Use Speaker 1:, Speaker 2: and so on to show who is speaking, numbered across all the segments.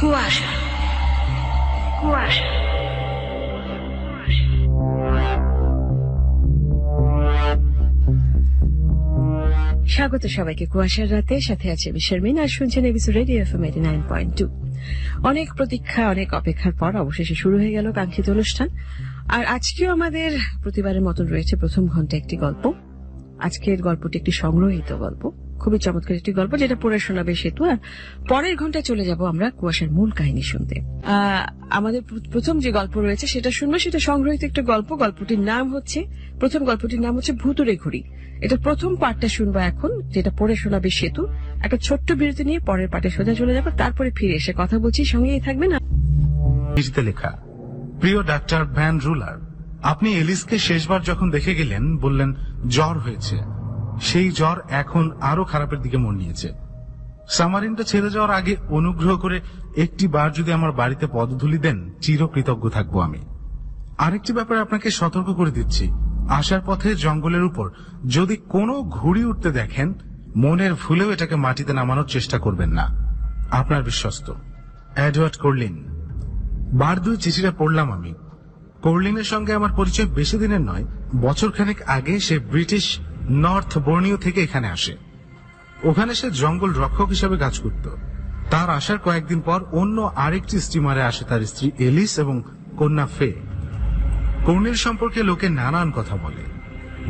Speaker 1: কুয়াশা কুয়াশা স্বাগত সবাইকে কুয়াশার রাতে, সাথে আছে আমি শারমিন, আর শুনছেন এবিসি রেডিও এফএম 89.2। অনেক প্রতীক্ষা, অনেক অপেক্ষার পর অবশেষে শুরু হয়ে গেল কাঙ্ক্ষিত অনুষ্ঠান। আর আজকেও আমাদের প্রতিবারের মতন রয়েছে প্রথম ঘন্টা একটি গল্প। আজকের গল্পটি একটি সংগ্রহিত গল্প, খুবই চমৎকার একটি গল্প, যেটা পড়ে শোনাবে সেতু। আর পরের ঘন্টায় চলে যাব আমরা কুয়াশার মূল কাহিনী শুনতে। আমাদের প্রথম যে গল্প রয়েছে সেটা শুনবো, সেটা সংগ্রহিত একটা গল্প। প্রথম গল্পটির নাম হচ্ছে ভুতুড়ে ঘুড়ি। এটা প্রথম পার্টটা শুনবো এখন, যেটা পড়ে শোনাবে সেতু। একটা ছোট্ট বিরতি নিয়ে পরের পার্টে সোজা চলে যাবো, তারপরে ফিরে এসে কথা বলছি। সঙ্গেই থাকবেন।
Speaker 2: লেখা, প্রিয় ডাক্তার ভ্যান রুলার, আপনি এলিসকে শেষবার যখন দেখে গেলেন বললেন জ্বর হয়েছে। সেই জ্বর এখন আরো খারাপের দিকে মোড় নিয়েছে। সামারিনটা ছেড়ে যাওয়ার আগে অনুগ্রহ করে একটি বার যদি আমার বাড়িতে পদধূলি দেন, চিরকৃতজ্ঞ থাকবো আমি। আরেকটি ব্যাপারে আপনাকে সতর্ক করে দিচ্ছি, আসার পথে জঙ্গলের উপর যদি কোনো ঘুড়ি উঠতে দেখেন, মনের ভুলেও এটাকে মাটিতে নামানোর চেষ্টা করবেন না। আপনার বিশ্বস্ত এডওয়ার্ড কোরলিন। বার দুই চিঠিটা পড়লাম আমি। কোরলিনের সঙ্গে আমার পরিচয় বেশি দিনের নয়, বছরখানেক আগে সে ব্রিটিশ নর্থ বর্নিও থেকে এখানে আসে। ওখানে সে জঙ্গল রক্ষক হিসাবে কাজ করত। তার আসার কয়েকদিন পর অন্য আরেকটি স্টিমারে আসে তার স্ত্রী এলিস এবং কন্যা ফে। কর্নিল সম্পর্কে লোকে নানান কথা বলে।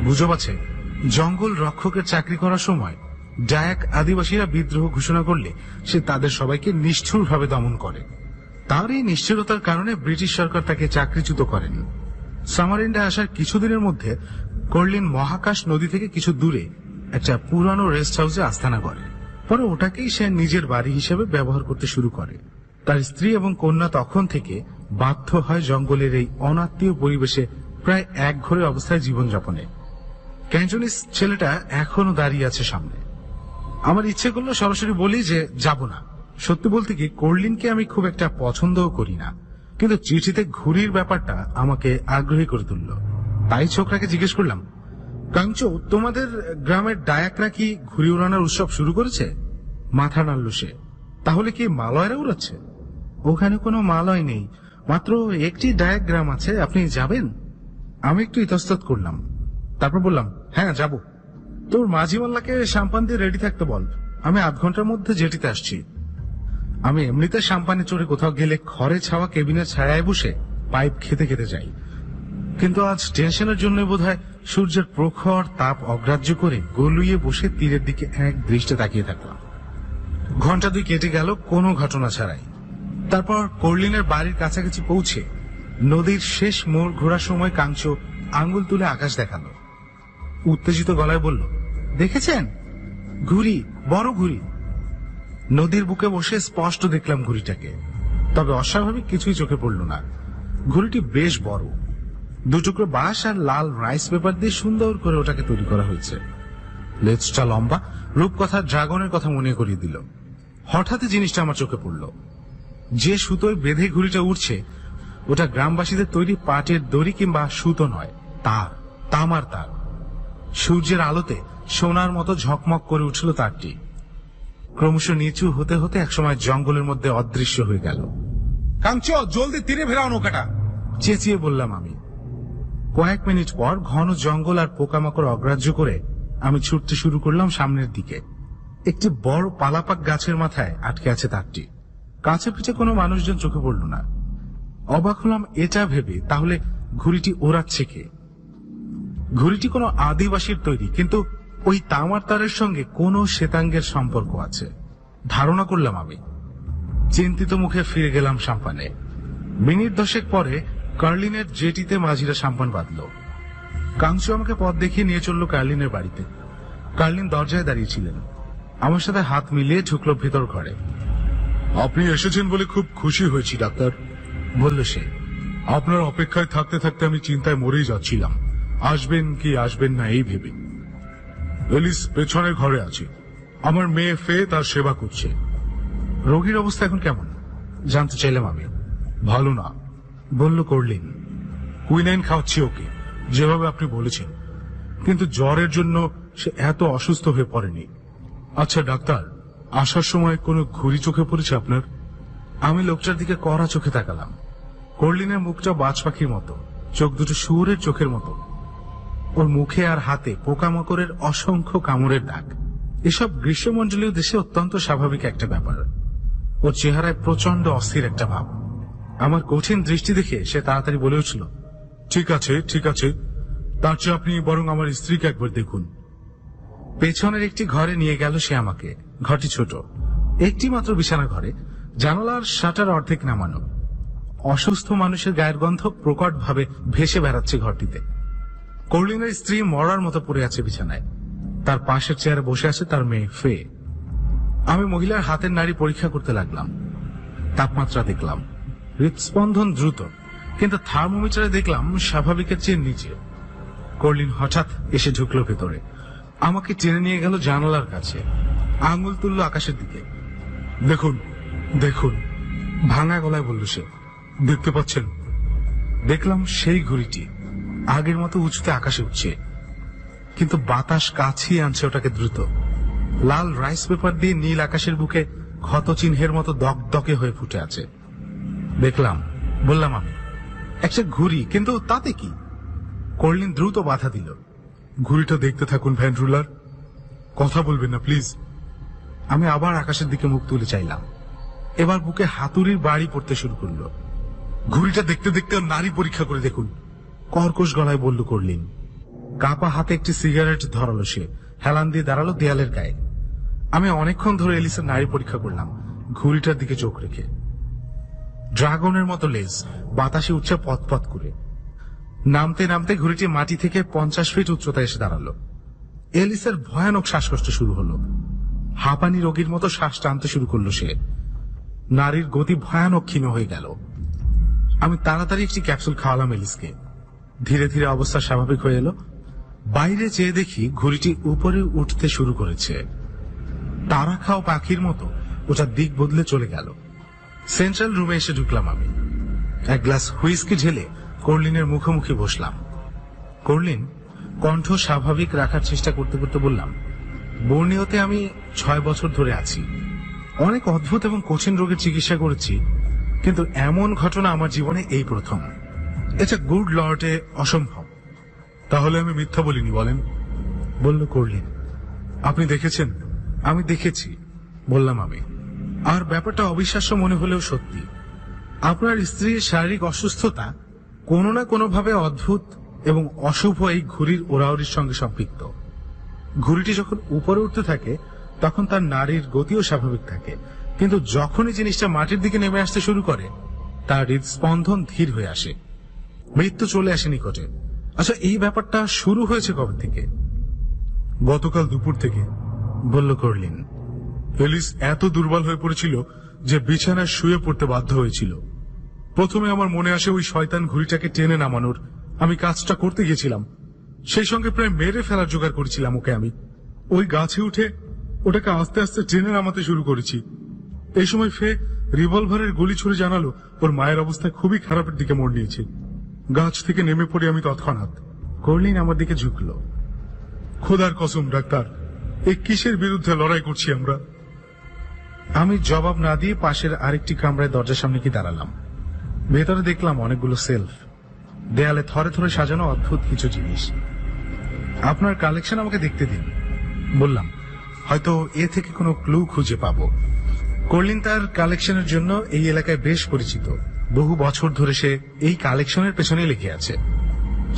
Speaker 2: গুজব আছে জঙ্গল রক্ষকের চাকরি করার সময় ডায়াক আদিবাসীরা বিদ্রোহ ঘোষণা করলে সে তাদের সবাইকে নিষ্ঠুরভাবে দমন করে। তার এই নিষ্ঠুরতার কারণে ব্রিটিশ সরকার তাকে চাকরিচ্যুত করেন। সামারিন্ডা আসার কিছুদিনের মধ্যে কর্লিন মহাকাশ নদী থেকে কিছু দূরে একটা পুরানো রেস্ট হাউসে আস্তানা করে। পরে ওটাকেই সে নিজের বাড়ি হিসেবে ব্যবহার করতে শুরু করে। তার স্ত্রী এবং কন্যা তখন থেকে বাধ্য হয় জঙ্গলের এই অনাত্মীয় পরিবেশে প্রায় একঘরে অবস্থায় জীবনযাপনে। ক্যান্টনিস ছেলেটা এখনো দাঁড়িয়ে আছে সামনে। আমার ইচ্ছে করলো সরাসরি বলি যে যাব না। সত্যি বলতে কি, কোরলিনকে আমি খুব একটা পছন্দও করি না, কিন্তু চিঠিতে ঘুড়ির ব্যাপারটা আমাকে আগ্রহী করে তুলল। তাই ছোকরাকে জিজ্ঞেস করলাম, কাঞ্চো, তোমাদের গ্রামের ডায়াকরা কি ঘুড়ি উড়ানোর উৎসব শুরু করেছে? মাথা নাড়ল সে। তাহলে কি মালয়রা উড়াচ্ছে? ওখানে কোনো মালয় নেই, মাত্র একটি ডায়াক গ্রাম আছে। আপনি যাবেন? আমি একটু ইতস্তত করলাম, তারপর বললাম, হ্যাঁ যাব। তোর মাঝি মাল্লাকে সাম্পান দিয়ে রেডি থাকতে বল, আমি আধ ঘন্টার মধ্যে জেটিতে আসছি। আমি এমনিতে সাম্পানে চড়ে কোথাও গেলে খড়ে ছাওয়া কেবিনের ছায়ায় বসে পাইপ খেতে খেতে যাই, কিন্তু আজ টেনশনের জন্য বোধহয় সূর্যের প্রখর তাপ অগ্রাহ্য করে গলুইয়ে বসে তীরের দিকে এক দৃষ্টে তাকিয়ে থাকলাম। ঘন্টা দুই কেটে গেল কোনো ঘটনা ছাড়াই। তারপর কোরলিনের বাড়ির কাছাকাছি পৌঁছে নদীর শেষ মোড় ঘোরার সময় কাঞ্চো আঙ্গুল তুলে আকাশ দেখালো। উত্তেজিত গলায় বলল, দেখেছেন? ঘুড়ি, বড় ঘুড়ি। নদীর বুকে বসে স্পষ্ট দেখলাম ঘুড়িটাকে, তবে অস্বাভাবিক কিছুই চোখে পড়ল না। ঘুড়িটি বেশ বড়, দুটুকরো বাঁশ আর লাল রাইস পেপার দিয়ে সুন্দর করে ওটাকে তৈরি করা হয়েছে। লেজটা লম্বা, রূপকথার ড্রাগনের কথা মনে করিয়ে দিল। হঠাৎই জিনিসটা আমার চোখে পড়ল। যে সুতোয় বেঁধে ঘুড়িটা উঠছে, ওটা গ্রামবাসীদের তৈরি পাটের দড়ি কিংবা সুতো নয়, তার, তামার তার। সূর্যের আলোতে সোনার মতো ঝকমক করে উঠল তারটি। ক্রমশ নিচু হতে হতে একসময় জঙ্গলের মধ্যে অদৃশ্য হয়ে গেল।
Speaker 3: কাঞ্চো, জলদি তীরে ফেরাও নৌকাটা,
Speaker 2: চেঁচিয়ে বললাম আমি। কয়েক মিনিট পর ঘন জঙ্গল আর পোকামাকড় অগ্রাহ্য করে আমি ছুটতে শুরু করলাম সামনের দিকে। একটি বড় পালাপাক গাছের মাথায় আটকে আছে তারটি। কাছে পিঠে কোনো মানুষজন চোখে পড়ল না। অবাক হলাম এটা ভেবে, তাহলে ঘুড়িটি ওড়াচ্ছে কে? ঘুড়িটি কোনো আদিবাসীর তৈরি, কিন্তু ওই তামার তারের সঙ্গে কোনো শ্বেতাঙ্গের সম্পর্ক আছে ধারণা করলাম আমি। চিন্তিত মুখে ফিরে গেলাম সাম্পানে। মিনিট 10 পরে কার্লিনের জেটিতে মাঝিরা সাম্পান বাঁধল। কাঞ্চু আমাকে পথ দেখিয়ে নিয়ে চলল কার্লিনের বাড়িতে। কার্লিন দরজায় দাঁড়িয়েছিলেন, আমার সাথে হাত মিলিয়ে ঢুকলো ভেতর ঘরে।
Speaker 3: আপনি এসেছেন বলে খুব খুশি হয়েছি ডাক্তার,
Speaker 2: বলল সে।
Speaker 3: আপনার অপেক্ষায় থাকতে থাকতে আমি চিন্তায় মরেই যাচ্ছিলাম, আসবেন কি আসবেন না এই ভেবে। এলিস পেছনের ঘরে আছে, আমার মেয়ে ফে তার সেবা করছে।
Speaker 2: রোগীর অবস্থা এখন কেমন জানতে চাইলাম আমি।
Speaker 3: ভালো না,
Speaker 2: বলল কোরলিন।
Speaker 3: কুইনাইন খাওয়াচ্ছি ওকে, যেভাবে আপনি বলেছেন, কিন্তু জ্বরের জন্য সে এত অসুস্থ হয়ে পড়েনি। আচ্ছা ডাক্তার, আসার সময় কোনো ঘুড়ি চোখে পড়েছে আপনার?
Speaker 2: আমি লোকটার দিকে কড়া চোখে তাকালাম। কর্লিনের মুখটা বাজ পাখির মতো, চোখ দুটো শুয়োরের চোখের মতো। ওর মুখে আর হাতে পোকামাকড়ের অসংখ্য কামড়ের দাগ। এসব গ্রীষ্মমণ্ডলীয় দেশে অত্যন্ত স্বাভাবিক একটা ব্যাপার। ওর চেহারায় প্রচন্ড অস্থির একটা ভাব। আমার কঠিন দৃষ্টি দেখে সে তাড়াতাড়ি বলে উঠল,
Speaker 3: ঠিক আছে ঠিক আছে, তার চেয়ে আপনি বরং আমার স্ত্রীকে একবার দেখুন।
Speaker 2: পেছনের একটি ঘরে নিয়ে গেল সে আমাকে। ঘরটি ছোট, একটি মাত্র বিছানা ঘরে, জানালার শাটার অর্ধেক নামানো। অসুস্থ মানুষের গায়ের গন্ধ প্রকট ভাবে ভেসে বেড়াচ্ছে ঘরটিতে। কর্লিনের স্ত্রী মরার মতো পড়ে আছে বিছানায়। তার পাশের চেয়ারে বসে আছে তার মেয়ে ফে। আমি মহিলার হাতের নাড়ি পরীক্ষা করতে লাগলাম। তাপমাত্রা দেখলাম, হৃদস্পন্দন দ্রুত, কিন্তু থার্মোমিটারে দেখলাম স্বাভাবিকের চেয়ে নিচে। কর্লিন হঠাৎ এসে ঢুকলো ভেতরে, আমাকে টেনে নিয়ে গেল জানালার কাছে, আঙুল তুলল আকাশের দিকে।
Speaker 3: দেখুন দেখুন,
Speaker 2: ভাঙা গলায় বলল সে।
Speaker 3: দেখতে পাচ্ছেন?
Speaker 2: দেখলাম সেই ঘড়িটি আগের মতো উঁচুতে আকাশে উঠছে, কিন্তু বাতাস কাছিয়ে আনছে ওটাকে দ্রুত। লাল রাইস পেপার দিয়ে নীল আকাশের বুকে ক্ষত চিহ্নের মতো দগদগে হয়ে ফুটে আছে। দেখলাম, বললাম আমি, একটা ঘুড়ি, কিন্তু তাতে কি? কর্লিন দ্রুত বাধা দিল।
Speaker 3: ঘুড়িটা দেখতে থাকুন ভ্যান রুলার, কথা বলবেন না প্লিজ।
Speaker 2: আমি আবার আকাশের দিকে মুখ তুলে চাইলাম। এবার বুকে হাতুড়ির বাড়ি পড়তে শুরু করলো।
Speaker 3: ঘুড়িটা দেখতে দেখতে নারী পরীক্ষা করে দেখুন।
Speaker 2: কর্কশ গলায় বলল কর্লিন। কাপা হাতে একটি সিগারেট ধরালো সে, হেলান দিয়ে দাঁড়ালো দেয়ালের গায়ে। আমি অনেকক্ষণ ধরে এলিসের নারী পরীক্ষা করলাম, ঘুড়িটার দিকে চোখ রেখে। ড্রাগনের মতো লেজ বাতাসে উঠছে পথ করে। নামতে নামতে ঘুড়িটি মাটি থেকে 50 ফিট উচ্চতায় এসে দাঁড়ালো। এলিসের ভয়ানক শ্বাসকষ্ট শুরু হলো। হাঁপানি রোগীর মতো শ্বাস টানতে শুরু করলো সে। নারীর গতি ভয়ানক ক্ষীণ হয়ে গেল। আমি তাড়াতাড়ি একটি ক্যাপসুল খাওয়ালাম এলিসকে। ধীরে ধীরে অবস্থা স্বাভাবিক হয়ে এলো। বাইরে চেয়ে দেখি ঘুড়িটি উপরে উঠতে শুরু করেছে। তারা খাও পাখির মতো ওটা দিক বদলে চলে গেল। সেন্ট্রাল রুমে এসে ঢুকলাম আমি। এক গ্লাস হুইস্কি ঢেলে কর্লিনের মুখোমুখি বসলাম। কর্লিন কণ্ঠ স্বাভাবিক রাখার চেষ্টা করতে করতে বললাম, বর্নিওতে আমি 6 বছর ধরে আছি। অনেক অদ্ভুত এবং কঠিন রোগের চিকিৎসা করেছি, কিন্তু এমন ঘটনা আমার জীবনে এই প্রথম। এটা গুড লর্ডে অসম্ভব।
Speaker 3: তাহলে আমি মিথ্যা বলিনি বলেন,
Speaker 2: বলল কর্লিন।
Speaker 3: আপনি দেখেছেন?
Speaker 2: আমি দেখেছি, বললাম আমি। আর ব্যাপারটা অবিশ্বাস্য মনে হলেও সত্যি। আপনার স্ত্রীর শারীরিক অসুস্থতা কোনো না কোনোভাবে অদ্ভুত এবং অশুভ এই ঘুড়ির ওড়াউড়ির সঙ্গে সম্পৃক্ত। ঘুড়িটি যখন উপরে উঠতে থাকে তখন তার নারীর গতিও স্বাভাবিক থাকে, কিন্তু যখনই জিনিসটা মাটির দিকে নেমে আসতে শুরু করে তার হৃদস্পন্দন ধীর হয়ে আসে। মৃত্যু চলে আসে নিকটে। আচ্ছা, এই ব্যাপারটা শুরু হয়েছে কবে থেকে?
Speaker 3: গতকাল দুপুর থেকে,
Speaker 2: বলল কর্লিন।
Speaker 3: এলিস এত দুর্বল হয়ে পড়েছিল যে বিছানায় শুয়ে পড়তে বাধ্য হয়েছিল। প্রথমে আমার মনে আসে ওই শয়তান ঘুড়িটাকে টেনে নামানোর। আমি কাজটা করতে গেছিলাম, সেই সঙ্গে প্রায় মেরে ফেলার জোগাড় করেছিলাম ওকে। আমি ওই গাছে উঠে ওটাকে আস্তে আস্তে টেনে নামাতে শুরু করেছি। এই সময় ফে রিভলভারের গুলি ছুড়ে জানালো ওর মায়ের অবস্থা খুবই খারাপের দিকে মোড় নিয়েছে। গাছ থেকে নেমে পড়ে আমি তৎক্ষণাৎ।
Speaker 2: কর্লিন আমার দিকে ঝুঁকলো।
Speaker 3: খোদার কসম ডাক্তার, এই কিসের বিরুদ্ধে লড়াই করছি আমরা?
Speaker 2: আমি জবাব না দিয়ে পাশের আরেকটি কামরায় দরজার সামনে কি দাঁড়ালাম। ভেতরে দেখলাম অনেকগুলো সেলফ, দেয়ালে থরে থরে সাজানো অদ্ভুত কিছু জিনিস। আপনার কালেকশন আমাকে দেখতে দিন, বললাম। হয়তো এ থেকে কোনো ক্লু খুঁজে পাবো। কর্লিন তার কালেকশনের জন্য এই এলাকায় বেশ পরিচিত। বহু বছর ধরে সে এই কালেকশনের পেছনে লেগে আছে।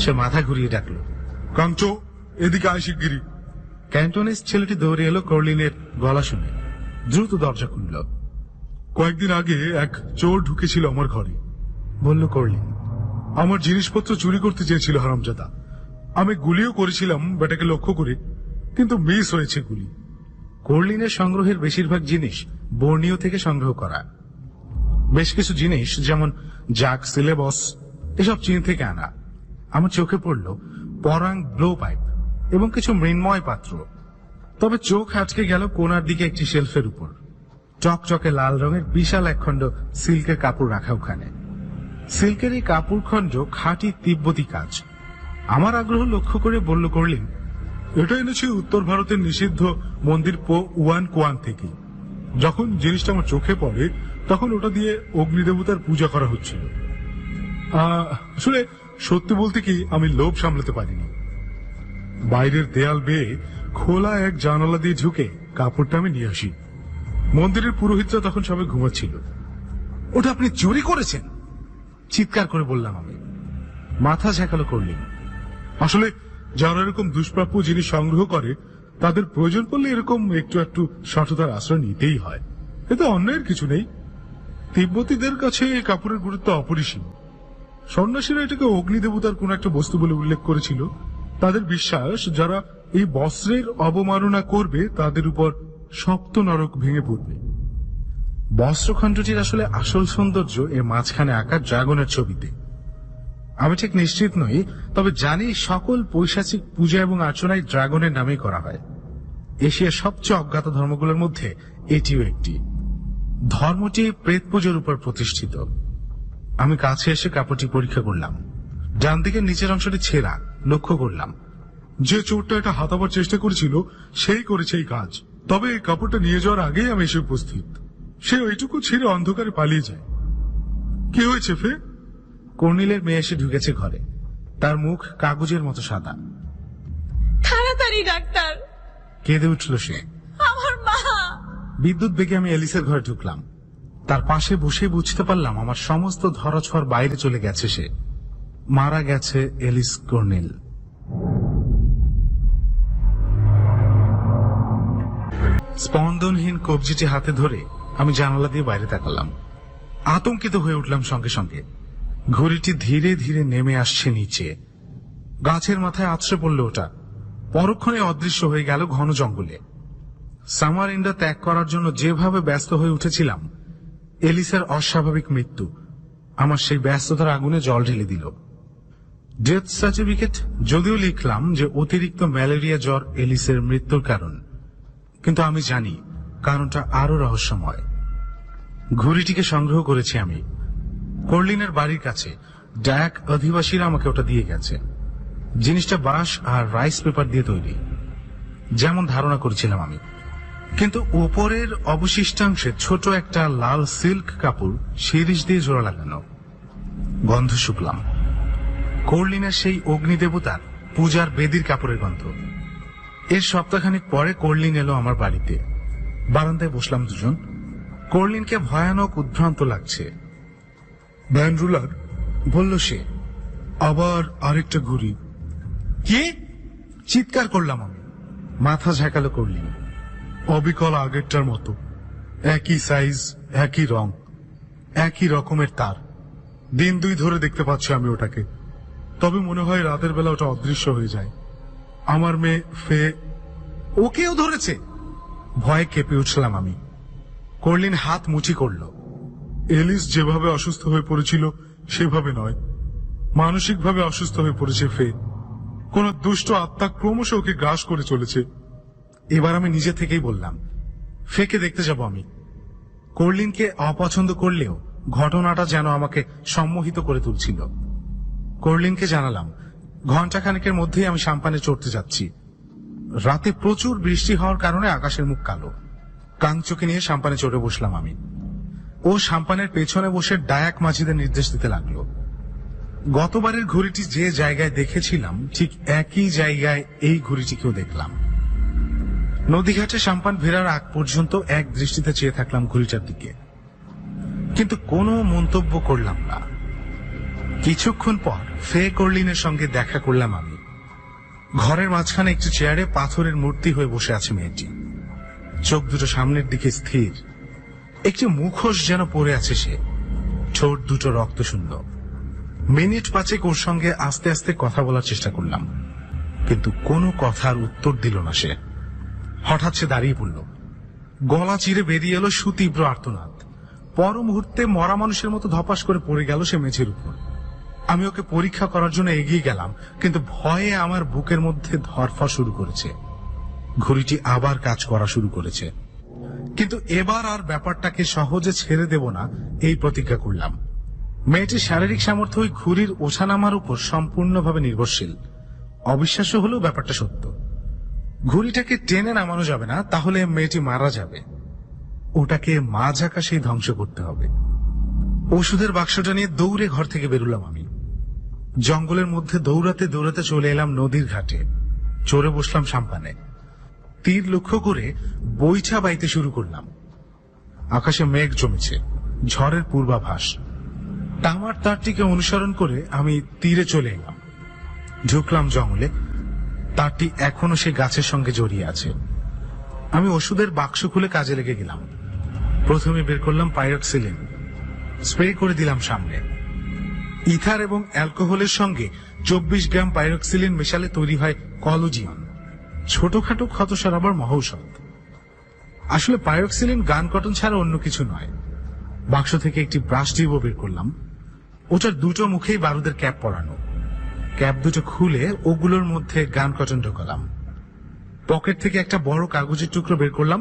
Speaker 2: সে মাথা ঘুরিয়ে ডাকল,
Speaker 3: কাঞ্চো, এদিকে আয় শিগগিরি।
Speaker 2: ক্যান্টোনিস ছেলেটি দৌড়ে এলো কর্লিনের গলা শুনে, দ্রুত দরজা খুলল।
Speaker 3: কয়েকদিন আগে এক চোর ঢুকেছিল আমার ঘরে,
Speaker 2: বলল কর্লিন।
Speaker 3: আমার জিনিসপত্র চুরি করতে চেয়েছিল হারামজাদা। আমি গুলিও করেছিলাম বেটাকে লক্ষ্য করে, কিন্তু মিস হয়েছে গুলি।
Speaker 2: কর্লিনের সংগ্রহের বেশিরভাগ জিনিস বর্নিও থেকে সংগ্রহ করা। বেশ কিছু জিনিস যেমন জাক, সিলেবস, এসব চীন থেকে আনা। আমার চোখে পড়ল পরাং ব্লো পাইপ এবং কিছু মৃন্ময় পাত্র। তবে চোখ আটকে গেল কোনার দিকে একটি শেলফের উপর। চকচকে লাল রঙের বিশাল একখণ্ড সিল্কের কাপড় রাখা ওখানে। সিল্কের এই কাপড় খণ্ড খাঁটি তিব্বতী কাজ। আমার আগ্রহ লক্ষ্য করে বলল কর্লিন,
Speaker 3: এটা এনেছি উত্তর ভারতের নিষিদ্ধ মন্দির পো উয়ান কোয়ান থেকে। যখন জিনিসটা আমার চোখে পড়ে তখন ওটা দিয়ে অগ্নিদেবতার পূজা করা হচ্ছিল। আসলে সত্যি বলতে কি, আমি লোভ সামলাতে পারিনি। বাইরের দেয়াল বেয়ে খোলা এক জানালা দিয়ে ঢুকে কাপড়টা আমি নিয়ে আসি। মন্দিরের পুরোহিতরা তখন সবাই ঘুমাচ্ছিল।
Speaker 2: ওটা আপনি চুরি করেছেন? চিৎকার করে বললাম আমি। মাথা ঝাঁকালো করলি।
Speaker 3: আসলে যারা এরকম দুষ্প্রাপ্য জিনিস সংগ্রহ করে তাদের প্রয়োজন পড়লে এরকম একটু একটু সততার আশ্রয় নিতেই হয়। এতে অন্যায়ের কিছু নেই। তিব্বতীদের কাছে এই কাপড়ের গুরুত্ব অপরিসীম। সন্ন্যাসীরা এটাকে অগ্নিদেবতার কোন একটা বস্তু বলে উল্লেখ করেছিল। তাদের বিশ্বাস, যারা এই বস্ত্রের অবমাননা করবে তাদের উপর সপ্ত নরক ভেঙে পড়বে।
Speaker 2: বস্ত্রখণ্ডটির আসলে আসল সৌন্দর্য এর মাঝখানে আঁকা ড্রাগনের ছবিতে। আমি ঠিক নিশ্চিত নই, তবে জানি সকল পৈশাচিক পূজা এবং আর্চনায় ড্রাগনের নামেই করা হয়। এশিয়ার সবচেয়ে অজ্ঞাত ধর্মগুলোর মধ্যে এটিও একটি। ধর্মটি প্রেত পুজোর উপর প্রতিষ্ঠিত। আমি কাছে এসে কাপড়টি পরীক্ষা করলাম। ডান দিকের নিচের অংশটি ছেঁড়া লক্ষ্য করলাম।
Speaker 3: যে চোরটা এটা হাতাবার চেষ্টা করেছিল সেই করেছে এই কাজ। তবে এই কাপড়টা নিয়ে যাওয়ার আগেই আমি এসে উপস্থিত। সে ওইটুকু ছেড়ে অন্ধকারে পালিয়ে যায়। কি হয়েছে ফে?
Speaker 2: কর্নিলের মেয়ে এসে ঢুকেছে ঘরে। তার মুখ কাগজের মতো সাদা।
Speaker 1: তাড়াতাড়ি ডাক্তার!
Speaker 2: কেঁদে উঠল সে।
Speaker 1: আমার মা!
Speaker 2: বিদ্যুৎ বেগে আমি এলিসের ঘরে ঢুকলাম। তার পাশে বসে বুঝতে পারলাম আমার সমস্ত ধরাছোঁয়ার বাইরে চলে গেছে সে। মারা গেছে এলিস কর্নিল। স্পন্দনহীন কবজিটি হাতে ধরে আমি জানালা দিয়ে বাইরে তাকালাম। আতঙ্কিত হয়ে উঠলাম সঙ্গে সঙ্গে। ঘড়িটি ধীরে ধীরে নেমে আসছে নিচে। গাছের মাথায় আছড়ে পড়ল ওটা। পরক্ষণে অদৃশ্য হয়ে গেল ঘন জঙ্গলে। সামার ইন্ডা ত্যাগ করার জন্য যেভাবে ব্যস্ত হয়ে উঠেছিলাম, এলিসের অস্বাভাবিক মৃত্যু আমার সেই ব্যস্ততার আগুনে জল ঢেলে দিল। ডেথ সার্টিফিকেট যদিও লিখলাম যে অতিরিক্ত ম্যালেরিয়া জ্বর এলিসের মৃত্যুর কারণ, কিন্তু আমি জানি কারণটা আরো রহস্যময়। ঘড়িটিকে সংগ্রহ করেছি আমি। কর্লিনের বাড়ির কাছে ডায়াক অধিবাসীরা আমাকে ওটা দিয়ে গেছে। জিনিসটা বাঁশ আর রাইস পেপার দিয়ে তৈরি, যেমন ধারণা করেছিলাম আমি। কিন্তু উপরের অবশিষ্টাংশে ছোট একটা লাল সিল্ক কাপড় শিরিষ দিয়ে জোড়া লাগানো। গন্ধ শুকলাম। কর্লিনের সেই অগ্নিদেবতার পূজার বেদির কাপড়ের গন্ধ। এর সপ্তাহখানিক পরে কর্লিন এলো আমার বাড়িতে। বারান্দায় বসলাম দুজন। কর্লিনকে ভয়ানক উদ্ভ্রান্ত লাগছে।
Speaker 3: ভ্যান রুলার,
Speaker 2: বলল সে।
Speaker 3: আবার আরেকটা ঘুড়ি।
Speaker 2: কি? চিৎকার করলাম আমি। মাথা ঝাঁকালো কর্লিন।
Speaker 3: অবিকল আগেরটার মতো, একই সাইজ, একই রং, একই রকমের তার। দিন দুই ধরে দেখতে পাচ্ছি আমি ওটাকে। তবে মনে হয় রাতের বেলা ওটা অদৃশ্য হয়ে যায়। আমার মেয়ে ফে।
Speaker 2: ওকেও ধরেছে? ভয়ে কেঁপে উঠলাম আমি। কর্লিন হাত মুঠি করল।
Speaker 3: এলিস যেভাবে অসুস্থ হয়ে পড়েছিল সেভাবে নয়, মানসিকভাবে অসুস্থ হয়ে পড়েছে ফে। কোন দুষ্ট আত্মা ক্রমশ ওকে গ্রাস করে চলেছে।
Speaker 2: এবার আমি নিজে থেকেই বললাম, ফেকে দেখতে যাব আমি। কর্লিনকে অপছন্দ করলেও ঘটনাটা যেন আমাকে সম্মোহিত করে তুলছিল। কর্লিনকে জানালাম ঘণ্টাখানেকের মধ্যেই আমি সাম্পানে চড়তে যাচ্ছি। রাতে প্রচুর বৃষ্টি হওয়ার কারণে আকাশের মুখ কালো। কাংচোকে নিয়ে সাম্পানে চড়ে বসলাম আমি। ও সাম্পানের পেছনে বসে ডায়াক মাঝিদের নির্দেশ দিতে লাগলো। গতবারের ঘড়িটি যে জায়গায় দেখেছিলাম ঠিক একই জায়গায় এই ঘড়িটিকেও দেখলাম। নদীঘাটে সাম্পান ফেরার আগ পর্যন্ত এক দৃষ্টিতে চেয়ে থাকলাম ঘড়িটার দিকে, কিন্তু কোনো মন্তব্য করলাম না। কিছুক্ষণ পর ফে কর্লিনের সঙ্গে দেখা করলাম আমি। ঘরের মাঝখানে একটি চেয়ারে পাথরের মূর্তি হয়ে বসে আছে মেয়েটি। চোখ দুটো সামনের দিকে স্থির। একটি মুখোশ যেন পরে আছে সে। ঠোঁট দুটো রক্তশূন্য। মিনিট পাঁচেক ওর সঙ্গে আস্তে আস্তে কথা বলার চেষ্টা করলাম, কিন্তু কোনো কথার উত্তর দিল না সে। হঠাৎ সে দাঁড়িয়ে পড়ল। গলা চিরে বেরিয়ে এলো সুতীব্র আর্তনাদ। পর মুহূর্তে মরা মানুষের মতো ধপাস করে পড়ে গেল সে মেঝের উপর। আমি ওকে পরীক্ষা করার জন্য এগিয়ে গেলাম, কিন্তু ভয়ে আমার বুকের মধ্যে ধরফর শুরু করেছে। ঘড়িটি আবার কাজ করা শুরু করেছে, কিন্তু এবার আর ব্যাপারটাকে সহজে ছেড়ে দেব না এই প্রতিজ্ঞা করলাম। মেয়েটির শারীরিক সামর্থ্য ওই ঘুড়ির ওঠানামার উপর সম্পূর্ণভাবে নির্ভরশীল। অবিশ্বাস্য হলেও ব্যাপারটা সত্য। ঘুড়িটাকে টেনে নামানো যাবে না, তাহলে মেয়েটি মারা যাবে। ওটাকে মাঝ আকাশেই ধ্বংস করতে হবে। ওষুধের বাক্সটা নিয়ে দৌড়ে ঘর থেকে বেরোলাম আমি। জঙ্গলের মধ্যে দৌড়াতে দৌড়াতে চলে এলাম নদীর ঘাটে, চড়ে বসলাম সাম্পানে। তীর লক্ষ্য করে বইছা বাইতে শুরু করলাম। আকাশে মেঘ জমেছে, ঝড়ের পূর্বাভাস। তামার তারটিকে অনুসরণ করে আমি তীরে চলে এলাম, ঢুকলাম জঙ্গলে। তারটি এখনো সে গাছের সঙ্গে জড়িয়ে আছে। আমি ওষুধের বাক্স খুলে কাজে লেগে গেলাম। প্রথমে বের করলাম পাইরক্সিলিন, স্প্রে করে দিলাম সামনে। ইথার এবং অ্যালকোহলের সঙ্গে 24 গ্রাম পাইরক্সিলিন মেশালে তৈরি হয় কলোজিয়ন, ছোটখাটো ক্ষত সারাবার মহৌষধ। আসলে পাইরক্সিলিন গান কটন ছাড়া অন্য কিছু নয়। বাক্স থেকে একটি ব্রাশ টিউবও বের করলাম। ওটার দুটো মুখেই বারুদের ক্যাপ পরানো। ক্যাপ দুটো খুলে ওগুলোর মধ্যে গান কটন ঢোকালাম। পকেট থেকে একটা বড় কাগজের টুকরো বের করলাম,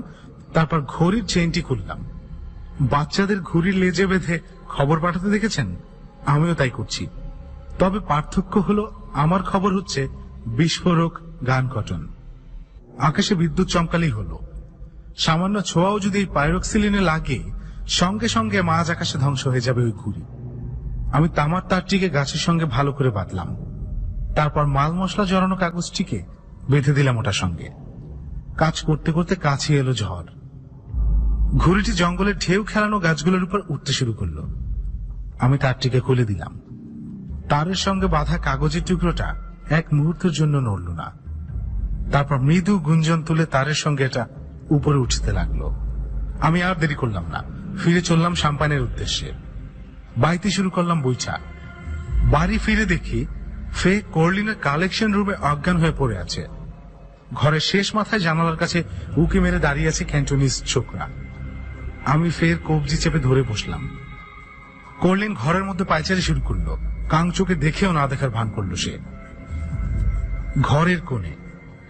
Speaker 2: তারপর ঘড়ির চেইনটি খুললাম। বাচ্চাদের ঘুড়ির লেজে বেঁধে খবর পাঠাতে দেখেছেন? আমিও তাই করছি। তবে পার্থক্য হলো আমার খবর হচ্ছে বিস্ফোরক গান কটন। আকাশে বিদ্যুৎ চমকালেই হলো। সামান্য ছোঁয়াও যদি এই পাইরক্সিলিনে লাগে, সঙ্গে সঙ্গে মাঝ আকাশে ধ্বংস হয়ে যাবে ওই ঘুড়ি। আমি তামার তারটিকে গাছের সঙ্গে ভালো করে বাঁধলাম। তারপর মাল মশলা জড়ানো কাগজটিকে বেঁধে দিলাম ওটার সঙ্গে। কাজ করতে করতে কাছে এলো ঝড়। ঘুড়িটি জঙ্গলের ঢেউ খেলানো গাছগুলোর উপর উঠতে শুরু করলো। আমি তারটিকে খুলে দিলাম। তারের সঙ্গে বাঁধা কাগজের টুকরোটা এক মুহূর্তের জন্য নড়ল না। তারপর মৃদু গুঞ্জন তুলে তারের সঙ্গে এটা উপরে উঠতে লাগলো। আমি আর দেরি করলাম না, ফিরে চললাম সাম্পানের উদ্দেশ্যে। বাইতে শুরু করলাম বইছা। বাড়ি ফিরে দেখি ফে কর্লিনের কালেকশন রুমে অজ্ঞান হয়ে পড়ে আছে। ঘরের শেষ মাথায় জানালার কাছে উকি মেরে দাঁড়িয়ে আছে ক্যান্টোনিজ ছোকরা। আমি ফের কবজি চেপে ধরে বসলাম। কর্লিন ঘরের মধ্যে পায়চারি শুরু করলো। কাংচোকে দেখেও না দেখার ভান করলো সে। ঘরের কোণে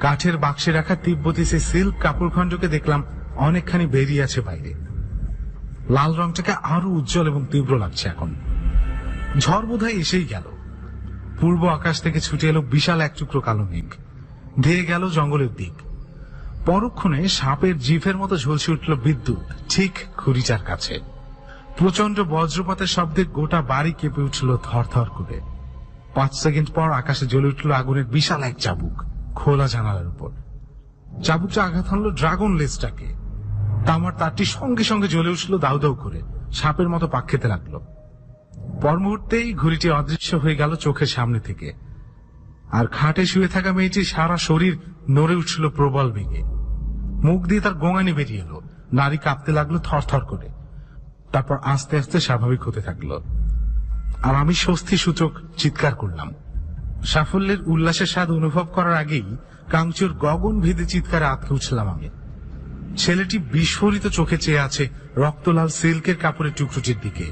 Speaker 2: কাঠের বাক্সে রাখা তিব্বতী সে সিল্ক কাপড় খণ্ডকে দেখলাম অনেকখানি বেরিয়ে আছে বাইরে। লাল রংটাকে আরো উজ্জ্বল এবং তীব্র লাগছে এখন। ঝড় বোধহয় এসেই গেল। পূর্ব আকাশ থেকে ছুটে এলো বিশাল এক টুকরো কালো মেঘ, ধেয়ে গেল জঙ্গলের দিক। পরক্ষণে সাপের জিভের মতো ঝলসে উঠল বিদ্যুৎ ঠিক ঘুড়িটার কাছে। প্রচন্ড বজ্রপাতের শব্দে গোটা বাড়ি কেঁপে উঠল থরথর করে। 5 সেকেন্ড পর আকাশে জ্বলে উঠল আগুনের বিশাল এক চাবুক খোলা জানালার উপর। চাবুকটা আঘাত হানলো ড্রাগন লেজটাকে। তামার তারটি সঙ্গে সঙ্গে জ্বলে উঠল দাউ দাউ করে, সাপের মতো পাক খেতে লাগলো। পর মুহূর্তেই ঘুড়িটি অদৃশ্য হয়ে গেল চোখের সামনে থেকে। আর খাটে শুয়ে থাকা মেয়েটির সারা শরীর নড়ে উঠছিল প্রবল বেগে। মুখ দিয়ে তার গোঙানি বেরিয়ে এলো, নারী কাঁপতে লাগলো থরথর করে। তারপর আস্তে আস্তে স্বাভাবিক হতে থাকলো। আর আমি স্বস্তি সূচক চিৎকার করলাম। সাফল্যের উল্লাসের স্বাদ অনুভব করার আগেই কাংচুর গগন ভেদে চিৎকারে আটকে উঠলাম আমি। ছেলেটি বিস্ফোরিত চোখে চেয়ে আছে রক্তলাল সিল্কের কাপড়ের টুকরোটির দিকে।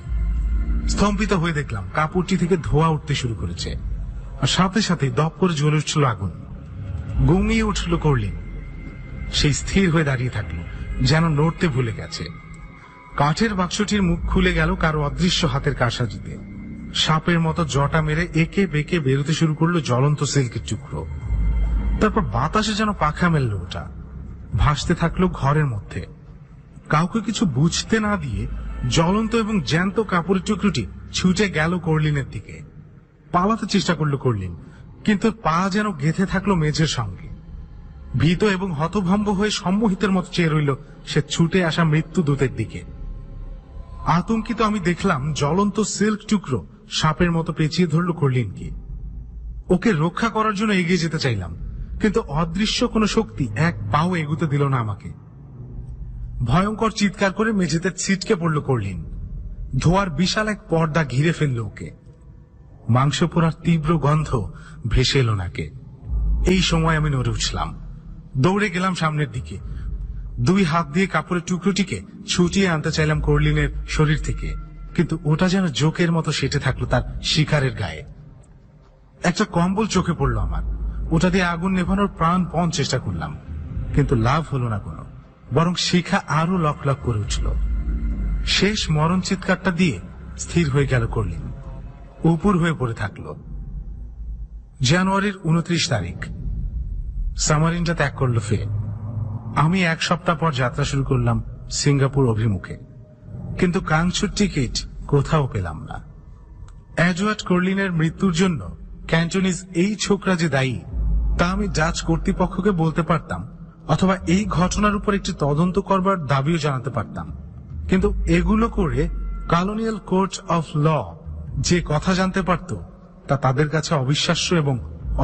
Speaker 2: স্তম্ভিত হয়ে দেখলাম কাপড়টি থেকে ধোঁয়া উঠতে শুরু করেছে, আর সাথে সাথে দপ করে জ্বলে উঠছিল আগুন। গুঙিয়ে উঠল কর্লিন। সেই স্থির হয়ে দাঁড়িয়ে থাকলো, যেন নড়তে ভুলে গেছে। কাঠের বাক্সটির মুখ খুলে গেল কারো অদৃশ্য হাতের কারসাজিতে। সাপের মতো জটা মেরে একে বেঁকে বেরোতে শুরু করলো জ্বলন্ত সিল্কের টুকরো। তারপর বাতাসে যেন পাখা মেলল ওটা, ভাসতে থাকলো ঘরের মধ্যে। কাউকে কিছু বুঝতে না দিয়ে জ্বলন্ত এবং জ্যান্ত কাপড়ের টুকরোটি ছুটে গেল কর্লিনের দিকে। পালাতে চেষ্টা করলো কর্লিন, কিন্তু পা যেন গেঁথে থাকলো মেঝের সঙ্গে। ভীত এবং হতভম্ব হয়ে সম্মোহিতের মতো চেয়ে রইল সে ছুটে আসা মৃত্যু দূতের দিকে। আতঙ্কিত আমি দেখলাম জ্বলন্ত সিল্ক টুকরো সাপের মতো পেঁচিয়ে ধরল কর্লিনকে। ওকে রক্ষা করার জন্য এগিয়ে যেতে চাইলাম, কিন্তু অদৃশ্য কোনো শক্তি এক পাও এগুতে দিল না আমাকে। ভয়ঙ্কর চিৎকার করে মেঝেতে ছিটকে পড়ল কর্লিন। ধোয়ার বিশাল এক পর্দা ঘিরে ফেলল ওকে। মাংস পোড়ার তীব্র গন্ধ ভেসে এলো নাকে। এই সময় আমি নড়ে উঠলাম, দৌড়ে গেলাম সামনের দিকে। 2 হাত দিয়ে কাপড়ের টুকরোটিকে ছুটিয়ে আনতে চাইলাম কর্লিনের শরীর থেকে, কিন্তু ওটা যেন জোকের মতো সেটে থাকলো তার শিকারের গায়ে। একটা কম্বল চোখে পড়লো আমার। ওটা দিয়ে আগুন নেভানোর প্রাণপণ চেষ্টা করলাম, কিন্তু লাভ হলো না কোনো, বরং শিখা আরো লক লক করে উঠল। শেষ মরণ চিৎকারটা দিয়ে স্থির হয়ে গেল কর্লিন, উপুর হয়ে পড়ে থাকলো। জানুয়ারির 29 তারিখ সামারিনটা ত্যাগ করলো ফে। আমি 1 সপ্তাহ পর যাত্রা শুরু করলাম সিঙ্গাপুর অভিমুখে, কিন্তু কাংচুর টিকিট কোথাও পেলাম না। এডওয়ার্ড কর্লিনের মৃত্যুর জন্য ক্যান্টনিজ এই ছোকরা যে দায়ী তা আমি ডাচ কর্তৃপক্ষকে বলতে পারতাম, অথবা এই ঘটনার উপর একটি তদন্ত করবার দাবিও জানাতে পারতাম, কিন্তু এগুলো করে কলোনিয়াল কোর্ট অফ ল যে কথা জানতে পারত তা তাদের কাছে অবিশ্বাস্য এবং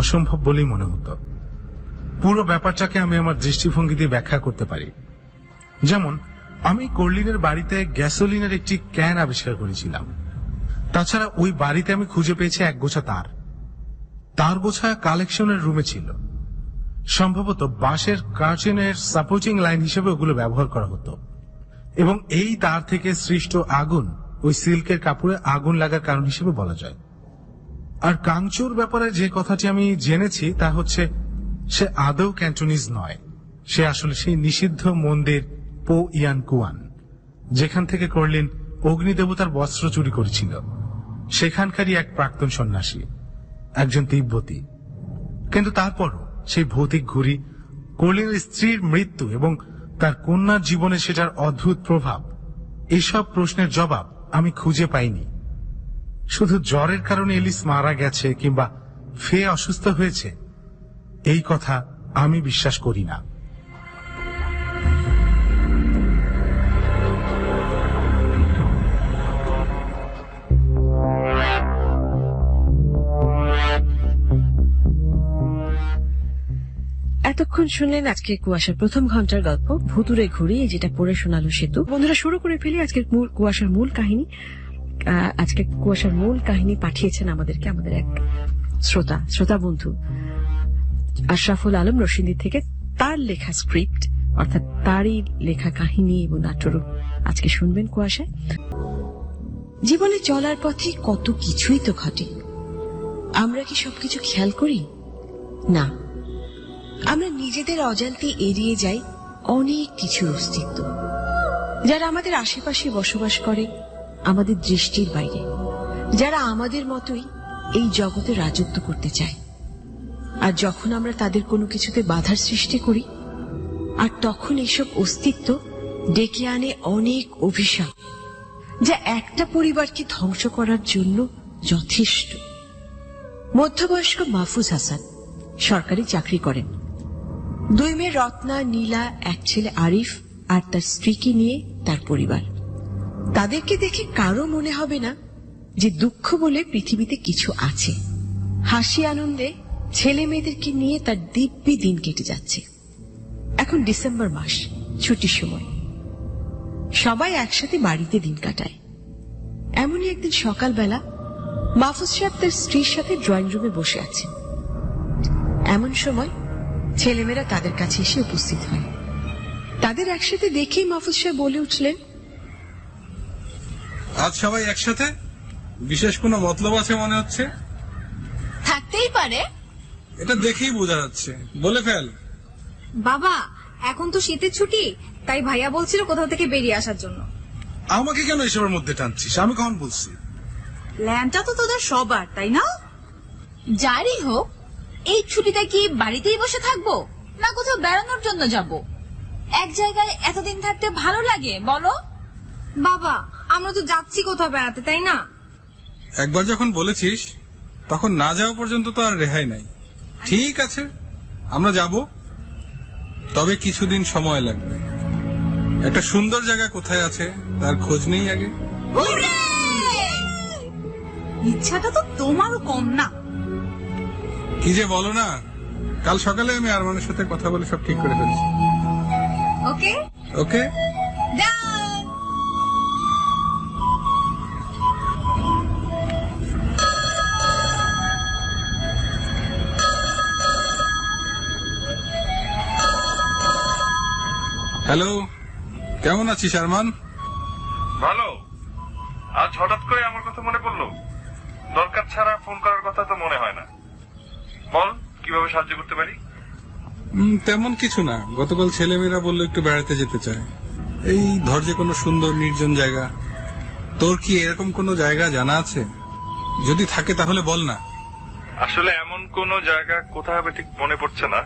Speaker 2: অসম্ভব বলেই মনে হতো। পুরো ব্যাপারটাকে আমি আমার দৃষ্টিভঙ্গি দিয়ে ব্যাখ্যা করতে পারি। যেমন, আমি কর্লিনের বাড়িতে গ্যাসোলিনের একটি ক্যান আবিষ্কার করেছিলাম। তাছাড়া ওই বাড়িতে আমি খুঁজে পেয়েছি এক গোছা তার গোছা কালেকশনের রুমে ছিল। সম্ভবত বাঁশের কার্টেনের সাপোর্টিং লাইন হিসেবে ওগুলো ব্যবহার করা হতো, এবং এই তার থেকে সৃষ্ট আগুন ওই সিল্কের কাপড়ে আগুন লাগার কারণ হিসেবে বলা যায়। আর কাংচুর ব্যাপারে যে কথাটি আমি জেনেছি তা হচ্ছে, সে আদৌ ক্যান্টনিজ নয়, সে আসলে সেই নিষিদ্ধ মন্দির পো ইয়ান কুয়ান, যেখান থেকে কর্লিন অগ্নিদেবতার বস্ত্র চুরি করেছিল। সেখানকারই এক প্রাক্তন সন্ন্যাসী, একজন তিব্বতী। কিন্তু তারপরও সেই ভৌতিক ঘুড়ি, কর্লিনের স্ত্রীর মৃত্যু এবং তার কন্যার জীবনে সেটার অদ্ভুত প্রভাব, এসব প্রশ্নের জবাব আমি খুঁজে পাইনি। শুধু জ্বরের কারণে এলিস মারা গেছে কিংবা ফে অসুস্থ হয়েছে এই কথা আমি বিশ্বাস করি না।
Speaker 1: এতক্ষণ শুনলেন আজকে কুয়াশার প্রথম ঘন্টার গল্প ভুতুরে ঘুড়ি, যেটা পড়ে শোনালো সেতু। বন্ধুরা, শুরু করে ফেলি আজকের কুয়াশার মূল কাহিনী। আজকে কুয়াশার মূল কাহিনী পাঠিয়েছেন আমাদেরকে আমাদের এক শ্রোতা বন্ধু আশরাফুল আলম রশিন্দি থেকে। তার লেখা স্ক্রিপ্ট, অর্থাৎ তারই লেখা কাহিনী এবং নাট্যরূপ আজকে শুনবেন কুয়াশায়। জীবনে চলার পথে কত কিছুই তো ঘটে, আমরা কি সবকিছু খেয়াল করি? না, আমরা নিজেদের অজান্তে এড়িয়ে যাই অনেক কিছুর অস্তিত্ব, যারা আমাদের আশেপাশে বসবাস করে, আমাদের দৃষ্টির বাইরে, যারা আমাদের মতোই এই জগতে রাজত্ব করতে চায়। আর যখন আমরা তাদের কোনো কিছুতে বাধার সৃষ্টি করি, আর তখন এইসব অস্তিত্ব ডেকে আনে অনেক অভিশাপ, যা একটা পরিবারকে ধ্বংস করার জন্য যথেষ্ট। মধ্যবয়স্ক মাহফুজ হাসান সরকারি চাকরি করেন। 2 মেয়ে রত্না, নীলা, এক ছেলে আরিফ আর তার স্ত্রীকে নিয়ে তার পরিবার। তাদেরকে দেখে কারো মনে হবে না যে দুঃখ বলে পৃথিবীতে কিছু আছে। হাসি আনন্দে ছেলে মেয়েদেরকে নিয়ে তার দিব্যি দিন কেটে যাচ্ছে। এখন ডিসেম্বর মাস, ছুটির সময়, সবাই একসাথে বাড়িতে দিন কাটায়। এমনই একদিন সকালবেলা মাহফুজ সাহেব তার স্ত্রীর সাথে ড্রয়িং রুমে বসে আছেন। এমন সময় ছেলেমেয়েরা তাদের কাছে এসে উপস্থিত হয়। তাদের একসাথে দেখেই মাহফুজ সাহেব বলে উঠলেন,
Speaker 4: আজ সবাই একসাথে, বিশেষ কোনো মতলব আছে মনে হচ্ছে?
Speaker 5: থাকতেই পারে,
Speaker 4: এটা দেখেই বোঝা যাচ্ছে। বলে ফেল।
Speaker 5: বাবা এখন তো শীতের ছুটি, তাই ভাইয়া বলছিল কোথাও থেকে বেরিয়ে আসার জন্য।
Speaker 4: আমাকে কেন এসবের মধ্যে টানছিস? আমি কখন বলছি?
Speaker 5: প্ল্যানটা তো তোদের সবার, তাই না? যারই হোক, এই ছুটিতে কি বাড়িতেই বসে থাকবো না কোথাও বেড়ানোর জন্য যাব? এক জায়গায় এতদিন থাকতে ভালো লাগে বলো? বাবা আমরা তো যাচ্ছি কোথাও বেড়াতে, তাই না?
Speaker 4: একবার যখন বলেছিস তখন না যাওয়া পর্যন্ত তো আর রেহাই নাই। ঠিক আছে, আমরা যাব, তবে কিছুদিন সময় লাগবে। একটা সুন্দর জায়গা কোথায় আছে তার খোঁজ নেই আগে।
Speaker 5: ইচ্ছাটা তো তোমারও কম না।
Speaker 4: কি যে বলো না, কাল সকালে আমি আরমানের সাথে কথা বলে সব ঠিক করে ফেলছি।
Speaker 5: ওকে
Speaker 4: ওকে,
Speaker 5: ডান।
Speaker 4: হ্যালো, কেমন আছিস আরমান?
Speaker 6: ভালো। আজ হঠাৎ করে আমার কথা মনে পড়লো। দরকার ছাড়া ফোন করার কথা তো মনে হয় না। বল, কিভাবে সাহায্য করতে পারি?
Speaker 4: তেমন কিছু না, গতকাল ছেলেমেয়েরা বললো একটু বেড়াতে যেতে চায়। এই ধর যে কোনো সুন্দর নির্জন জায়গা। তোর কি এরকম কোনো জায়গা জানা আছে? যদি থাকে তাহলে বল না।
Speaker 6: আসলে এমন কোন জায়গা কোথায় হবে ঠিক মনে পড়ছে না,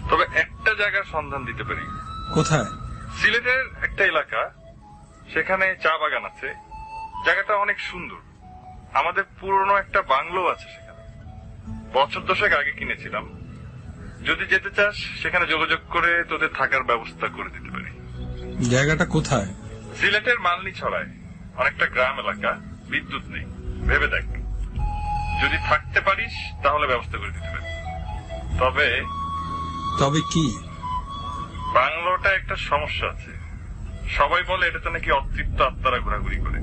Speaker 6: তবে একটা জায়গার সন্ধান দিতে পারি।
Speaker 4: কোথায়?
Speaker 6: সিলেটের একটা এলাকা, সেখানে চা বাগান আছে, জায়গাটা অনেক সুন্দর। আমাদের পুরনো একটা বাংলো আছে সেখানে, বছর 10 আগে কিনেছিলাম। যদি যেতে চাস সেখানে যোগাযোগ করে তোদের থাকার ব্যবস্থা করে দিতে পারি।
Speaker 4: জায়গাটা কোথায়?
Speaker 6: সিলেটের মালনী ছড়ায়, অনেকটা গ্রাম এলাকা, বিদ্যুৎ নেই। ভেবে দেখ, যদি থাকতে পারিস তাহলে ব্যবস্থা করে দিতে পারি।
Speaker 4: তবে কি?
Speaker 6: বাংলোটা একটা সমস্যা আছে। সবাই বলে এটাতে নাকি অতৃপ্ত আত্মারা ঘোরাঘুরি করে।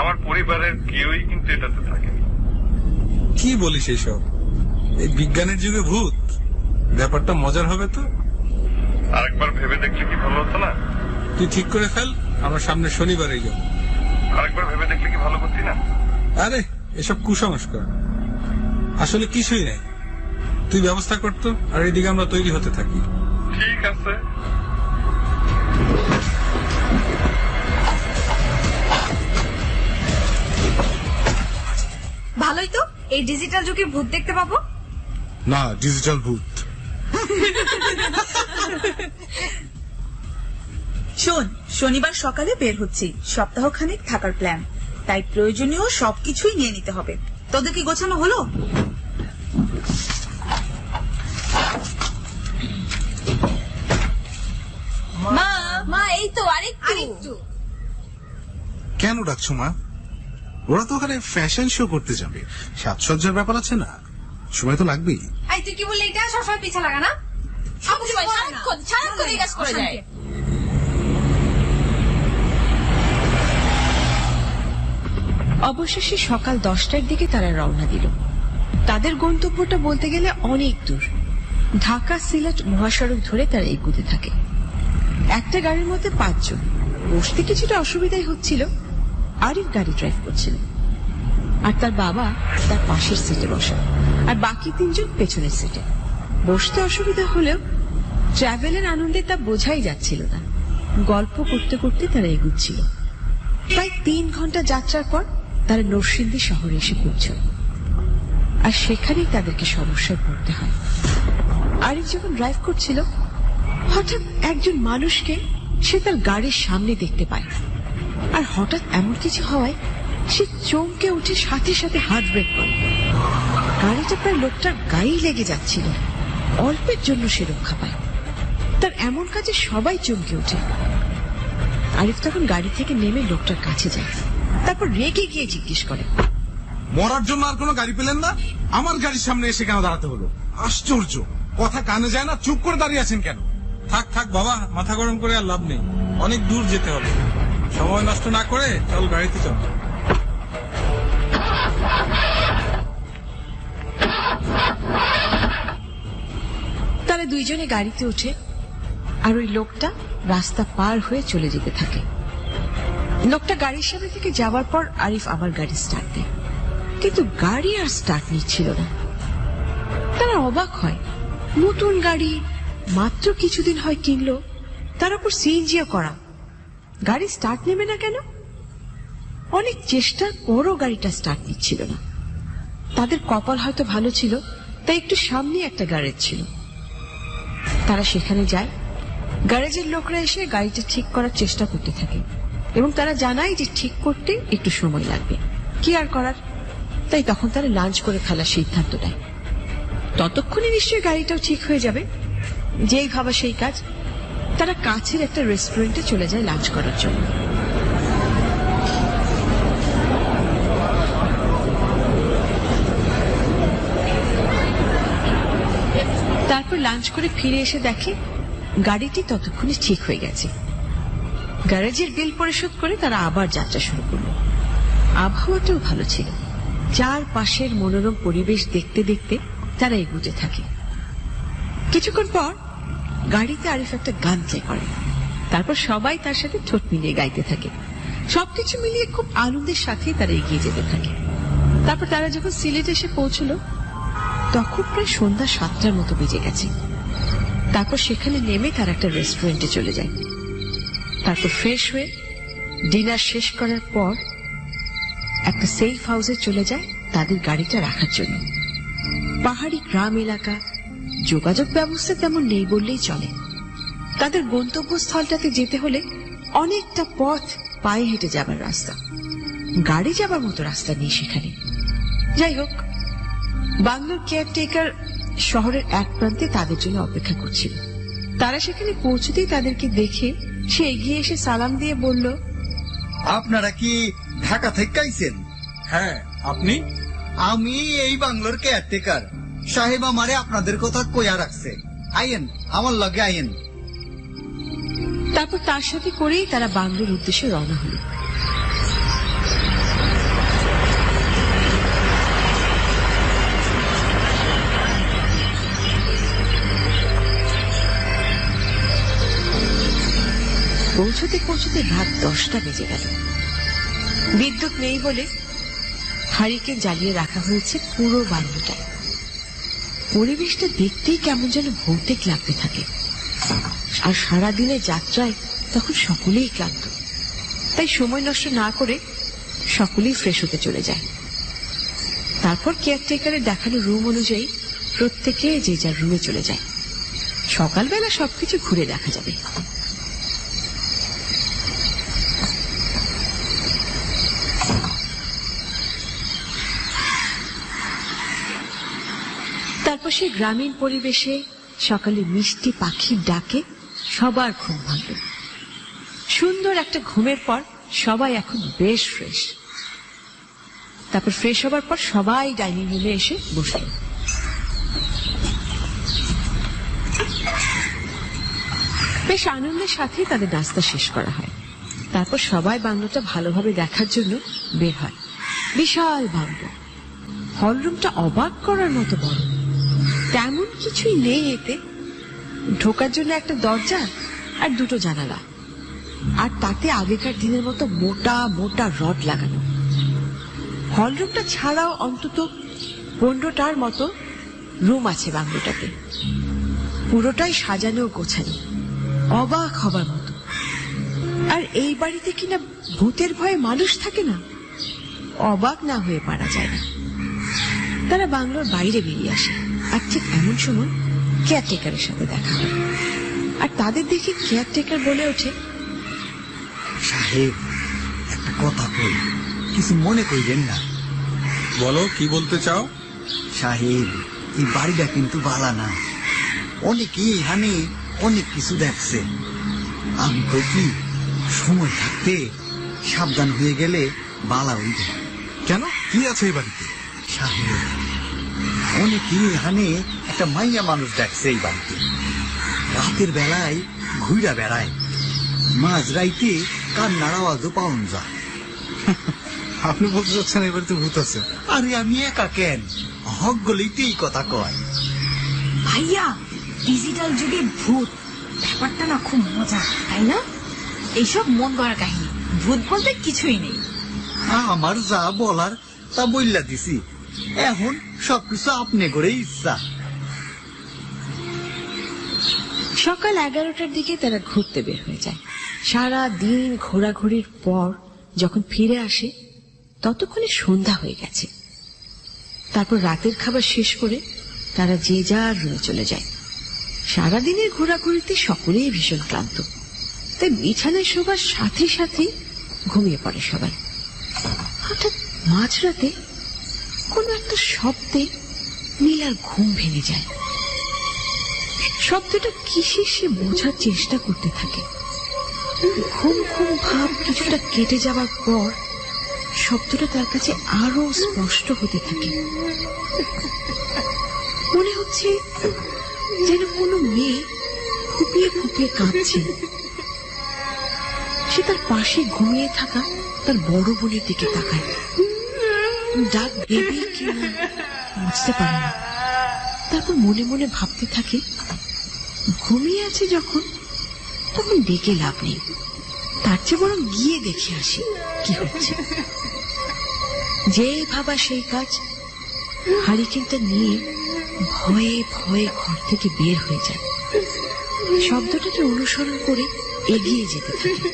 Speaker 6: আমার পরিবারের কেউই কিন্তু এটাতে থাকেনি।
Speaker 4: কি বলিস এইসব? এই বিজ্ঞানের যুগে ভূত? ব্যাপারটা মজার হবে তো।
Speaker 6: আরেকবার ভেবে দেখলে কি ভালো হতো না?
Speaker 4: তুই ঠিক করে ফেল, আমরা সামনে শনিবারেই যাব।
Speaker 6: আরেকবার ভেবে দেখলে কি ভালো করতি না?
Speaker 4: আরে এসব কুসংস্কার, আসলে কিছুই নেই। তুই ব্যবস্থা করতো, আর এদিকে আমরা তৈরি হতে থাকি।
Speaker 6: ঠিক আছে।
Speaker 5: ভালোই তো, এই ডিজিটাল যুগে ভূত দেখতে পাবো।
Speaker 3: না, ডিজিটাল ভূত।
Speaker 7: শোন, শনিবার সকালে বের হচ্ছি, সপ্তাহখানেক থাকার প্ল্যান, তাই প্রয়োজনীয় সবকিছুই নিয়ে নিতে হবে। তোদের কি গোছানো হলো?
Speaker 5: মা মা এই তো আরেকটু।
Speaker 2: কেন ডাকছো মা? ওরা তো ওখানে ফ্যাশন শো করতে যাবে, সাজসজ্জার ব্যাপার আছে না, সময় তো লাগবেই।
Speaker 5: এই তুই কি বললি? এটা সবসময় পিছা লাগা না? সবসময় সারাক্ষণ এই কাজ করে যায়।
Speaker 1: অবশেষে সকাল 10টার দিকে তারা রওনা দিল। তাদের গন্তব্যটা বলতে গেলে অনেক দূর। ঢাকা সিলেট মহাসড়ক ধরে তারা এগুতে থাকে। একটা গাড়ির মধ্যে 5 জন। বসতে কিছুটা অসুবিধাই হচ্ছিল। আরিফ গাড়ি ড্রাইভ করছিল, আর তার বাবা তার পাশের সিটে বসা, আর বাকি 3 জন পেছনের সিটে। বসতে অসুবিধা হলেও ট্রাভেলের আনন্দে তা বোঝাই যাচ্ছিল না। গল্প করতে করতে তারা এগুচ্ছিল। প্রায় 3 ঘন্টা যাত্রার পর তারা নরসিংদী শহরে এসে পৌঁছল, আর সেখানেই তাদেরকে সমস্যায় পড়তে হয়। আরিফ যখন ড্রাইভ করছিল, হঠাৎ একজন মানুষকে সে তার গাড়ির সামনে দেখতে পায়, আর হঠাৎ এমন কিছু হওয়ায় সে চমকে উঠে সাথে সাথে হার্ট ব্রেক করে। গাড়িটা প্রায় লোকটার গায়েই লেগে যাচ্ছিল। অল্পের জন্য সে রক্ষা পায়। তার এমন কাজে সবাই চমকে ওঠে। আরিফ তখন গাড়ি থেকে নেমে লোকটার কাছে যায়, তারপর রেগে গিয়ে জিজ্ঞেস করে,
Speaker 2: মরার জন্য আর কোনো গাড়ি পেলেন না? আমার গাড়ির সামনে এসে কেন দাঁড়াতে হলো? আশ্চর্য, কথা কানে যায় না, চুপ করে দাঁড়িয়ে আছেন কেন?
Speaker 4: থাক থাক বাবা, মাথা গরম করে আর লাভ নেই। অনেক দূর যেতে হবে, সময় নষ্ট না করে চল গাড়িতে চল।
Speaker 1: তারা 2 জনে গাড়িতে ওঠে, আর ওই লোকটা রাস্তা পার হয়ে চলে যেতে থাকে। লোকটা গাড়ির সামনে থেকে যাওয়ার পর আরিফ আবার গাড়ি স্টার্ট দেয়, কিন্তু গাড়ি আর স্টার্ট নিচ্ছিল না। তারা অবাক হয়, নতুন গাড়ি, মাত্র কিছুদিন হয় কিনলো, তার উপর সিএনজিও করা, গাড়ি স্টার্ট নেবে না কেন? অনেক চেষ্টার পরও গাড়িটা স্টার্ট নিচ্ছিল না। তাদের কপাল হয়তো ভালো ছিল, তাই একটু সামনে একটা গ্যারেজ ছিল। তারা সেখানে যায়। গ্যারেজের লোকরা এসে গাড়িটা ঠিক করার চেষ্টা করতে থাকে, এবং তারা জানায় যে ঠিক করতে একটু সময় লাগবে। কি আর করার, তাই তখন তারা লাঞ্চ করে ফেলার সিদ্ধান্ত নেয়। ততক্ষণে নিশ্চয়ই গাড়িটাও ঠিক হয়ে যাবে। যেই ভাবা সেই কাজ, তারা কাছের একটা রেস্টুরেন্টে চলে যায় লাঞ্চ করার জন্য। তারপর লাঞ্চ করে ফিরে এসে দেখে গাড়িটি ততক্ষণে ঠিক হয়ে গেছে। গ্যারেজের বিল পরিশোধ করে তারা আবার যাত্রা শুরু করল। আবহাওয়াটাও ভালো ছিল। চারপাশের মনোরম পরিবেশ দেখতে দেখতে তারা এগুতে থাকে। কিছুক্ষণ পর গাড়িতে আরিফ একটা গান প্লে করে, তারপর সবাই তার সাথে ঠোঁট মিলিয়ে গাইতে থাকে। সবকিছু মিলিয়ে খুব আনন্দের সাথে তারা এগিয়ে যেতে থাকে। তারপর তারা যখন সিলেট এসে পৌঁছল, তখন প্রায় সন্ধ্যা 7টার মতো বেজে গেছে। তারপর সেখানে নেমে তারা একটা রেস্টুরেন্টে চলে যায়। তারপর ফ্রেশ হয়ে ডিনার শেষ করার পর একটা সেফ হাউসে চলে যায় তাদের গাড়িটা রাখার জন্য। পাহাড়ি গ্রাম এলাকা, যোগাযোগ ব্যবস্থা তেমন নেই বললেই চলে। তাদের গন্তব্যস্থলটাতে যেতে হলে অনেকটা পথ পায়ে হেঁটে যাবার রাস্তা, গাড়ি যাবার মতো রাস্তা নেই সেখানে। যাই হোক, বাংলোর কেয়ারটেকার শহরের এক প্রান্তে তাদের জন্য অপেক্ষা করছিল। তারা সেখানে পৌঁছতেই তাদেরকে দেখে সে এগিয়ে এসে সালাম দিয়ে বলল,
Speaker 8: আপনারা কি ঢাকা থেকে আইছেন?
Speaker 4: হ্যাঁ, আপনি?
Speaker 8: আমি এই বাংলোর কেয়ারটেকার। সাহেব আমারে আপনাদের কথা কইয়া রাখছে, আইয়েন আমার লগে আইয়েন।
Speaker 1: তারপর তার সাথে করেই তারা বাংলোর উদ্দেশ্যে রওনা হল। পৌঁছতে পৌঁছতে রাত 10টা বেজে গেল। বিদ্যুৎ নেই বলে হারিকেন জ্বালিয়ে রাখা হয়েছে পুরো বাংলোটায়। পরিবেশটা দেখতেই কেমন যেন ভৌতিক লাগতে থাকে। আর সারাদিনের যাত্রায় তখন সকলেই ক্লান্ত, তাই সময় নষ্ট না করে সকলেই ফ্রেশ হতে চলে যায়। তারপর কেয়ারটেকারের দেখানো রুম অনুযায়ী প্রত্যেকে যে যার রুমে চলে যায়। সকালবেলা সবকিছু ঘুরে দেখা যাবে। তারপর সেই গ্রামীণ পরিবেশে সকালে মিষ্টি পাখির ডাকে সবার ঘুম ভাঙল। সুন্দর একটা ঘুমের পর সবাই এখন বেশ ফ্রেশ। তারপর ফ্রেশ হবার পর সবাই ডাইনিং রুমে এসে বসল। বেশ আনন্দের সাথে তাদের নাস্তা শেষ করা হয়। তারপর সবাই বাংলোটা ভালোভাবে দেখার জন্য বের হয়। বিশাল বাংলো, হলরুমটা অবাক করার মতো বড়। তেমন কিছুই নেই এতে, ঢোকার জন্য একটা দরজা আর দুটো জানালা, আর তাতে আগেকার দিনের মতো মোটা মোটা রড লাগানো। হলরুমটা ছাড়াও অন্তত 15টার মতো রুম আছে বাংলোটাতে। পুরোটাই সাজানো গোছানো, অবাক হবার মতো। আর এই বাড়িতে কিনা ভূতের ভয়ে মানুষ থাকে না, অবাক না হয়ে পারা যায় না। তারা বাংলোর বাইরে বেরিয়ে আসে, আর ঠিক এমন সময় কেয়ারটেকারের সাথে দেখা হয়। আর তাদের দেখে কেয়ারটেকার বলে ওঠে,
Speaker 8: সাহেব একটা কথা কই, কিছু মনে করিলেন না?
Speaker 4: বলো, কি বলতে চাও?
Speaker 8: সাহেব, এই বাড়িটা কিন্তু বালা না। অনেকেই এখানে অনেক কিছু দেখছে। আমি কই কি, সময় থাকতে সাবধান হয়ে গেলে বালা হইবে।
Speaker 3: কেন, কি আছে এই বাড়িতে?
Speaker 8: সাহেব, অনেকেই এখানে একটা মাইয়া মানুষ দেখছে এই বাড়িতে। রাতের বেলায় ঘুরা বেড়ায়, মাঝ রাইতে কান্নার আওয়াজও পাওয়া যায়।
Speaker 3: আপনি বলতে চাচ্ছেন এই বাড়িতে ভূত আছে?
Speaker 8: আরে আমি একা কেন, হক গলেই তো এই কথা কয়।
Speaker 5: ভাইয়া, ডিজিটাল যুগে ভূত ব্যাপারটা না খুব মজা, তাই না? এইসব মন গড়া কাহিনী, ভূত বলতে কিছুই নেই।
Speaker 8: আমার যা বলার তা বইলা দিছি, এখন সবকিছু আপনি করে ইচ্ছা।
Speaker 1: সকাল 11টার দিকে তারা ঘুরতে বের হয়ে যায়। সারা দিন ঘোরাঘুরির পর যখন ফিরে আসে ততক্ষণে সন্ধ্যা হয়ে গেছে। তারপর রাতের খাবার শেষ করে তারা যে যার রুমে চলে যায়। সারাদিনের ঘোরাঘুরিতে সকলেই ভীষণ ক্লান্ত, তাই বিছানায় শোবার সাথে সাথে ঘুমিয়ে পড়ে সবাই। হঠাৎ মাঝরাতে কোন একটা শব্দে নীলার ঘুম ভেঙে যায়। শব্দটা কিসের সে বোঝার চেষ্টা করতে থাকে। ঘুম ঘুম ভাব কিছুটা কেটে যাবার পর শব্দটা তার কাছে আরো স্পষ্ট হতে থাকে। মনে হচ্ছে যেন কোনো মেয়ে ফুপিয়ে ফুপিয়ে কাঁদছে। সে তার পাশে ঘুমিয়ে থাকা তার বড় বোনের দিকে তাকায়। ডাক দেবে কিনা বুঝতে পারে না। তারপর মনে মনে ভাবতে থাকে, ঘুমিয়ে আছে যখন, তখন ডেকে লাভ নেই, তার চেয়ে বরং গিয়ে দেখে আসি কি হচ্ছে। যে ভাবা সেই কাজ। হারিকেনটা নিয়ে ভয়ে ভয়ে ঘর থেকে বের হয়ে যায়। শব্দটাকে অনুসরণ করে এগিয়ে যেতে থাকে।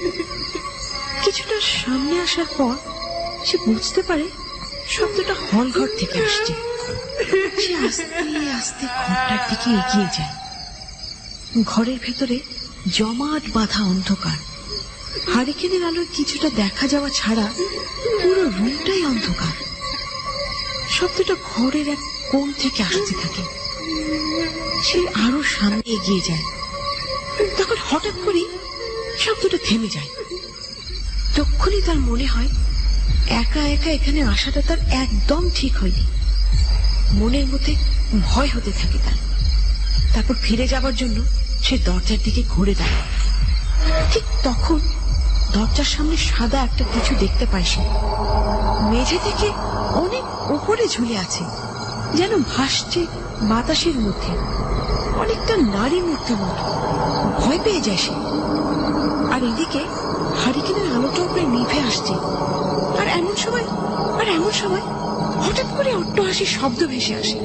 Speaker 1: কিছুটা সামনে আসার পর সে বুঝতে পারে শব্দটা হল ঘর থেকে আসছে। সে আস্তে আস্তে ঘরটার দিকে এগিয়ে যায়। ঘরের ভেতরে জমাট বাঁধা অন্ধকার। হারিকেনের আলোর কিছুটা দেখা যাওয়া ছাড়া পুরো রুমটাই অন্ধকার। শব্দটা ঘরের এক কোণ থেকে আসতে থাকে। সে আরো সামনে এগিয়ে যায়, তখন হঠাৎ করে শব্দটা থেমে যায়। তখনই তার মনে হয় একা একা এখানে আসাটা তার একদম ঠিক হয়নি। মনের মধ্যে ভয় হতে থাকে তার। তারপর ফিরে যাবার জন্য সে দরজার দিকে ঘুরে দাঁড়ায়। ঠিক তখন দরজার সামনে সাদা একটা কিছু দেখতে পায় সে। মেঝে থেকে অনেক উপরে ঝুলে আছে, যেন ভাসছে বাতাসের মধ্যে, অনেকটা নারী মূর্তির মতো। ভয় পেয়ে যায় সে। আর এদিকে হারিকেনের আলোটাও প্রায় নিভে আসছে। আর এমন সময় হঠাৎ করে অট্টহাসির শব্দ ভেসে আসে।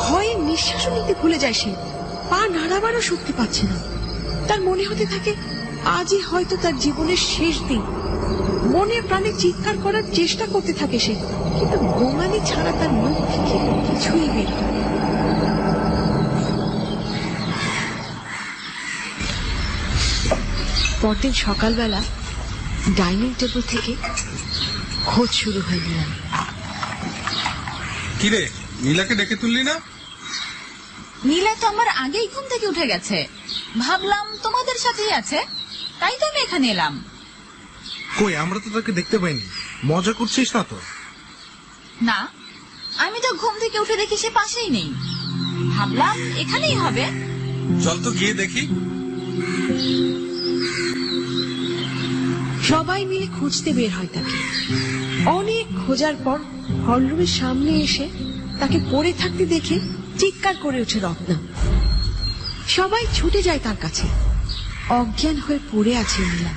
Speaker 1: ভয়ে নিঃশ্বাসও নিতে ভুলে যায় সে। পা নাড়াবারও শক্তি পাচ্ছে না। তার মনে হতে থাকে আজই হয়তো তার জীবনের শেষ দিন। মনে প্রাণে চিৎকার করার চেষ্টা করতে থাকে সে, কিন্তু গোঙানি ছাড়া তার মুখ থেকে কিছুই বের হয় না। পরদিন সকালবেলা ডাইনিং টেবিল থেকে খোঁজ শুরু হয়ে গেল।
Speaker 4: কিরে, নীলাকে ডেকে তুললি না?
Speaker 5: নীলা তো আমার আগেই ঘুম থেকে উঠে গেছে। ভাবলাম তোমাদের সাথেই আছে, তাই তো আমি এখানে এলাম।
Speaker 2: কই, আমরা তো তাকে দেখতে পাইনি। মজা করছিস না তো?
Speaker 5: না, আমি তো ঘুম থেকে উঠে দেখি সে পাশেই নেই। ভাবলাম এখানেই হবে।
Speaker 4: চল তো গিয়ে দেখি।
Speaker 1: সবাই মিলে খুঁজতে বের হয় তাকে। অনেক খোঁজার পর হলরুমের সামনে এসে তাকে পড়ে থাকতে দেখে চিৎকার করে ওঠে রত্না। সবাই ছুটে যায় তার কাছে। অজ্ঞান হয়ে পড়ে আছে নীলা।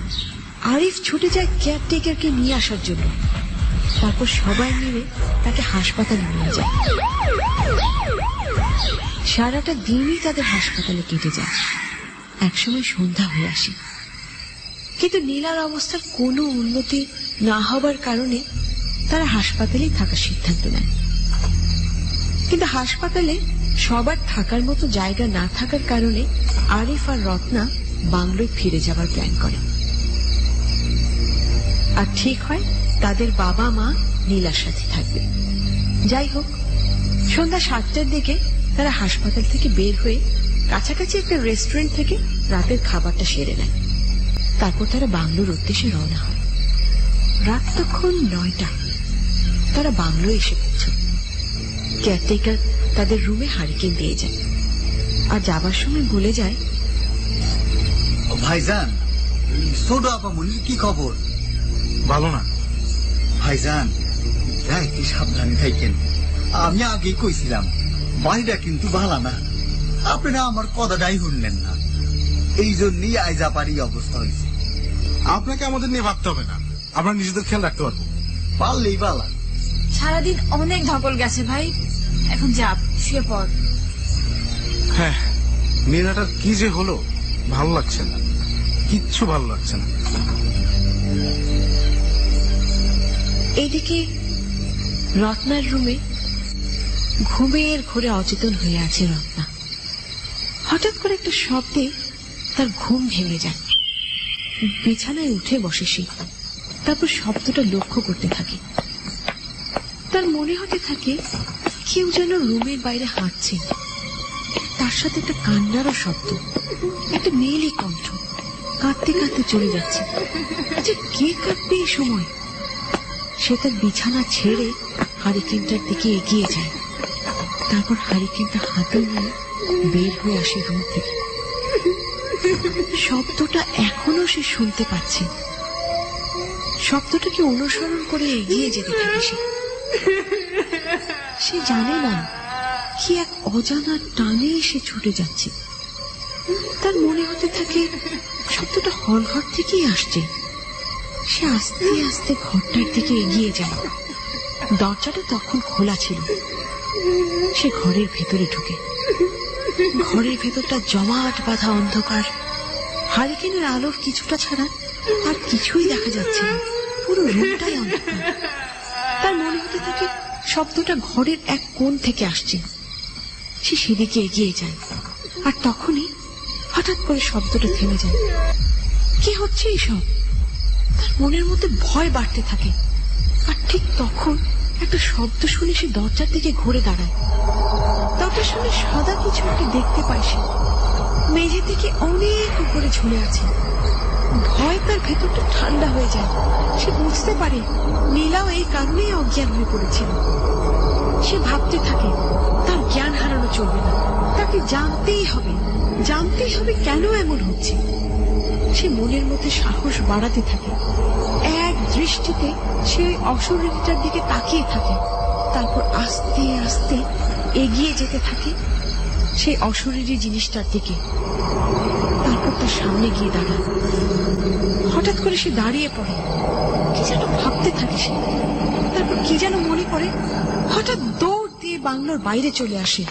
Speaker 1: আরিফ ছুটে যায় কেয়ারটেকারকে নিয়ে আসার জন্য। তারপর সবাই মিলে তাকে হাসপাতালে নিয়ে যায়। সারাটা দিনই তাদের হাসপাতালে কেটে যায়। একসময় সন্ধ্যা হয়ে আসে, কিন্তু নীলার অবস্থার কোনো উন্নতি না হবার কারণে তারা হাসপাতালেই থাকার সিদ্ধান্ত নেয়। কিন্তু হাসপাতালে সবার থাকার মতো জায়গা না থাকার কারণে আরিফ আর রত্না বাংলোয় ফিরে যাবার প্ল্যান করে। আর ঠিক হয় তাদের বাবা মা নীলার সাথে থাকবে। যাই হোক, সন্ধ্যা 7টার দিকে তারা হাসপাতাল থেকে বের হয়ে কাছাকাছি একটা রেস্টুরেন্ট থেকে রাতের খাবারটা সেরে নেয়। তারপর তারা বাংলোর উদ্দেশ্যে রওনা হয়। রাত তখন 9টা। তারা বাংলোয় এসে পৌঁছে। কেয়ারটেকার তাদের রুমে হারিকেন দিয়ে যায়, আর যাবার সময় বলে যায়,
Speaker 8: ভাইজান, ছোট আপামনির কি খবর?
Speaker 2: ভালো না
Speaker 8: ভাইজান, একটু সাবধানে থাকেন। আমি আগেই কইছিলাম বাড়িটা কিন্তু ভালো না। আপনারা আমার কথাটাই শুনলেন না, এই জন্যই আইজাপারি অবস্থা হয়েছে।
Speaker 2: আপনাকে আমাদের নিয়ে ভাবতে হবে না, আমরা নিজেদের খেয়াল রাখতে পারবো।
Speaker 8: পারলেই বালা।
Speaker 5: সারাদিন অনেক ধকল গেছে ভাই, এখন যাপ, শুয়ে পড়।
Speaker 2: হ্যাঁ, নীলাটার কি যে হলো, ভালো লাগছে না, কিচ্ছু ভালো লাগছে না।
Speaker 1: এদিকে রত্নার রুমে ঘুমের ঘোরে অচেতন হয়ে আছে রত্না। হঠাৎ করে একটা শব্দে তার ঘুম ভেঙে যায়। বিছানায় উঠে বসে সে। তারপর শব্দটা লক্ষ্য করতে থাকে। তার মনে হতে থাকে কেউ যেন রুমের বাইরে হাঁটছে। তার সাথে একটা কান্নারও শব্দ, একটা মেয়েলি কণ্ঠ কাঁদতে কাঁদতে চলে যাচ্ছে। আচ্ছা, কে কাঁদবে এই সময়? সে তার বিছানা ছেড়ে হারিকেনটার দিকে এগিয়ে যায়। তারপর হারিকেনটা হাতে নিয়ে বের হয়ে আসে রুম থেকে। শব্দটা এখনো সে শুনতে পাচ্ছে। শব্দটাকে অনুসরণ করে এগিয়ে যেতে থাকে সে। সে জানে না কি এক অজানা টানে সে ছুটে যাচ্ছে। তার মনে হতে থাকে শব্দটা হলঘর থেকেই আসছে। সে আস্তে আস্তে ঘরটার দিকে এগিয়ে যায়। দরজাটা তখন খোলা ছিল। সে ঘরের ভেতরে ঢুকে। ঘরের ভেতরটা জমাট বাঁধা অন্ধকার। হারিকেনের আলোর কিছুটা ছাড়া আর কিছুই দেখা যাচ্ছে না। পুরো রুমটাই অন্ধকার। তার মনে হতে থাকে শব্দটা ঘরের এক কোণ থেকে আসছে। সে সেদিকে এগিয়ে যায়, আর তখনই হঠাৎ করে শব্দটা থেমে যায়। কি হচ্ছে এইসব? তার মনের মধ্যে ভয় বাড়তে থাকে। আর ঠিক তখন একটা শব্দ শুনে সে দরজার দিকে ঘুরে দাঁড়ায়। দরজার সামনে সাদা কিছু একটা দেখতে পায় সে। মেঝে থেকে অনেক উপরে ঝুলে আছে। ভয় তার ভেতরটা ঠান্ডা হয়ে যায়। সে বুঝতে পারে নীলাও এই কারণেই অজ্ঞান হয়ে পড়েছিল। সে ভাবতে থাকে তার জ্ঞান হারানো চলবে না, তাকে জানতেই হবে কেন এমন হচ্ছে। সে মনের মধ্যে সাহস বাড়াতে থাকে। এক দৃষ্টিতে সে ওই অশরীরটার দিকে তাকিয়ে থাকে, তারপর আস্তে আস্তে এগিয়ে যেতে থাকে সেই অশরীরী জিনিসটার দিকে। তারপর তার সামনে গিয়ে দাঁড়ায়। হঠাৎ করে সে দাঁড়িয়ে পড়ে। কি যেন ভাবতে থাকে সে। তারপর কি যেন মনে করে, হঠাৎ দৌড় দিয়ে বাংলোর বাইরে চলে আসে।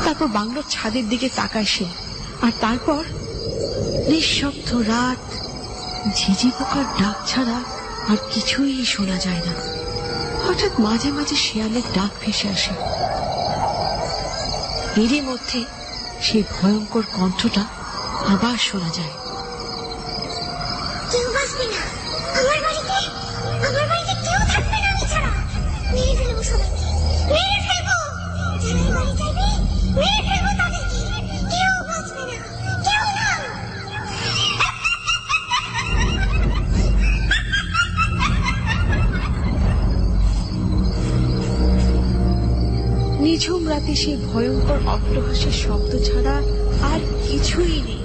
Speaker 1: তারপর বাংলোর ছাদের দিকে তাকায় সে, আর তারপর নিঃশব্দ রাত, ঝিঝি পোকার ডাক ছাড়া আর কিছুই শোনা যায় না। হঠাৎ মাঝে মাঝে শেয়ালের ডাক ভেসে আসে। এরই মধ্যে সেই ভয়ঙ্কর কণ্ঠটা আবার শোনা যায়।
Speaker 9: কেউ বাঁচবে না আমার বাড়িতে কেউ থাকবে না আমি ছাড়া। মেরে ফেলবো সবাইকে, মেরে ফেলবো। যারা বাড়ি যাবে মেরে ফেলবো তাদেরকে। কেউ বাঁচবে না, কেউ না।
Speaker 1: নিঝুম রাতে সেই ভয়ঙ্কর অট্টহাসির শব্দ ছাড়া আর কিছুই নেই।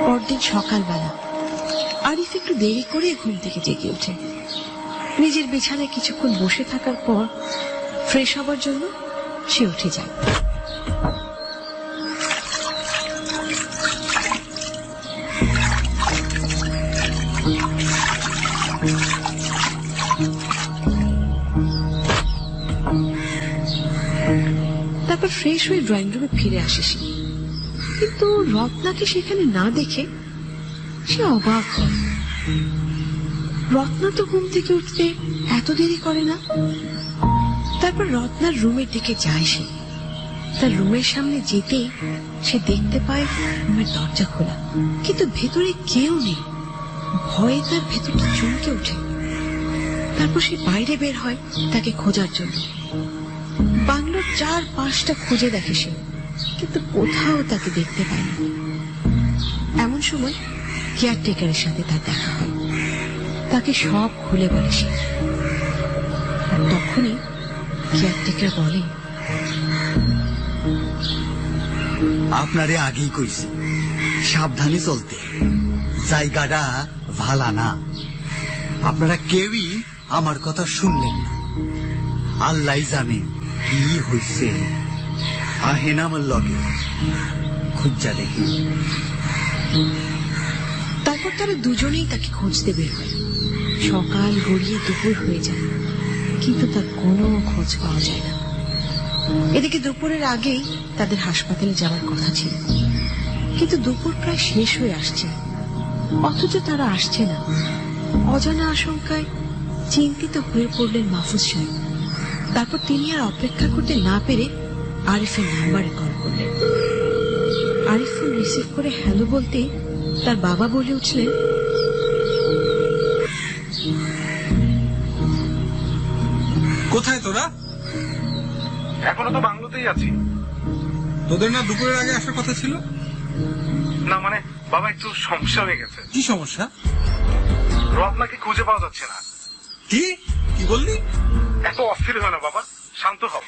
Speaker 1: পরদিন সকালবেলা আরিফ একটু দেরি করে ঘুম থেকে জেগে ওঠে। নিজের বিছানায় কিছুক্ষণ বসে থাকার পর ফ্রেশ হবার জন্য সে উঠে যায়। তারপর ফ্রেশ হয়ে ড্রয়িং রুমে ফিরে আসে সে, কিন্তু রত্নাকে সেখানে না দেখে সে অবাক হয়। রত্না তো ঘুম থেকে উঠতে এত দেরি করে না। তারপর রত্নার রুমের দিকে যায় সে। তার রুমের সামনে যেতেই সে দেখতে পায় রুমের দরজা খোলা, কিন্তু ভেতরে কেউ নেই। ভয়ে তার ভেতরটা চমকে ওঠে। তারপর সে বাইরে বের হয় তাকে খোঁজার জন্য। বাংলোর চারপাশটা খুঁজে দেখে সে, কিন্তু কোথাও তাকে দেখতে পায় না। এমন সময় কেয়ারটেকারের সাথে তার দেখা হয়। তাকে সব খুলে বলে সে। আর তখনই কেয়ারটেকার বলে,
Speaker 8: আপনারে আগেই কইছি সাবধানে চলতে, জায়গাটা ভালা না। আপনারা কেউই আমার কথা শুনলেন না। আল্লাহ জানে কি হইছে। আহেন আমার লগে খুঁজা দেখি।
Speaker 1: তারপর তারা দুজনেই তাকে খুঁজতে বের হয়। সকাল গড়িয়ে দুপুর হয়ে যায়, কিন্তু তার কোনো খোঁজ পাওয়া যায় না। এদিকে দুপুরের আগেই তাদের হাসপাতালে যাওয়ার কথা ছিল, কিন্তু দুপুর প্রায় শেষ হয়ে আসছে, অথচ তারা আসছে না। অজানা আশঙ্কায় চিন্তিত হয়ে পড়লেন মাহফুজ সাহেব। তারপর তিনি আর অপেক্ষা করতে না পেরে আরিফের নাম্বারে কল করলেন। আরিফ ফোন রিসিভ করে হ্যালো বলতে তার বাবা বলে উঠলেন,
Speaker 4: কোথায় তোরা?
Speaker 6: এখনো তো বাংলোতেই আছি।
Speaker 4: তোদের না দুপুরের আগে আসার কথা ছিল?
Speaker 6: না মানে বাবা, একটু সমস্যা হয়ে গেছে।
Speaker 4: কি সমস্যা?
Speaker 6: রত্নাকে খুঁজে পাওয়া যাচ্ছে না।
Speaker 4: কি কি বললি?
Speaker 6: এত অস্থির হয় না বাবা, শান্ত হও।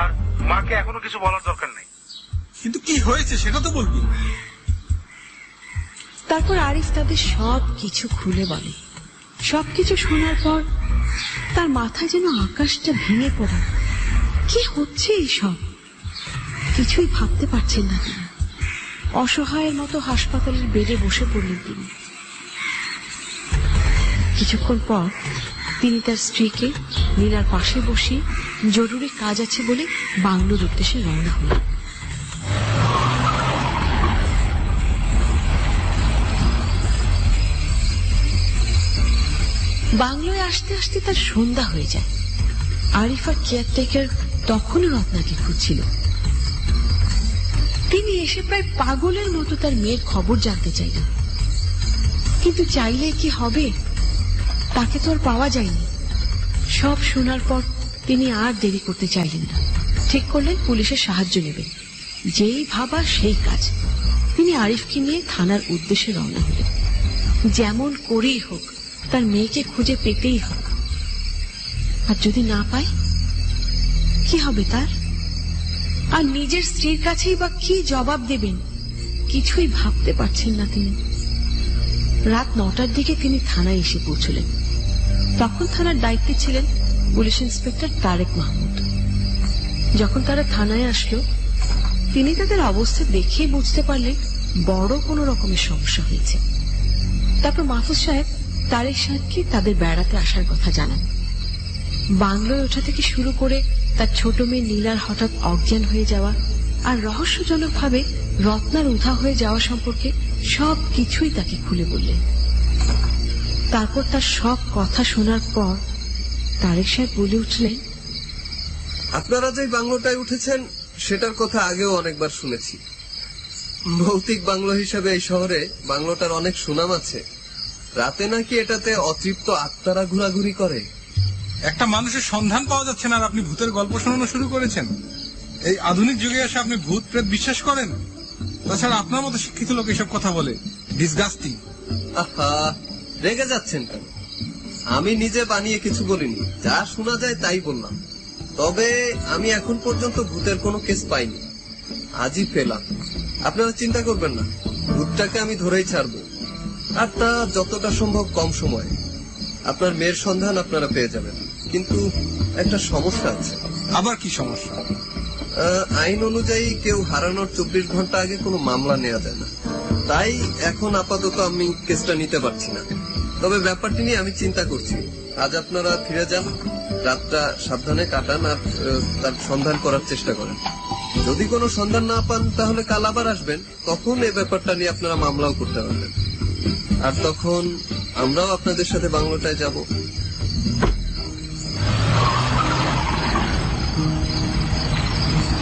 Speaker 6: আর মাকে এখনো কিছু বলার দরকার নেই।
Speaker 4: কিন্তু কি হয়েছে সেটা তো বলবি।
Speaker 1: তারপর আরিফ তাদের সব কিছু খুলে বলে। সবকিছু শোনার পর তার মাথায় যেন আকাশটা ভেঙে পড়ে। কি হচ্ছে এইসব? কিছুই ভাবতে পারছেন না তিনি। অসহায়ের মতো হাসপাতালের বেডে বসে পড়লেন তিনি। কিছুক্ষণ পর তিনি তার স্ত্রীকে নীলার পাশে বসিয়ে জরুরি কাজ আছে বলে বাংলোর উদ্দেশ্যে রওনা হলেন। বাংলোয় আসতে আসতে তার সন্ধ্যা হয়ে যায়। আরিফ আর কেয়ারটেকার তখনও রত্নাকে খুঁজছিল। তিনি এসে প্রায় পাগলের মতো তার মেয়ের খবর জানতে চাইলেন, কিন্তু চাইলে কি হবে? তাকে তো আর পাওয়া যায়নি। সব শোনার পর তিনি আর দেরি করতে চাইলেন না। ঠিক করলেন পুলিশের সাহায্য নেবেন। যেই ভাবা সেই কাজ। তিনি আরিফকে নিয়ে থানার উদ্দেশ্যে রওনা হলেন। যেমন করেই হোক তার মেয়েকে খুঁজে পেতেই হোক। আর যদি না পায় কি হবে তার? আর নিজের স্ত্রীর কাছেই বা কি জবাব দেবেন? কিছুই ভাবতে পারছেন না তিনি। রাত 9টার দিকে তিনি থানায় এসে পৌঁছলেন। তখন থানার দায়িত্বে ছিলেন পুলিশ ইন্সপেক্টর তারেক মাহমুদ। যখন তারা থানায় আসলো, তিনি তাদের অবস্থা দেখে বুঝতে পারলেন বড় কোনো রকমের সমস্যা হয়েছে। তারপর মাহফুজ সাহেব তারেক সাহেবকে তাদের বেড়াতে আসার কথা জানান। বাংলোয় ওঠা থেকে শুরু করে তার ছোট মেয়ে নীলার হঠাৎ অজ্ঞান হয়ে যাওয়া আর রহস্যজনকভাবে রত্নার উধা হয়ে যাওয়া সম্পর্কে সব কিছুই তাকে খুলে বললেন। তারপর তার সব কথা শোনার পর তারেক সাহেব বলে উঠলেন,
Speaker 10: আপনারা যে বাংলোটায় উঠেছেন সেটার কথা আগেও অনেকবার শুনেছি। ভৌতিক বাংলো হিসেবে এই শহরে বাংলোটার অনেক সুনাম আছে। রাতে নাকি এটাতে অতৃপ্ত আত্মারা ঘোরাঘুরি করে।
Speaker 4: একটা মানুষের সন্ধান পাওয়া যাচ্ছে না আর আপনি ভূতের গল্প শোনানো শুরু করেছেন। এই আধুনিক যুগে এসে আপনি ভূত প্রেত বিশ্বাস করেন? তাছাড়া আপনার মতো শিক্ষিত লোক এসব কথা বলে। ডিসগাস্টিং।
Speaker 10: আহা, রেগে যাচ্ছেন কেন? আমি নিজে বানিয়ে কিছু বলিনি, যা শোনা যায় তাই বললাম। তবে আমি এখন পর্যন্ত ভূতের কোনো কেস পাইনি, আজই পেলাম। আপনারা চিন্তা করবেন না, ভূতটাকে আমি ধরেই ছাড়বো, আর তা যতটা সম্ভব কম সময়ে। আপনার মেয়ের সন্ধান আপনারা পেয়ে যাবেন, কিন্তু একটা সমস্যা আছে।
Speaker 4: আবার কি সমস্যা?
Speaker 10: আইন অনুযায়ী কেউ হারানোর 24 ঘন্টা আগে কোনো মামলা নেওয়া যায় না। তাই এখন আপাতত আমি কেসটা নিতে পারছি না। তবে ব্যাপারটি নিয়ে আমি চিন্তা করছি। আজ আপনারা ফিরে যান, রাতটা সাবধানে কাটান আর তার সন্ধান করার চেষ্টা করেন। যদি কোনো সন্ধান না পান তাহলে কাল আবার আসবেন, তখন এই ব্যাপারটা নিয়ে আপনারা মামলাও করতে পারবেন। আর তখন আমরাও আপনাদের সাথে বাংলোটায় যাব।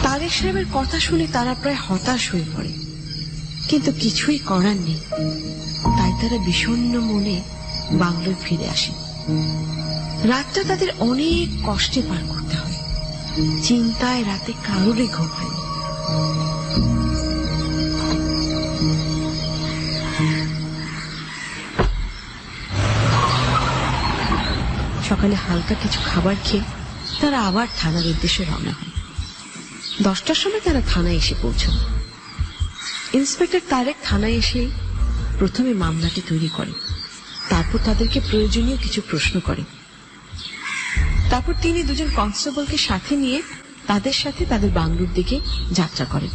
Speaker 1: তারেক সাহেবের কথা শুনে তারা প্রায় হতাশ হয়ে পড়ে, কিন্তু কিছুই করার নেই। তাই তারা বিষণ্ণ মনে বাংলোয় ফিরে আসে। রাতটা তাদের অনেক কষ্টে পার করতে হয়। চিন্তায় রাতে কারোরই ঘুম হয়নি। সকালে হালকা কিছু খাবার খেয়ে তারা আবার থানার উদ্দেশ্যে রওনা হয়। 10টার সময় তারা থানায় এসে পৌঁছল। ইন্সপেক্টর তারেক থানায় এসে প্রথমে মামলাটি তৈরি করে, তারপর তাদেরকে প্রয়োজনীয় কিছু প্রশ্ন করে। তারপর তিনি দুজন কনস্টেবলকে সাথে নিয়ে তাদের সাথে তাদের বাংলোর দিকে যাত্রা করেন।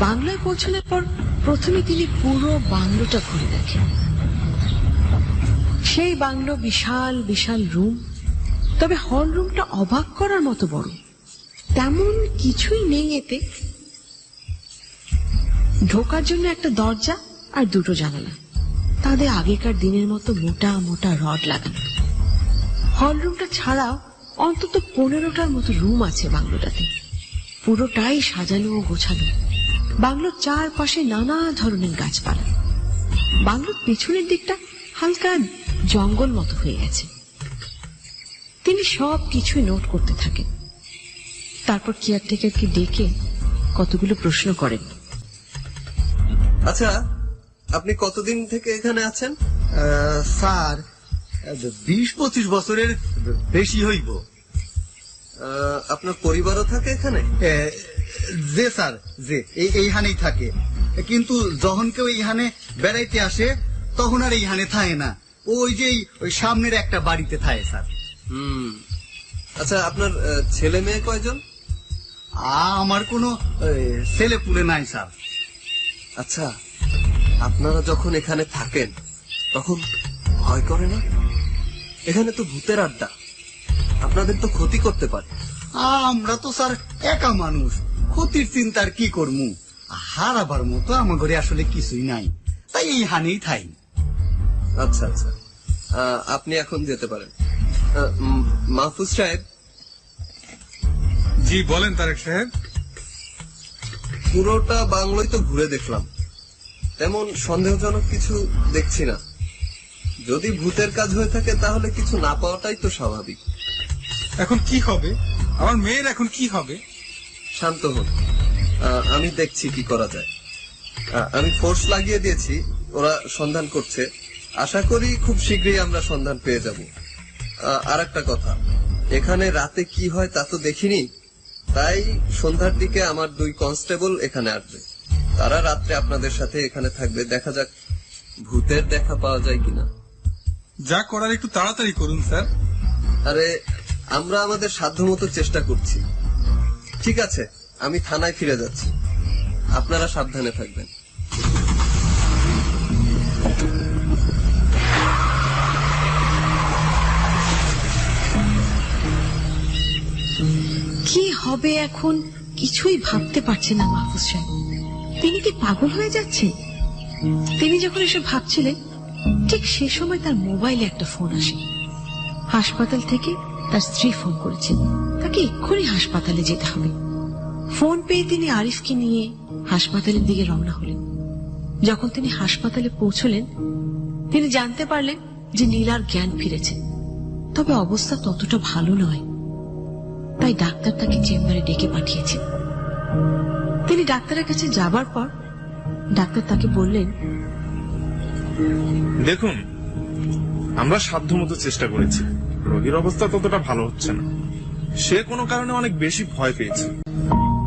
Speaker 1: বাংলায় পৌঁছানোর পর প্রথমে তিনি পুরো বাংলোটা ঘুরে দেখেন। সেই বাংলো বিশাল বিশাল রুম, তবে হল রুমটা অবাক করার মতো বড়। তেমন কিছুই নেই এতে। ঢোকার জন্য একটা দরজা আর দুটো জানালা, তাদের আগেকার দিনের মতো মোটা মোটা রড লাগানো। হল রুমটা ছাড়াও অন্তত 15টার মতো রুম আছে বাংলোটাতে। পুরোটাই সাজানো ও গোছানো। বাংলোর চারপাশে নানা ধরনের গাছপালা। বাংলোর পেছনের দিকটা হালকা জঙ্গল মতো হয়ে গেছে। তিনি সব কিছুই নোট করতে থাকেন। তারপর কেয়ারটেকারকে ডেকে কতগুলো প্রশ্ন করেন।
Speaker 10: আচ্ছা, আপনি কতদিন থেকে এখানে আছেন?
Speaker 8: স্যার 20-25 বছরের বেশি হইব।
Speaker 10: আপনার পরিবারও থাকে এখানে?
Speaker 8: যে স্যার, যে এইখানেই থাকে, কিন্তু যখন কেউ এইখানে বেড়াইতে আসে তখন আর এইখানে থাকে না, ওই যে ওই সামনের একটা বাড়িতে থাকে স্যার।
Speaker 10: আচ্ছা, আপনার ছেলে মেয়ে কয়জন?
Speaker 8: আমার কোনো ছেলে পুলে নাই স্যার।
Speaker 10: আচ্ছা, আপনারা যখন এখানে থাকেন তখন ভয় করে না? এখানে তো ভূতের আড্ডা, আপনাদের তো ক্ষতি করতে পারে।
Speaker 8: আমরা তো স্যার একা মানুষ, ক্ষতির চিন্তার কি করমু? হারাবার মতো আমার ঘরে আসলে কিছুই নাই, তাই এইখানেই থাই।
Speaker 10: আচ্ছা আচ্ছা, আপনি এখন যেতে পারেন। মাহফুজ সাহেব।
Speaker 4: জি বলেন তারেক সাহেব।
Speaker 10: পুরোটা বাংলোই তো ঘুরে দেখলাম, তেমন সন্দেহজনক কিছু দেখছি না। যদি ভূতের কাজ হয়ে থাকে তাহলে কিছু না পাওয়াটাই তো স্বাভাবিক।
Speaker 4: এখন কি হবে? আমার মেয়ের এখন কি হবে?
Speaker 10: শান্ত হন, আমি দেখছি কি করা যায়। আমি ফোর্স লাগিয়ে দিয়েছি, ওরা সন্ধান করছে। আশা করি খুব শীঘ্রই আমরা সন্ধান পেয়ে যাব। আর একটা কথা, এখানে রাতে কি হয় তা তো দেখিনি, তাই সন্ধ্যার দিকে আমার 2 কনস্টেবল এখানে আসবে। তারা রাত্রে আপনাদের সাথে এখানে থাকবে। দেখা যাক ভূতের দেখা পাওয়া যায় কিনা।
Speaker 4: যা করার একটু তাড়াতাড়ি করুন স্যার।
Speaker 10: আরে, আমরা আমাদের সাধ্যমতো চেষ্টা করছি। ঠিক আছে, আমি থানায় ফিরে যাচ্ছি, আপনারা সাবধানে থাকবেন।
Speaker 1: কি হবে এখন কিছুই ভাবতে পারছে না মাহফুজ সাহেব। তিনি কি পাগল হয়ে যাচ্ছেন? তিনি যখন এসব ভাবছিলেন ঠিক সে সময় তার মোবাইলে একটা ফোন আসে। হাসপাতাল থেকে তার স্ত্রী ফোন করেছেন, তাকে এক্ষুনি হাসপাতালে যেতে হবে। ফোন পেয়ে তিনি আরিফকে নিয়ে হাসপাতালের দিকে রওনা হলেন। যখন তিনি হাসপাতালে পৌঁছলেন তিনি জানতে পারলেন যে নীলার জ্ঞান ফিরেছে, তবে অবস্থা ততটা ভালো নয়। তাই ডাক্তার তাকে চেম্বারে ডেকে পাঠিয়েছেন। তিনি ডাক্তারের কাছে যাবার পর ডাক্তার তাকে বললেন,
Speaker 11: দেখুন, আমরা সাধ্যমতো চেষ্টা করেছি, রোগীর অবস্থা ততটা ভালো হচ্ছে না। সে কোনো কারণে অনেক বেশি ভয় পেয়েছে,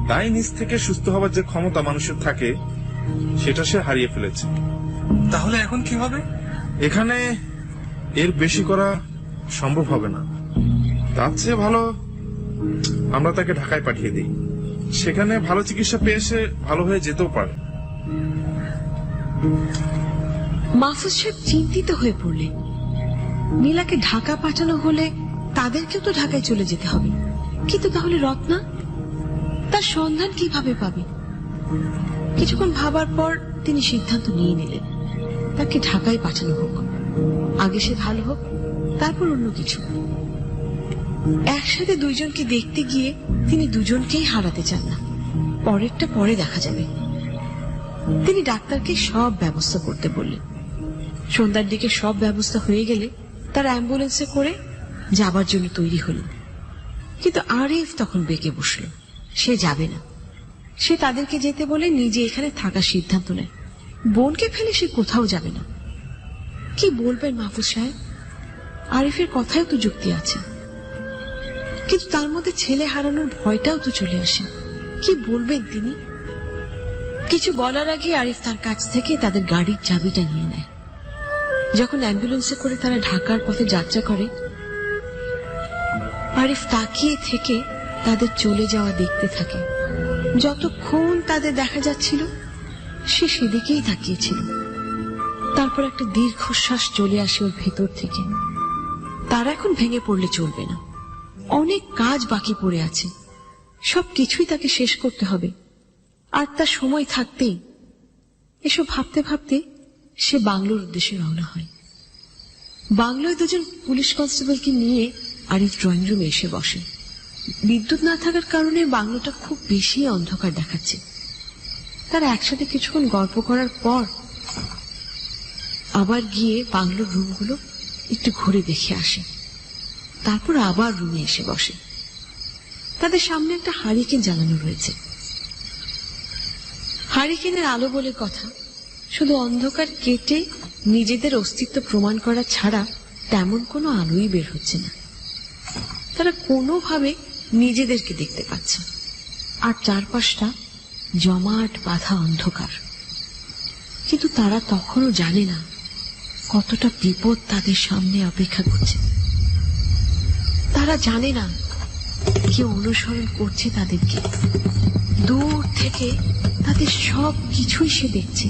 Speaker 11: তাই নিজ থেকে সুস্থ হবার যে ক্ষমতা মানুষের থাকে সেটা সে হারিয়ে ফেলেছে।
Speaker 4: তাহলে এখন কি হবে?
Speaker 11: এখানে এর বেশি করা সম্ভব হবে না। তার চেয়ে ভালো আমরা তাকে ঢাকায় পাঠিয়ে দিই, সেখানে ভালো চিকিৎসা পেয়ে সে ভালো হয়ে যেতেও পারে।
Speaker 1: মাহফুজ সাহেব চিন্তিত হয়ে পড়লেন। নীলাকে ঢাকা পাঠানো হলে তাদেরকেও তো ঢাকায় চলে যেতে হবে, কিন্তু তাহলে রত্না, তার সন্ধান কিভাবে পাবে? কিছুক্ষণ ভাবার পর তিনি সিদ্ধান্ত নিয়ে নিলেন তাকে ঢাকায় পাঠানো হোক, আগে সে ভালো হোক, তারপর অন্য কিছু। একসাথে দুইজনকে দেখতে গিয়ে তিনি দুজনকেই হারাতে চান না, পরেরটা পরে দেখা যাবে। তিনি ডাক্তারকে সব ব্যবস্থা করতে বললেন। সন্ধ্যার দিকে সব ব্যবস্থা হয়ে গেলে তার অ্যাম্বুলেন্সে করে যাবার জন্য তৈরি হলেন। কিন্তু আরিফ তখন বেঁকে বসল, সে যাবে না। সে তাদেরকে যেতে বলে নিজে এখানে থাকার সিদ্ধান্ত নেয়। বোনকে ফেলে সে কোথাও যাবে না। কি বলবেন মাহফুজ সাহেব? আরিফের কথাও তো যুক্তি আছে, কিন্তু তার মধ্যে ছেলে হারানোর ভয়টাও তো চলে আসে। কি বলবেন তিনি? কিছু বলার আগে আরিফ তার কাছ থেকে তাদের গাড়ির চাবিটা নিয়ে নেয়। যখন অ্যাম্বুলেন্সে করে তারা ঢাকার পথে যাত্রা করে, আরিফ তাকিয়ে থেকে তাদের চলে যাওয়া দেখতে থাকে। যতক্ষণ তাদের দেখা যাচ্ছিল সে সেদিকেই তাকিয়েছিল। তারপর একটা দীর্ঘশ্বাস চলে আসে ওর ভেতর থেকে। তারা এখন ভেঙে পড়লে চলবে না, অনেক কাজ বাকি পড়ে আছে, সবকিছুই তাকে শেষ করতে হবে। আর তার সময় থাকতেই এসব ভাবতে ভাবতে সে বাংলোর উদ্দেশ্যে রওনা হয়। বাংলোয় দুজন পুলিশ কনস্টেবলকে নিয়ে আরিফ ড্রয়িং রুমে এসে বসে। বিদ্যুৎ না থাকার কারণে বাংলোটা খুব বেশি অন্ধকার দেখাচ্ছে। তারা একসাথে কিছুক্ষণ গল্প করার পর আবার গিয়ে বাংলোর রুমগুলো একটু ঘুরে দেখে আসে। তারপর আবার রুমে এসে বসে। তাদের সামনে একটা হারিকেন জ্বালানো রয়েছে। হারিকেনের আলো বলে কথা, শুধু অন্ধকার কেটে নিজেদের অস্তিত্ব প্রমাণ করা ছাড়া তেমন কোনো আলোই বের হচ্ছে না। তারা কোনোভাবে নিজেদেরকে দেখতে পাচ্ছে, আর চারপাশটা জমাট বাঁধা অন্ধকার। কিন্তু তারা তখনও জানে না কতটা বিপদ তাদের সামনে অপেক্ষা করছে। তারা জানে না কেউ অনুসরণ করছে তাদেরকে, দূর থেকে তাদের সব কিছুই সে দেখছে।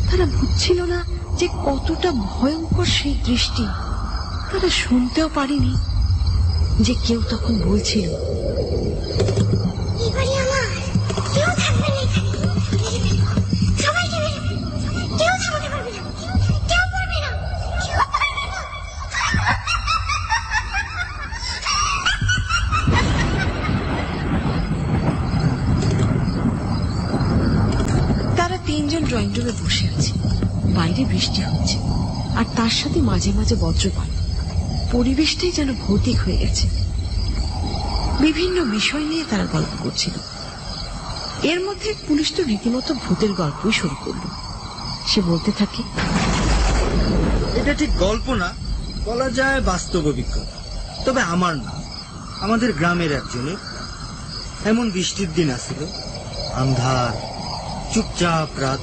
Speaker 1: তারা বুঝছিল না যে কতটা ভয়ঙ্কর সেই দৃষ্টি। তারা শুনতেও পারেনি যে কেউ তখন বলছিল,
Speaker 9: এবারে আমার কেউ থাকবে না এখানে, সবাইকে মেরে ফেলবো, কেউ থামাতে পারবে না, কেউ পারবে না, কেউ পারবে না।
Speaker 1: তারা তিনজন ড্রয়িং রুমে বসে আছে। বাইরে বৃষ্টি হচ্ছে, আর তার সাথে মাঝে মাঝে বজ্রপাত। পরিবেশটাই যেন ভৌতিক হয়ে গেছে। বিভিন্ন বিষয় নিয়ে তারা গল্প করছিল। এর মধ্যে পুলিশ তো রীতিমতো ভূতের গল্পই শুরু করলো। সে বলতে থাকে,
Speaker 12: এটা ঠিক গল্প না, বলা যায় বাস্তব অভিজ্ঞতা। তবে আমার না, আমাদের গ্রামের একজনের। এমন বৃষ্টির দিন আসছিল, আন্ধার, চুপচাপ রাত,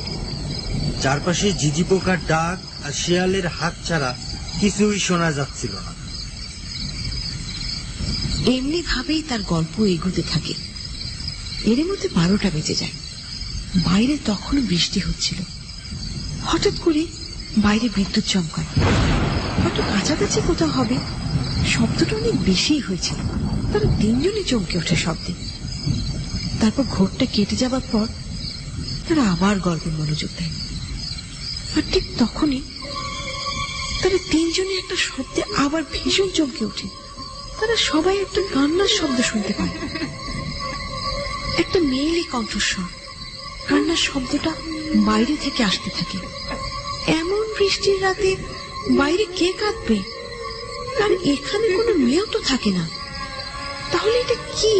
Speaker 12: চারপাশে ঝিঝি পোকার ডাক আর শিয়ালের হাঁক ছাড়া কিছুই শোনা যাচ্ছিল না।
Speaker 1: এমনি ভাবেই তার গল্প এগোতে থাকে। এর মধ্যে 12টা বেজে যায়। বাইরে তখনও বৃষ্টি হচ্ছিল। হঠাৎ করে বাইরে বিদ্যুৎ চমকায়। হয়তো কাছাকাছি কোথাও হবে। শব্দটা অনেক বেশি হয়েছিল। তারা তিনজনই চমকে ওঠে শব্দে। তারপর ঘোরটা কেটে যাবার পর তারা আবার গল্পে মনোযোগ দেয়। আর ঠিক তখনই তারা তিনজনই একটা শব্দে আবার ভীষণ চমকে ওঠে। তারা সবাই একটা কান্নার শব্দ শুনতে পায়। একটা মেয়েলি কণ্ঠস্বর। কান্নার শব্দটা বাইরে থেকে আসতে থাকে। এমন বৃষ্টির রাতে বাইরে কে কাঁদবে? আর এখানে কোনো মেয়েও তো থাকে না। তাহলে এটা কি?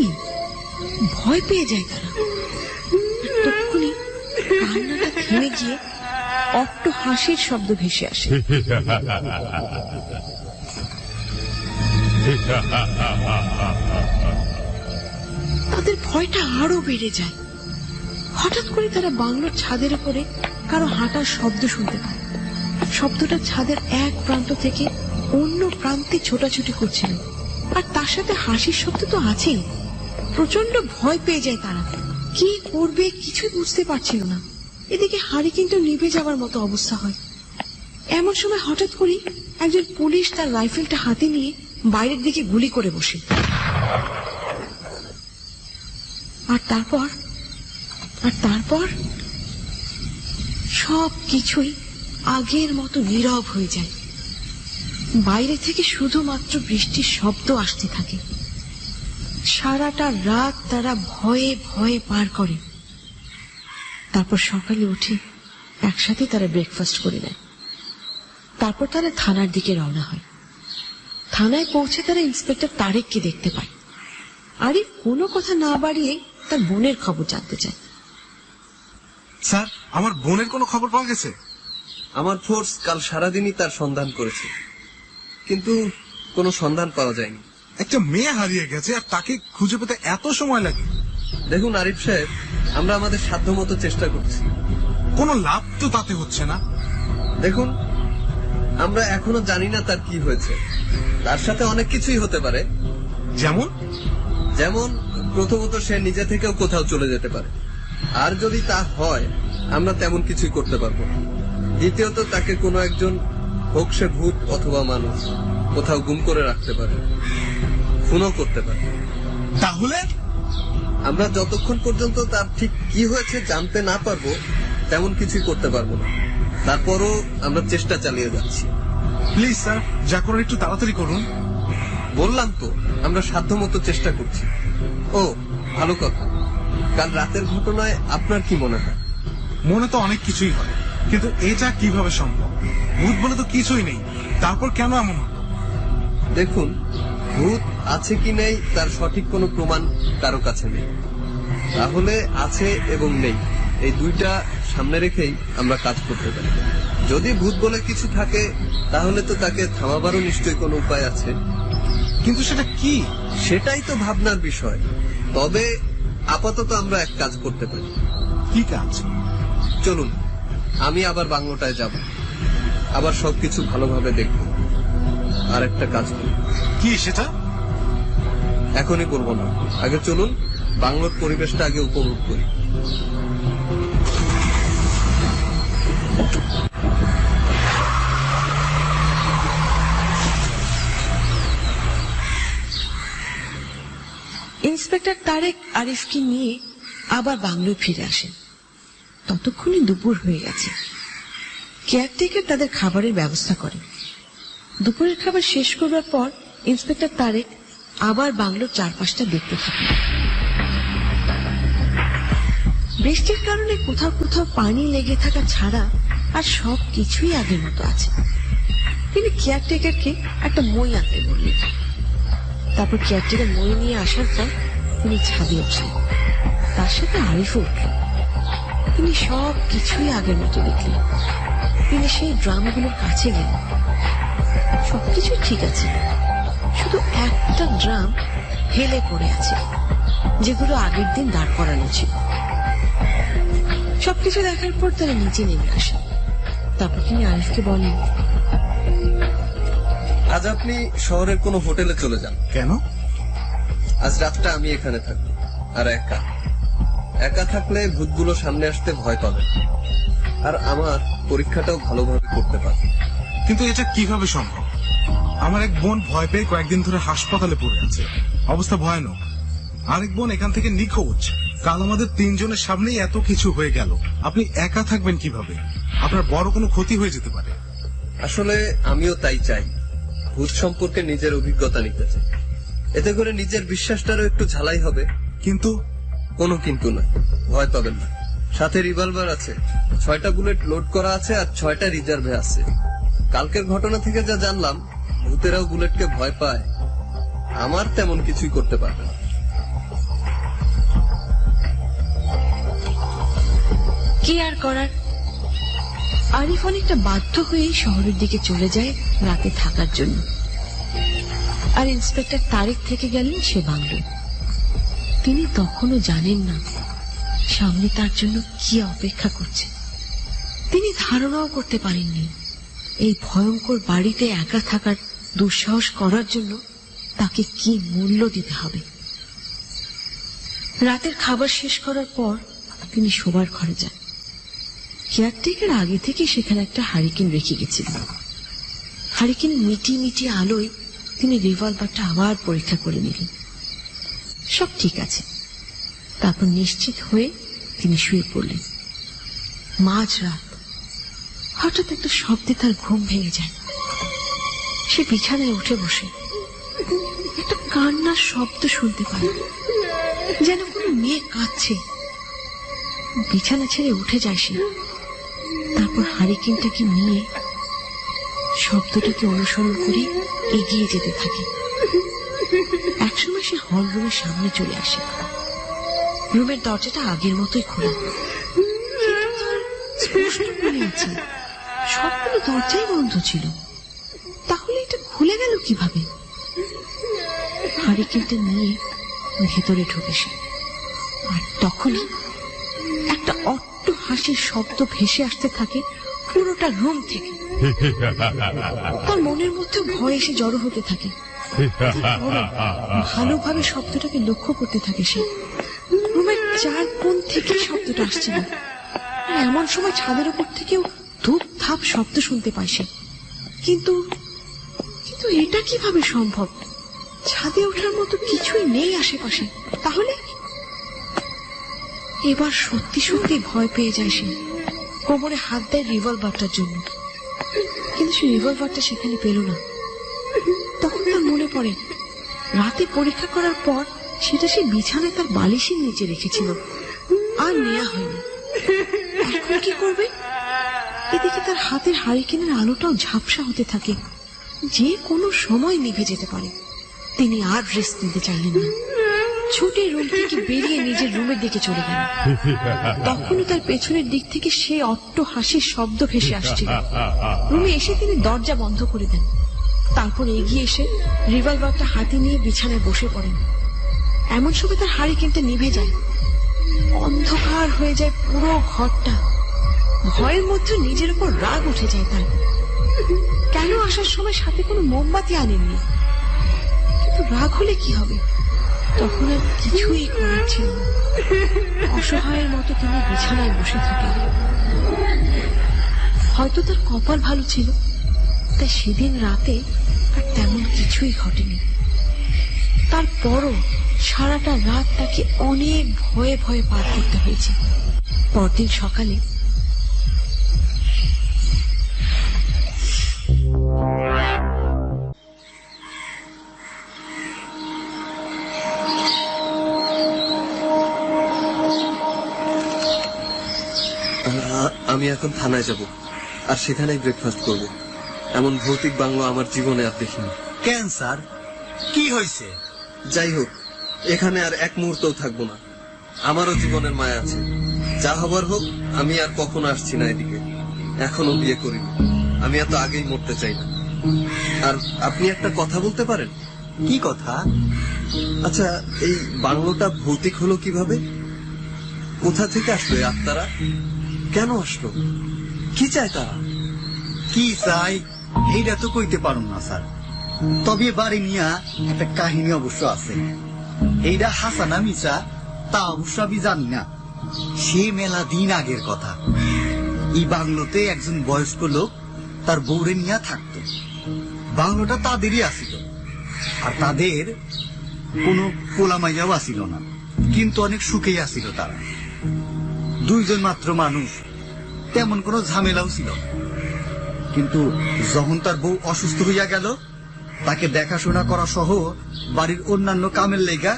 Speaker 1: ভয় পেয়ে যায় তারা। তখনই কান্নাটা থেমে গিয়ে অট্ট হাসির শব্দ ভেসে আসে। তাদের ভয়টা আরো বেড়ে যায়। হঠাৎ করে তারা বাংলোর ছাদের উপরে কারো হাঁটার শব্দ শুনতে পায়। শব্দটা ছাদের এক প্রান্ত থেকে অন্য প্রান্তে ছোটাছুটি করছিল। আর তার সাথে হাসির শব্দ তো আছেই। প্রচন্ড ভয় পেয়ে যায় তারা। কি করবে কিছুই বুঝতে পারছিল না। এদিকে হাড়ি কিন্তু নিভে যাওয়ার মতো অবস্থা হয়। এমন সময় হঠাৎ করে একজন পুলিশ তার রাইফেলটা হাতে নিয়ে বাইরের দিকে গুলি করে বসে। আর তারপর সব কিছুই আগের মতো নীরব হয়ে যায়। বাইরে থেকে শুধুমাত্র বৃষ্টির শব্দ আসতে থাকে। সারাটা রাত তারা ভয়ে ভয়ে পার করে। তারপর সকালে উঠে একসাথে তারা ব্রেকফাস্ট করে নেয়। তারপর তারা থানার দিকে রওনা হয়। থানায় পৌঁছে তারা ইন্সপেক্টর তারেককে দেখতে পায়। আরিফ কোনো কথা না বাড়িয়ে তার বোনের খবর জানতে চায়।
Speaker 3: স্যার, আমার বোনের কোনো খবর পাওয়া গেছে?
Speaker 10: আমার ফোর্স কাল সারাদিনই তার সন্ধান করেছে, কিন্তু কোনো সন্ধান পাওয়া যায়নি।
Speaker 3: একটা মেয়ে হারিয়ে গেছে আর তাকে খুঁজে পেতে এত সময় লাগে?
Speaker 10: দেখুন আরিফ সাহেব, আমরা আমাদের সাধ্যমতো চেষ্টা করছি।
Speaker 3: কোনো লাভ তো তাতে হচ্ছে না।
Speaker 10: দেখুন, আমরা এখনো জানি না তার কি হয়েছে। তার সাথে অনেক কিছুই হতে পারে। যেমন প্রথমত সে নিজে থেকেও কোথাও চলে যেতে পারে, আর যদি তা হয় আমরা তেমন কিছুই করতে পারবো না। দ্বিতীয়ত তাকে কোনো একজন, হোক সে ভূত অথবা মানুষ, কোথাও গুম করে রাখতে পারে, খুনও করতে পারে।
Speaker 3: তাহলে
Speaker 10: আমরা যতক্ষণ পর্যন্ত তার ঠিক কি হয়েছে জানতে না পারবো তেমন কিছুই করতে পারবো না। তারপরও আমরা চেষ্টা চালিয়ে যাচ্ছি।
Speaker 3: প্লিজ স্যার, যা করার একটু তাড়াতাড়ি করুন।
Speaker 10: বললাম তো, আমরা সাধ্যমতো চেষ্টা করছি। ও ভালো কথা, কাল রাতের ঘটনায় আপনার কি মনে হয়?
Speaker 3: মনে তো অনেক কিছুই হয়, কিন্তু এটা কিভাবে সম্ভব? ভূত বলে তো কিছুই নেই, তারপর কেন এমন হলো?
Speaker 10: দেখুন, ভূত আছে কি নেই তার সঠিক কোনো প্রমাণ কারো কাছে নেই। তাহলে আছে এবং নেই এই দুইটা সামনে রেখেই আমরা কাজ করতে পারি। যদি ভূত বলে কিছু থাকে তাহলে তো তাকে থামাবারও নিশ্চয়ই কোনো উপায় আছে,
Speaker 2: কিন্তু সেটা কি?
Speaker 10: সেটাই তো ভাবনার বিষয়। তবে আপাতত আমরা এক কাজ করতে পারি।
Speaker 2: কি কাজ?
Speaker 10: চলুন আমি আবার বাংলোটায় যাব, আবার সবকিছু ভালোভাবে দেখব। আর একটা কাজ করি।
Speaker 2: কি সেটা?
Speaker 10: এখনই বলবো না, আগে চলুন বাংলোর পরিবেশটা আগে উপভোগ করি।
Speaker 1: ইন্সপেক্টর তারেক আরিফকে নিয়ে আবার বাংলোয় ফিরে আসেন। ততক্ষণে দুপুর হয়ে গেছে। কেয়ারটেকার তাদের খাবারের ব্যবস্থা করে। দুপুরের খাবার শেষ করবার পর ইন্সপেক্টর তারেক আবার বাংলোর চারপাশটা দেখতে থাকেন। বৃষ্টির কারণে কোথাও কোথাও পানি লেগে থাকা ছাড়া আর সব কিছুই আগের মতো আছে। তিনি কেয়ারটেকারকে একটা মই আনতে বললেন। তারপর কেয়ারটেকার মই নিয়ে আসার পর তিনি ছাদে উঠলেন। তার সাথে আরিফও উঠলেন। তিনি সব কিছুই আগের মতো দেখলেন। তিনি সেই ড্রামগুলোর কাছে গেলেন। সবকিছু ঠিক আছে, শুধু একটা ড্রাম হেলে পড়ে আছে, যেগুলো আগের দিন দাঁড় করানো ছিল। সবকিছু দেখার পর তারা নিচে নেমে আসেন। তারপর তিনি আরিফকে বলেন,
Speaker 10: আজ আপনি শহরের কোনো হোটেলে চলে যান।
Speaker 2: কেন?
Speaker 10: আজ রাতটা আমি এখানে থাকবো, আর একা একা থাকলে ভূতগুলো সামনে আসতে ভয় পাবে, আর আমার পরীক্ষাটাও ভালোভাবে করতে পারবে।
Speaker 2: কিন্তু এটা কিভাবে সম্ভব? আমার এক বোন ভয় পেয়ে কয়েকদিন ধরে হাসপাতালে পড়ে আছে, অবস্থা ভয়ানক। আরেক বোন এখান থেকে নিখোঁজ। কাল আমাদের তিনজনের সামনেই এত কিছু হয়ে গেল। আপনি একা থাকবেন কিভাবে? আপনার বড় কোনো ক্ষতি হয়ে যেতে পারে।
Speaker 10: আসলে আমিও তাই চাই, ভূত সম্পর্কে নিজের অভিজ্ঞতা নিতে চাই। এতে করে নিজের বিশ্বাসটারও একটু ঝালাই হবে।
Speaker 2: কিন্তু
Speaker 10: কোনো কিন্তু নয়, ভয় পাবেন না। সাথে রিভলভার আছে, 6টা বুলেট লোড করা আছে, আর 6টা রিজার্ভে আছে। কালকের ঘটনা থেকে যা জানলাম, ভূতেরাও বুলেটকে ভয় পায়। আমার তেমন কিছুই করতে পারবে না।
Speaker 1: কি আর করার? আরিফ অনেকটা বাধ্য হয়েই শহরের দিকে চলে যায় রাতে থাকার জন্য। আর ইন্সপেক্টর তারেক থেকে গেলেন সে বাংলোয়। তিনি তখনও জানেন না সামনে তার জন্য কি অপেক্ষা করছে। তিনি ধারণাও করতে পারেননি এই ভয়ঙ্কর বাড়িতে একা থাকার দুঃসাহস করার জন্য তাকে কি মূল্য দিতে হবে। রাতের খাবার শেষ করার পর তিনি শোবার ঘরে যান। কেয়ারটেকার আগে থেকে সেখানে একটা হারিকেন রেখে গেছিলেন। হারিকেনের মিটি মিটি আলোয় তিনি রিভলভারটা আবার পরীক্ষা করে নিলেন। সব ঠিক আছে। তারপর নিশ্চিত হয়ে তিনি শুয়ে পড়লেন। মাঝরাত হঠাৎ একটা শব্দে তার ঘুম ভেঙে যায়। সে বিছানায় উঠে বসে একটা কান্নার শব্দ শুনতে পায়, যেন কোনো মেয়ে কাঁদছে। বিছানা ছেড়ে উঠে যায় সে। তারপর হারিকেনটাকে নিয়ে শব্দটাকে অনুসরণ করে এগিয়ে যেতে থাকে। একসময় সে হল রুমের সামনে চলে আসে। রুমের দরজাটা আগের মতোই খোলা, কিন্তু তার স্পষ্ট মনে আছে সবগুলো দরজাই বন্ধ ছিল। তাহলে এটা খুলে গেল কিভাবে? হারিকেনটা নিয়ে ভেতরে ঢুকে সে। আর তখনই একটা অট্ট হাসির শব্দ ভেসে আসতে থাকে পুরোটা রুম থেকে। তার মনের মধ্যে ভয় এসে জড়ো হতে থাকে। ভালোভাবে শব্দটাকে লক্ষ্য করতে থাকে সে। রুমের চার কোণ থেকে শব্দটা আসছিল। এমন সময় ছাদের উপর থেকেও ধূপ ধাপ শব্দ শুনতে পায় সে। কিন্তু এটা কিভাবে সম্ভব? ছাদে ওঠার মতো কিছুই নেই আশেপাশে। তাহলে এবার সত্যি সত্যি ভয় পেয়ে যায় সে। কোমরে হাত দেয় রিভলভারটার জন্য, কিন্তু সে রিভলভারটা সেখানে পেল না। তখন তার মনে পড়ে রাতে পরীক্ষা করার পর সেটা সে বিছানায় তার বালিশের নিচে রেখেছিল, আর নেওয়া হয়নি। এখন কি করবে? এদিকে তার হাতের হারিকেনের আলোটাও ঝাপসা হতে থাকে, যে কোনো সময় নিভে যেতে পারে। তিনি আর রেস্ট নিতে চাইলেন না। ছুটে রুম থেকে বেরিয়ে নিজের রুমের দিকে চলে গেল। তখনও তার পেছনের দিক থেকে সে অট্ট হাসির শব্দ ভেসে আসছিল। রুমে এসে তিনি দরজা বন্ধ করে দেন। তারপর এগিয়ে এসে রিভলভারটা হাতে নিয়ে বিছানায় বসে পড়েন। এমন সময় তার হারিকেনটা নিভে যায়, অন্ধকার হয়ে যায় পুরো ঘরটা। ভয়ের মধ্যে নিজের উপর রাগ উঠে যায় তার। কেন আসার সময় সাথে কোনো মোমবাতি আনেননি? কিন্তু রাগ হলে কি হবে? তখন আর কিছুই করার ছিল না। অসহায়ের মতো তিনি বিছানায় বসে থাকেন। হয়তো তার কপাল ভালো ছিল, তাই সেদিন রাতে আর তেমন কিছুই ঘটেনি। তারপরও সারাটা রাত তাকে অনেক ভয়ে ভয়ে পার করতে হয়েছে। পরদিন সকালে
Speaker 10: আমি এখন থানায় যাব, আর সেখানেই ব্রেকফাস্ট করব। এমন ভৌতিক বাংলো আমার জীবনে আর দেখিনি।
Speaker 8: কেন স্যার, কি হয়েছে?
Speaker 10: যাই হোক, এখানে আর এক মুহূর্তও থাকবো না। আমারও জীবনের মায়া আছে। যা হবার হোক, আমি আর কখনো আসছি না এদিকে। এখনো বিয়ে করিনি। আমি এত আগেই মরতে চাই না। আর আপনি একটা কথা বলতে পারেন?
Speaker 8: কি কথা?
Speaker 10: আচ্ছা, এই বাংলোটা ভৌতিক হলো কিভাবে? কোথা থেকে আসলো এই আত্মারা? কেন আসলো? কি চায় তারা?
Speaker 8: কি চাই এইটা তো কইতে পারুম না স্যার। তবে বাড়ি নিয়া একটা কাহিনী অবশ্য আছে। এইটা হাসানা মিশা তা অবশ্য আমি জানি না। সে মেলা দিন আগের কথা। এই বাংলোতে একজন বয়স্ক লোক তার বউরে নিয়া থাকতো। বাংলোটা তাদেরই আসিল, আর তাদের কোনো কোলামাইয়াও আসিল না, কিন্তু অনেক সুখেই আসিল তারা। দুইজন মাত্র মানুষ, তেমন কোনো ঝামেলাও ছিল না। কিন্তু যখন তার বউ অসুস্থ হইয়া গেল, তাকে দেখাশোনা করা সহ বাড়ির অন্যান্য কামের লেগা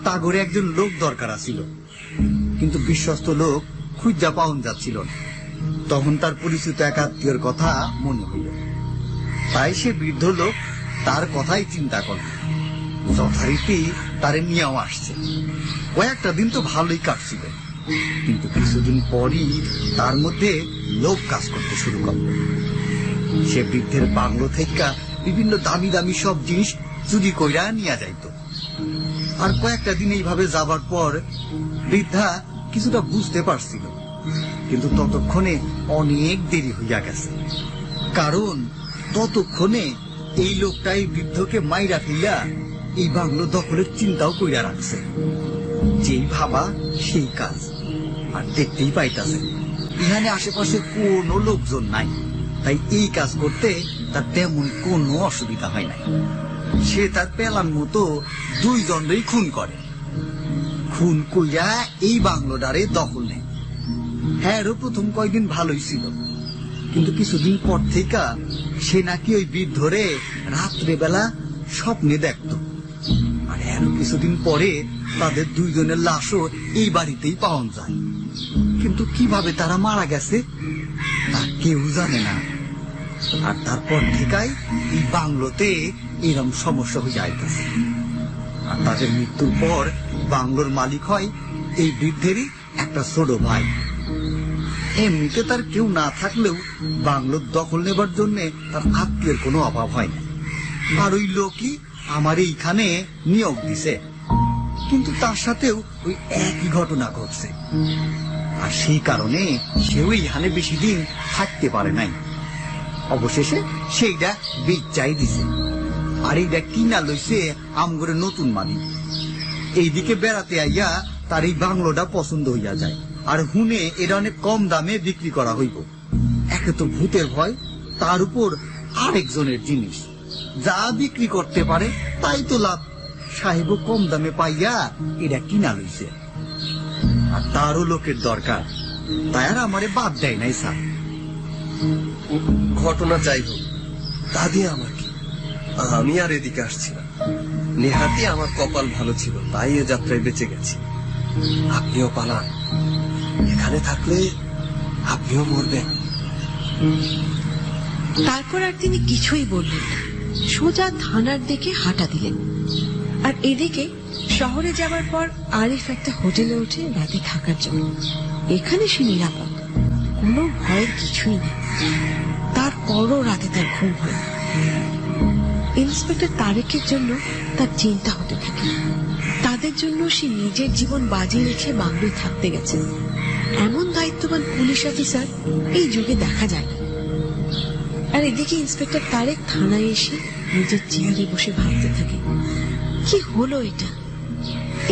Speaker 8: তাগরে একজন লোক দরকার ছিল। কিন্তু বিশ্বস্ত লোক খুঁজা পাওয়া যাচ্ছিল না। তখন তার পরিচিত এক আত্মীয়র কথা মনে হইল। তাই সে বৃদ্ধ লোক তার কথাই চিন্তা করল। যথারীতি তারে নিয়েও আসছে। কয়েকটা দিন তো ভালোই কাটছিল, কিন্তু কিছুদিন পরই তার মধ্যে লোভ কাজ করতে শুরু করল। সে বৃদ্ধের বাংলো থেকে বিভিন্ন দামি দামি সব জিনিস চুরি কইরা নিয়ে যাইত। আর কয়েকটা দিন এইভাবে যাবার পর বৃদ্ধা কিছুটা বুঝতে পারছিল, কিন্তু ততক্ষণে অনেক দেরি হইয়া গেছে। কারণ ততক্ষণে এই লোকটাই বৃদ্ধকে মাইরা ফেলিয়া এই বাংলো দখলের চিন্তাও কইরা রাখছে। যেই ভাবা সেই কাজ। আর দেখতেই পাইতাছে এখানে আশেপাশে কোনো লোকজন নাই, তাই এই কাজ করতে তার তেমন কোনো অসুবিধা হয় নাই। সে তার পেলার মতো দুইজনই খুন করে। খুন কইরা এই বাংলোটারে দখল নেয়। হ্যাঁ, প্রথম কয়েকদিন ভালোই ছিল, কিন্তু কিছুদিন পর থেকে সে নাকি ওই বৃদ্ধরে রাত্রেবেলা স্বপ্নে দেখত। আর আরো কিছুদিন পরে তাদের দুইজনের লাশও এই বাড়িতেই পাওয়া যায়। কিন্তু কিভাবে তারা মারা গেছে তা কেউ জানে না। আর তারপর থেকেই এই বাংলোতে এরম সমস্যা হয়ে যাইতেছে। আর তাদের মৃত্যুর পর বাংলোর মালিক হয় এই বৃদ্ধেরই একটা ছোট ভাই। এমনিতে তার কেউ না থাকলেও বাংলোর দখল নেবার জন্য তার আত্মীয়ের কোনো অভাব হয় না। আর ওই লোকই আমার এইখানে নিয়োগ দিছে। কিন্তু তার সাথেও ওই একই ঘটনা ঘটছে। আর সেই কারণে সেও এইখানে বেশি দিন থাকতে পারে নাই। অবশেষে সেইটা বেচাই দিছে। আর এইটা কিনা লইছে আমগরে নতুন মালিক। এইদিকে বেড়াতে আইয়া তার এই বাংলোটা পছন্দ হইয়া যায়। আর হুনে এটা অনেক কম দামে বিক্রি করা হইব। একে তো ভূতের ভয়, তার উপর আরেকজনের জিনিস। যা বিক্রি করতে পারে তাই তো লাভ। সাহেব কম দামে পাইয়া এটা কিনা লইছে। আর তারও লোকের দরকার, তাই আর আমারে বাদ দেয় নাই স্যার।
Speaker 10: ঘটনা যাই হোক, তা দিয়ে আমার কি? আমি আর এদিকে আসছি না। নেহাতি আমার কপাল ভালো ছিল, তাই এ যাত্রায় বেঁচে গেছি। আপনিও পালান। এখানে থাকলে আপনিও মরবেন।
Speaker 1: তারপর আর তিনি কিছুই বললেন না। সোজা থানার দিকে হাঁটা দিলেন। আর এদিকে শহরে যাওয়ার পর আরিফ একটা হোটেলে ওঠে রাতে থাকার জন্য। এখানে সে নিরাপদ, কোনো ভয়ের কিছুই নেই। তারপরও রাতে তার ঘুম হয় না। ইন্সপেক্টর তারেকের জন্য তার চিন্তা হতে থাকে। তাদের জন্য সে নিজের জীবন বাজি রেখে বাংলোয় থাকতে গেছে। এমন দায়িত্ববান পুলিশ অফিসার এই যুগে দেখা যায় না। আর এদিকে ইন্সপেক্টর তারেক থানায় এসে নিজের চেয়ারে বসে ভাবতে থাকে, কি হলো এটা?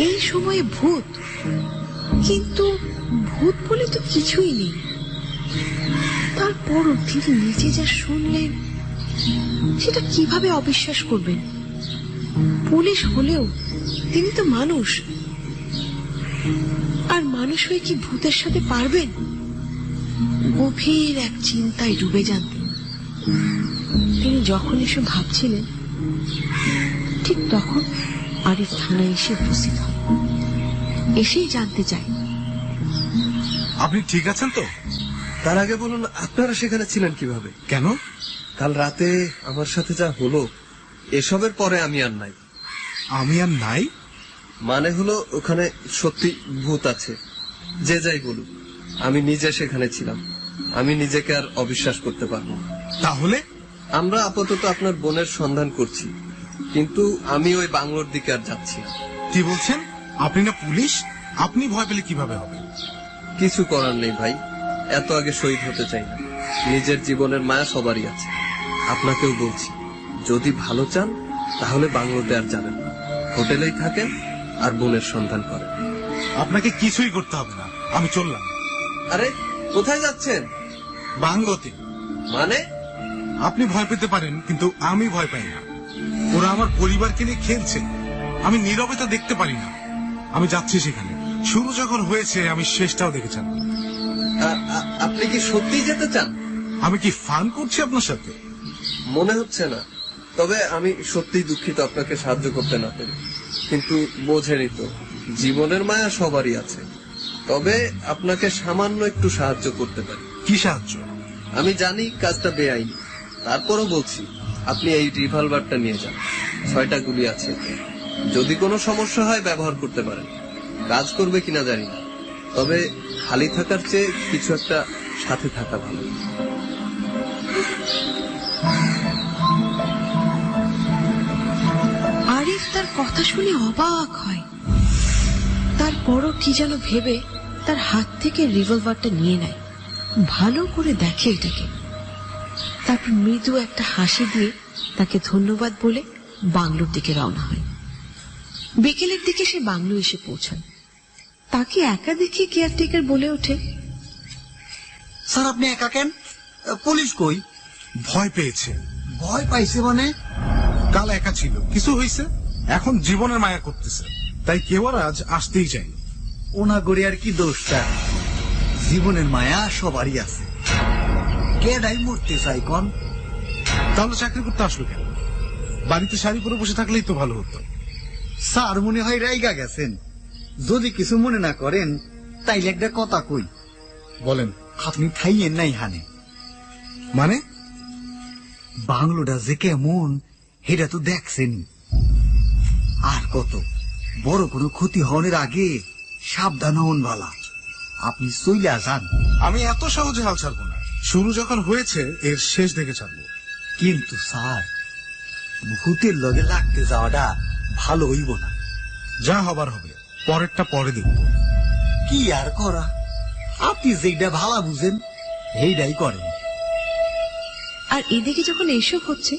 Speaker 1: এই সময়ে ভূত, কিন্তু ভূত বলে তো কিছুই নেই। তারপরও তিনি নিজে যা শুনলেন সেটা কিভাবে অবিশ্বাস করবেন? পুলিশ হলেও তিনি তো মানুষ, আর মানুষ হয়ে কি ভূতের সাথে পারবেন? গভীর এক চিন্তায় ডুবে যান তিনি। যখন এসব ভাবছিলেন ঠিক তখন আরিফ থানায় এসে উপস্থিত হয়। এসেই জানতে চায়,
Speaker 2: আপনি ঠিক আছেন তো?
Speaker 10: তার আগে বলুন, আপনারা সেখানে ছিলেন কিভাবে?
Speaker 2: কেন?
Speaker 10: কাল রাতে আমার সাথে যা হলো, এসবের পরে আমি আর নাই।
Speaker 2: আমি আর নাই
Speaker 10: মানে হলো, ওখানে সত্যি ভূত আছে। যে যাই বলুক, আমি নিজে সেখানে ছিলাম। আমি নিজেকে আর অবিশ্বাস করতে পারবো না।
Speaker 2: তাহলে
Speaker 10: আমরা আপাতত আপনার বোনের সন্ধান করছি, কিন্তু আমি ওই বাংলোর দিকে আর যাচ্ছি না।
Speaker 2: কি বলছেন? আপনি না পুলিশ, আপনি ভয় পেলে কিভাবে হবে?
Speaker 10: কিছু করার নেই ভাই, এত আগে শহীদ হতে চাই না। নিজের জীবনের মায়া সবারই আছে। আপনাকেও বলছি, যদি ভালো চান তাহলে বাংলোতে আর যাবেন না, হোটেলেই থাকেন আর বোনের সন্ধান করেন।
Speaker 2: আপনাকে কিছুই করতে হবে না, আমি চললাম।
Speaker 10: আরে কোথায় যাচ্ছেন?
Speaker 2: বাংলোতে।
Speaker 10: মানে?
Speaker 2: আপনি ভয় পেতে পারেন, কিন্তু আমি ভয় পাই না। ওরা আমার পরিবারকে নিয়ে খেলছে, আমি নীরবে তা দেখতে পারি না। আমি যাচ্ছি সেখানে। শুরু যখন হয়েছে আমি শেষটাও দেখে চান।
Speaker 10: আপনি কি সত্যি যেতে চান?
Speaker 2: আমি কি ফান করছি আপনার সাথে?
Speaker 10: মনে হচ্ছে না। তবে আমি সত্যিই দুঃখিত আপনাকে সাহায্য করতে না পেরে। কিন্তু বোঝেনি তো, জীবনের মায়া সবারই আছে। তবে আপনাকে সামান্য একটু সাহায্য করতে পারি।
Speaker 2: কি সাহায্য?
Speaker 10: আমি জানি কাজটা বেআইনি, তারপরও বলছি, আপনি এই রিভলভারটা নিয়ে যান। 6টা গুলি আছে, যদি কোনো সমস্যা হয় ব্যবহার করতে পারেন। কাজ করবে কিনা জানি না, তবে খালি থাকার চেয়ে কিছু একটা সাথে থাকা ভালো।
Speaker 1: আরিফ তার কথা শুনে অবাক হয়। তারপরও কি যেন ভেবে তার হাত থেকে রিভলভারটা নিয়ে নেয়, ভালো করে দেখে এটাকে। তারপর মৃদু একটা হাসি দিয়ে তাকে ধন্যবাদ বলে বাংলোর দিকে রওনা হয়। বিকেলের দিকে সে বাংলো এসে পৌঁছান। তাকে একা দেখে কেয়ারটেকার বলে ওঠে,
Speaker 8: স্যার আপনি একা কেন? পুলিশ কই?
Speaker 2: ভয় পেয়েছে।
Speaker 8: ভয় পাইছে মানে?
Speaker 2: কাল একা ছিল, কিছু হয়েছে, এখন জীবনের মায়া করতেছে, তাই কেউ আর আজ আসতেই চাই।
Speaker 8: ওনা গড়ে আর কি দোষটা? জীবনের মায়া সবারই আছে। কেডাই মরতে চাই কন?
Speaker 2: তাহলে চাকরি করতে আসলো কেন? বাড়িতে শাড়ি পরে বসে থাকলেই তো ভালো হতো।
Speaker 8: স্যার মনে হয় রাইগা গেছেন। যদি কিছু মনে না করেন তাইলে একটা কথা কই।
Speaker 2: বলেন।
Speaker 8: আপনি থাইয়েন নাই হানে।
Speaker 2: মানে?
Speaker 8: বাংলোটা যে কেমন সেটা তো দেখছেন। আর কত বড় কোনো ক্ষতি হওয়ার আগে সাবধান হন ভালা। আপনি চইলা যান।
Speaker 2: আমি এত সহজে হাল ছাড়বো না। শুরু যখন হয়েছে এর শেষ দেখে ছাড়বো।
Speaker 8: কিন্তু স্যার, ভূতের লগে লাগতে যাওয়াটা ভালো হইব না।
Speaker 2: যা হবার হবে, পরেরটা পরে দেখব।
Speaker 8: কি আর করা, আপনি যেটা ভালো বুঝেন সেইটাই করেন।
Speaker 1: আর এদিকে যখন এসব হচ্ছে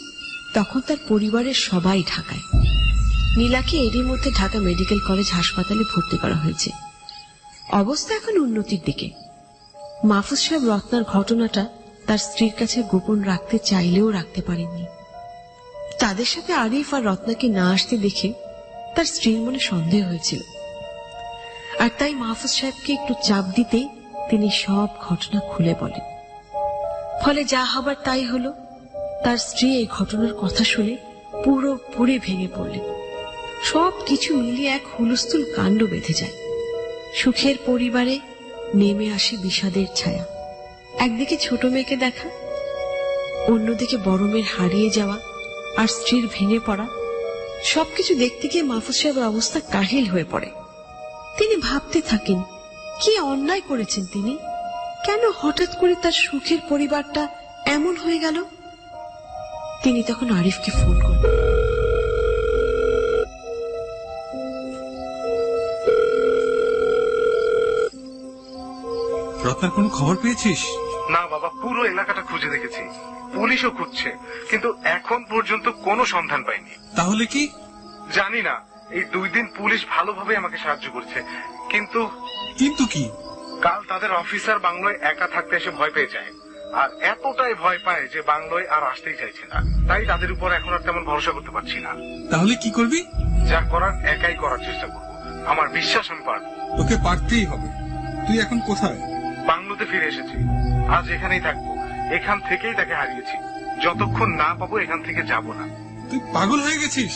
Speaker 1: তখন তার পরিবারের সবাই ঢাকায়। নীলাকে এরই মধ্যে ঢাকা মেডিকেল কলেজ হাসপাতালে ভর্তি করা হয়েছে। অবস্থা এখন উন্নতির দিকে। মাহফুজ সাহেব রত্নার ঘটনাটা তার স্ত্রীর কাছে গোপন রাখতে চাইলেও রাখতে পারেননি। তাদের সাথে আরিফ আর রত্নাকে না আসতে দেখে তার স্ত্রীর মনে সন্দেহ হয়েছিল, আর তাই মাহফুজ সাহেবকে একটু চাপ দিতেই তিনি সব ঘটনা খুলে বলেন। ফলে যা হবার তাই হলো। তার স্ত্রী এই ঘটনার কথা শুনে পুরোপুরি ভেঙে পড়লেন। সবকিছু মিলিয়ে এক হুলস্থুল কাণ্ড বেঁধে যায়। সুখের পরিবারে নেমে আসে বিষাদের ছায়া। একদিকে ছোট মেয়েকে দেখা, অন্যদিকে বড় মেয়ের হারিয়ে যাওয়া আর স্ত্রীর ভেঙে পড়া, সবকিছু দেখতে গিয়ে মাহফুজ সাহেবের অবস্থা কাহিল হয়ে পড়ে। তিনি ভাবতে থাকেন কি অন্যায় করেছেন তিনি, কেন হঠাৎ করে তার সুখের পরিবারটা এমন হয়ে গেল। তিনি তখন আরিফকে ফোন করেন।
Speaker 4: রত্নার কোনো খবর পেয়েছিস?
Speaker 2: না বাবা, পুরো এলাকাটা খুঁজে দেখেছি, পুলিশও খুঁজছে, কিন্তু এখন পর্যন্ত কোনো সন্ধান পাইনি।
Speaker 4: তাহলে কি?
Speaker 2: জানি না। এই 2 দিন পুলিশ ভালোভাবে আমাকে সাহায্য করছে, কিন্তু
Speaker 4: কিন্তু কি?
Speaker 2: কাল তাদের অফিসার বাংলোয় একা থাকতে এসে ভয় পেয়ে যায়, আর এতটাই ভয় পায় যে বাংলোয় আর আসতেই চাইছে না। তাই তাদের উপর এখন আর তেমন ভরসা করতে পারছি না।
Speaker 4: তাহলে কি করবি?
Speaker 2: যা করার একাই করার চেষ্টা করব। আমার বিশ্বাস আমি পারব।
Speaker 4: তোকে পারতেই হবে। তুই এখন কোথায়?
Speaker 2: বাংলোতে ফিরে এসেছি, আজ এখানেই থাকবো। এখান থেকেই তাকে হারিয়েছি, যতক্ষণ না পাবো এখান থেকে যাব না।
Speaker 4: তুই পাগল হয়ে গেছিস?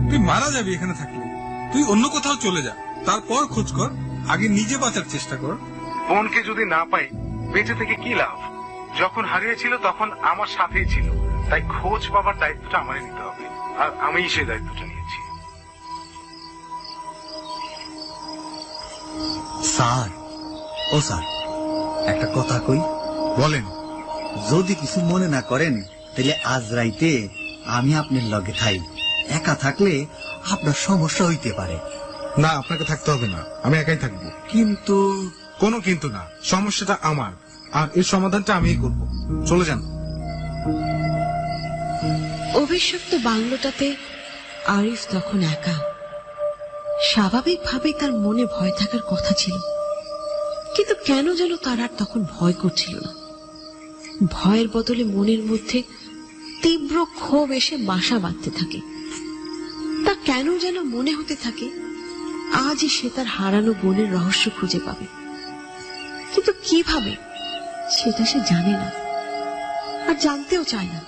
Speaker 4: তুই মারা যাবি এখানে থাকলে। তুই অন্য কোথাও চলে যা, তারপর খোঁজ কর। আগে নিজে বাঁচার চেষ্টা কর।
Speaker 2: বোনকে যদি না পাই বেঁচে থেকে কি লাভ? যখন হারিয়েছিল তখন আমার সাথেই ছিল, তাই খোঁজ পাবার দায়িত্বটা আমারই নিতে হবে, আর আমিই সেই দায়িত্বটা নিয়েছি।
Speaker 8: স্যার, ও স্যার, একটা কথা কই।
Speaker 3: বলেন।
Speaker 8: যদি কিছু মনে না করেন তাহলে আজ রাইতে আমি আপনার লগে থাই। একা থাকলে আপনার সমস্যা হইতে পারে।
Speaker 3: না, আপনাকে থাকতে হবে না, আমি একাই থাকবো।
Speaker 8: কিন্তু
Speaker 3: কোনো কিন্তু না, সমস্যাটা আমার, আর এর সমাধানটা আমিই করব। চলে যান।
Speaker 1: অভিশপ্ত বাংলোটাতে আরিফ তখন একা। স্বাভাবিকভাবেই তার মনে ভয় থাকার কথা ছিল, কিন্তু কেন যেন তার আর তখন ভয় করছিল না। ভয়ের বদলে মনের মধ্যে তীব্র ক্ষোভ এসে বাসা বাঁধতে থাকে। তা কেন যেন মনে হতে থাকে আজই সে তার হারানো বোনের রহস্য খুঁজে পাবে, কিন্তু কিভাবে সেটা সে জানে না, আর জানতেও চায় না।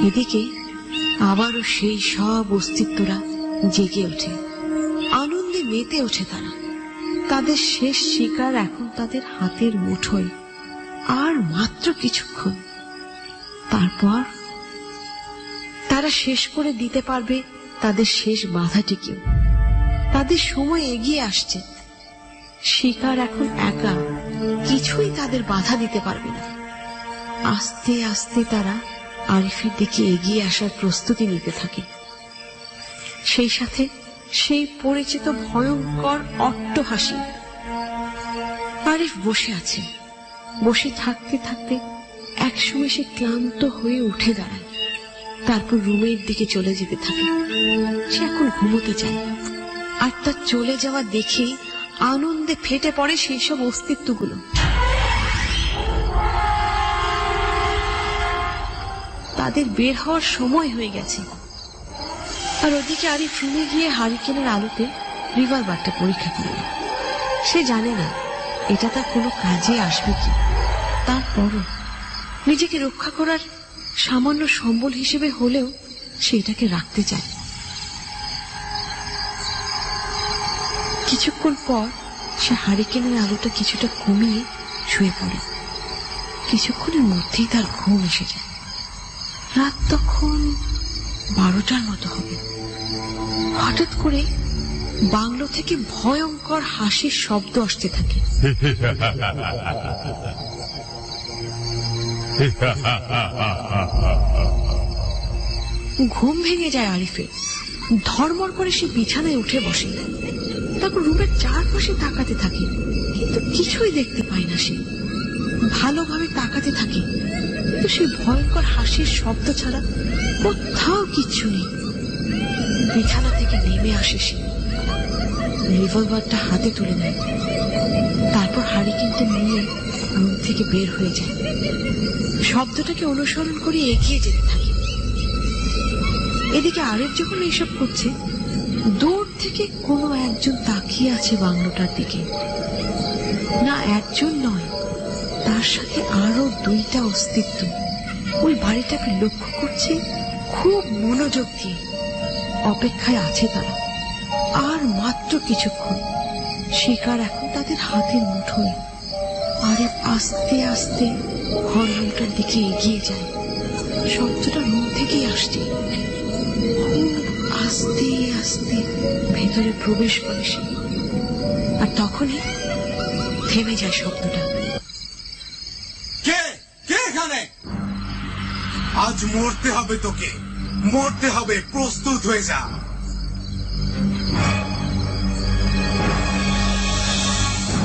Speaker 1: এদিকে আবারও সেই সব অস্তিত্বরা জেগে ওঠে, আনন্দে মেতে ওঠে তারা। তাদের শেষ শিকার এখন তাদের হাতের মুঠোয়, আর মাত্র কিছুক্ষণ। তারপর তারা শেষ করে দিতে পারবে তাদের শেষ বাধাটিকেও। তাদের সময় এগিয়ে আসছে। শিকার এখন একা, কিছুই তাদের বাধা দিতে পারবে না। আস্তে আস্তে তারা আরিফের দিকে এগিয়ে আসার প্রস্তুতি নিতে থাকে। সেই সাথে সেই পরিচিত ভয়ঙ্কর অট্টহাসি। আরিফ বসে আছে। বসে থাকতে থাকতে একসময় সে ক্লান্ত হয়ে উঠে দাঁড়ায়, তারপর রুমের দিকে চলে যেতে থাকে। সে এখন ঘুমোতে চায়, আর তার চলে যাওয়া দেখে আনন্দে ফেটে পড়ে সেই সব অস্তিত্বগুলো। তাদের বের হওয়ার সময় হয়ে গেছে। আর ওদিকে আরিফ রুমে গিয়ে হারিকেনের আলোতে রিভলভারটা পরীক্ষা করল। সে জানে না এটা তার কোনো কাজে আসবে কি, তারপরও নিজেকে রক্ষা করার সামান্য সম্বল হিসেবে হলেও সে এটাকে রাখতে চায়। কিছুক্ষণ পর সে হারিকেনের আলোটা কিছুটা কমিয়ে শুয়ে পড়ে। কিছুক্ষণের মধ্যেই তার ঘুম এসে যায়। রাত তখন 12টার মতো হবে। হঠাৎ করে বাংলো থেকে ভয়ঙ্কর হাসির শব্দ আসতে থাকে। ঘুম ভেঙে যায় আরিফের। ধর্মর করে সে বিছানায় উঠে বসে। তারপর রুমের চারপাশে তাকাতে থাকে, কিন্তু কিছুই দেখতে পায় না। সে ভালোভাবে তাকাতে থাকে, কিন্তু সেই ভয়ঙ্কর হাসির শব্দ ছাড়া কোথাও কিচ্ছু নেই। বিছানা থেকে নেমে আসে সে, রিভলভারটা হাতে তুলে নেয়, তারপর হারিকেনটা নিয়ে রুম থেকে বের হয়ে যায়। শব্দটাকে অনুসরণ করে এগিয়ে যেতে থাকে। এদিকে আরিফ যখন এইসব করছে, দূর থেকে কোনো একজন তাকিয়ে আছে বাংলোটার দিকে। না, একজন নয়, তার সাথে আরো 2টা অস্তিত্ব ওই বাড়িটাকে লক্ষ্য করছে খুব মনোযোগ দিয়ে। অপেক্ষায় আছে তারা। আর মাত্র কিছুক্ষণ, শিকার এখন তাদের হাতের মুঠোয়। আরিফ আস্তে আস্তে ঘর রুমটার দিকে এগিয়ে যায়। শব্দটা রুম থেকেই আসছে। আস্তে আস্তে ভেতরে প্রবেশ করে সে, আর তখনই থেমে যায় শব্দটা।
Speaker 3: কে কে এখানে? আজ মরতে হবে তোকে, মরতে হবে, প্রস্তুত হয়ে যা।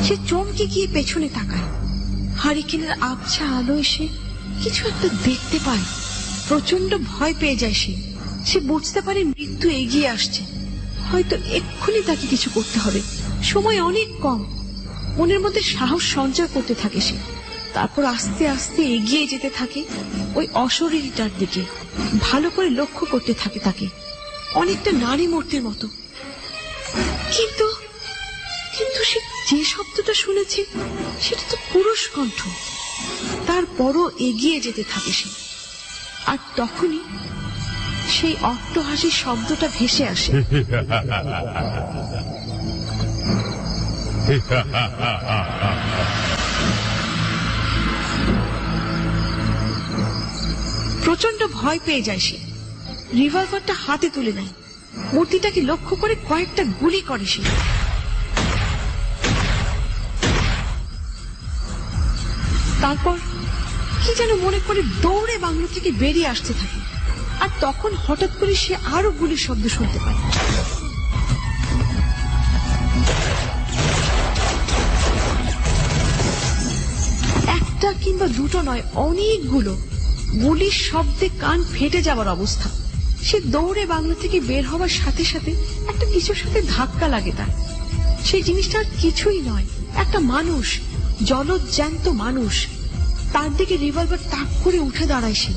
Speaker 1: সে চমকে গিয়ে পেছনে তাকায়। হারিকেনের আবছা আলো এসে কিছু একটা দেখতে পায়। প্রচন্ড ভয় পেয়ে যায় সে। সে বুঝতে পারে মৃত্যু এগিয়ে আসছে, হয়তো এক্ষুনি তাকে কিছু করতে হবে। সময় অনেক কম। মনের মধ্যে সাহস সঞ্চয় করতে থাকে সে। তারপর আস্তে আস্তে এগিয়ে যেতে থাকে ওই অশরীরটার দিকে। ভালো করে লক্ষ্য করতে থাকে তাকে, অনেকটা নারী মূর্তির মতো। কিন্তু কিন্তু সে যে শব্দটা শুনেছে সেটা তো পুরুষ কণ্ঠ। তারপরও এগিয়ে যেতে থাকে সে, আর তখনই সেই অট্টহাসির শব্দটা ভেসে আসে। প্রচন্ড ভয় পেয়ে যায় সে। রিভলভারটা হাতে তুলে নেয়, মূর্তিটাকে লক্ষ্য করে কয়েকটা গুলি করে সে। তারপর কি যেন মনে করে দৌড়ে বাংলো থেকে বেরিয়ে আসতে থাকে। আর তখন হঠাৎ করে সে আরো গুলির শব্দ শুনতে পায়। একটা কিংবা দুটো নয়, অনেকগুলো গুলির শব্দে কান ফেটে যাওয়ার অবস্থা। সে দৌড়ে বাংলো থেকে বের হওয়ার সাথে সাথে একটা কিছুর সাথে ধাক্কা লাগে তার। সেই জিনিসটা আর কিছুই নয়, একটা মানুষ, জলজ্যান্ত মানুষ। তার দিকে রিভলভার তাক করে উঠে দাঁড়ায় সে,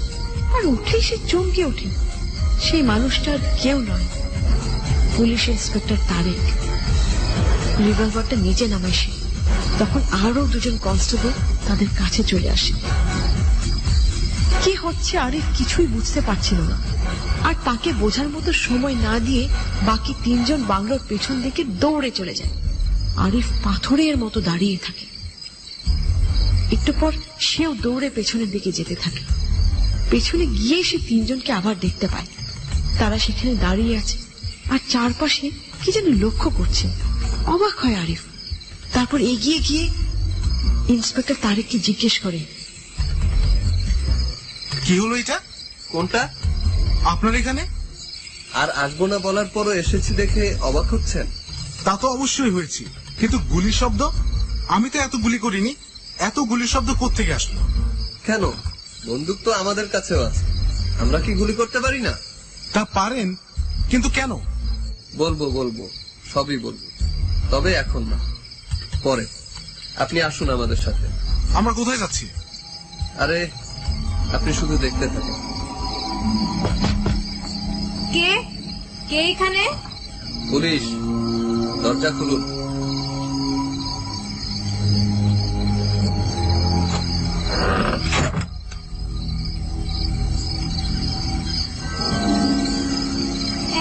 Speaker 1: আর উঠেই সে চমকে ওঠে। সেই মানুষটা আর কেউ নয়, পুলিশ ইন্সপেক্টর তারেক। রিভলভারটা নিচে নামায় সে। তখন আরো দুজন কনস্টেবল তাদের কাছে চলে আসে। কি হচ্ছে আরিফ কিছুই বুঝতে পারছিল না, আর তাকে বোঝার মতো সময় না দিয়ে বাকি তিনজন বাংলোর পেছন দিকে দৌড়ে চলে যায়। আরিফ পাথরের মতো দাঁড়িয়ে থাকে। একটু পর সেও দৌড়ে পেছনের দিকে যেতে থাকে। পেছনে গিয়ে সে তিনজনকে আবার দেখতে পায়। তারা সেখানে দাঁড়িয়ে আছে আর চারপাশে কি যেন লক্ষ্য করছে। অবাক হয় আরিফ। তারপর এগিয়ে গিয়ে ইন্সপেক্টর তারেককে জিজ্ঞেস করে,
Speaker 3: কি হলো এটা?
Speaker 10: কোনটা?
Speaker 3: আপনার এখানে?
Speaker 10: আর আসবো না বলার পরও এসেছি দেখে অবাক হচ্ছেন?
Speaker 3: তা তো অবশ্যই হয়েছি, কিন্তু গুলির শব্দ? আমি তো এত গুলি করিনি। এত গুলির শব্দ কোত্থেকে আসলো?
Speaker 10: কেন, বন্দুক তো আমাদের কাছেও আছে। আমরা কি গুলি করতে পারি না?
Speaker 3: তা পারেন, কিন্তু কেন?
Speaker 10: বলবো বলবো, সবই বলবো, তবে এখন না, পরে। আপনি আসুন আমাদের সাথে।
Speaker 3: আমরা কোথায় যাচ্ছি?
Speaker 10: আরে আপনি শুধু দেখতে থাকেন।
Speaker 5: কে কে এখানে?
Speaker 10: পুলিশ, দরজা খুলুন।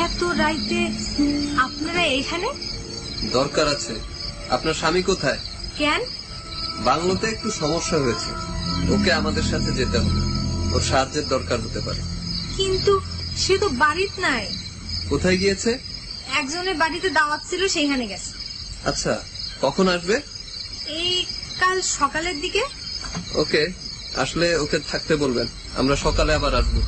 Speaker 5: এত রাইতে আপনারা এখানে?
Speaker 10: দরকার আছে। আপনার স্বামী কোথায়?
Speaker 5: কেন?
Speaker 10: বাংলোতে একটু সমস্যা হয়েছে, ওকে আমাদের সাথে যেতে হবে। ওর সাহায্যের দরকার হতে পারে।
Speaker 5: কিন্তু সে তো বাড়িতে নাই।
Speaker 10: কোথায় গিয়েছে?
Speaker 5: একজনের বাড়িতে দাওয়াত ছিল, সেইখানে গেছে।
Speaker 10: আচ্ছা, কখন আসবে?
Speaker 5: এই কাল সকালের দিকে।
Speaker 10: ওকে, আসলে ওকে থাকতে বলবেন, আমরা সকালে আবার আসবো।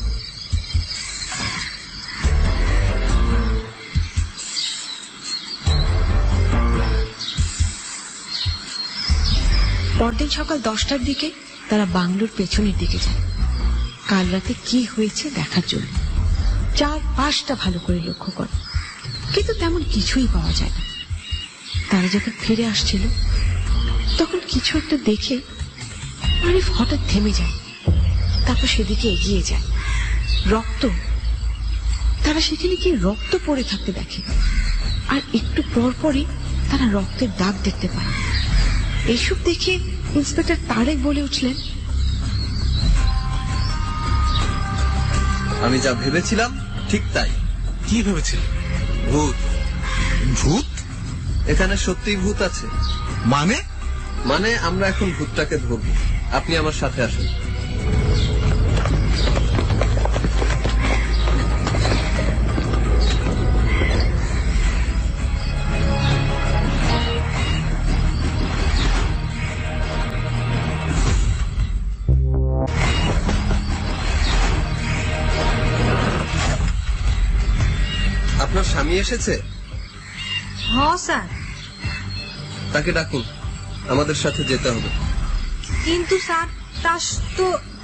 Speaker 1: পরদিন সকাল 10টার দিকে তারা বাংলোর পেছনের দিকে যায়, কাল রাতে কি হয়েছে দেখার জন্য। চারপাশটা ভালো করে লক্ষ্য করে, কিন্তু তেমন কিছুই পাওয়া যায় না। তারা যখন ফিরে আসছিল তখন কিছু একটা দেখে আরিফ হঠাৎ থেমে যায়। তারপর সেদিকে এগিয়ে যায়। রক্ত। তারা সেখানে গিয়ে রক্ত পড়ে থাকতে দেখে, আর একটু পর পরই তারা রক্তের দাগ দেখতে পায়। এইসব দেখে ইন্সপেক্টর তারেক বলে উঠলেন,
Speaker 10: আমি যা ভেবেছিলাম ঠিক তাই।
Speaker 3: কি ভেবেছিলেন?
Speaker 10: ভূত।
Speaker 3: ভূত?
Speaker 10: এখানে সত্যিই ভূত আছে।
Speaker 3: মানে?
Speaker 10: মানে আমরা এখন ভূতটাকে ধরবো। আপনি আমার সাথে আসুন। স্বামী এসেছে?
Speaker 7: হ স্যার,
Speaker 10: তাকে ডাকুন, আমাদের সাথে যেতে হবে।
Speaker 7: কিন্তু স্যার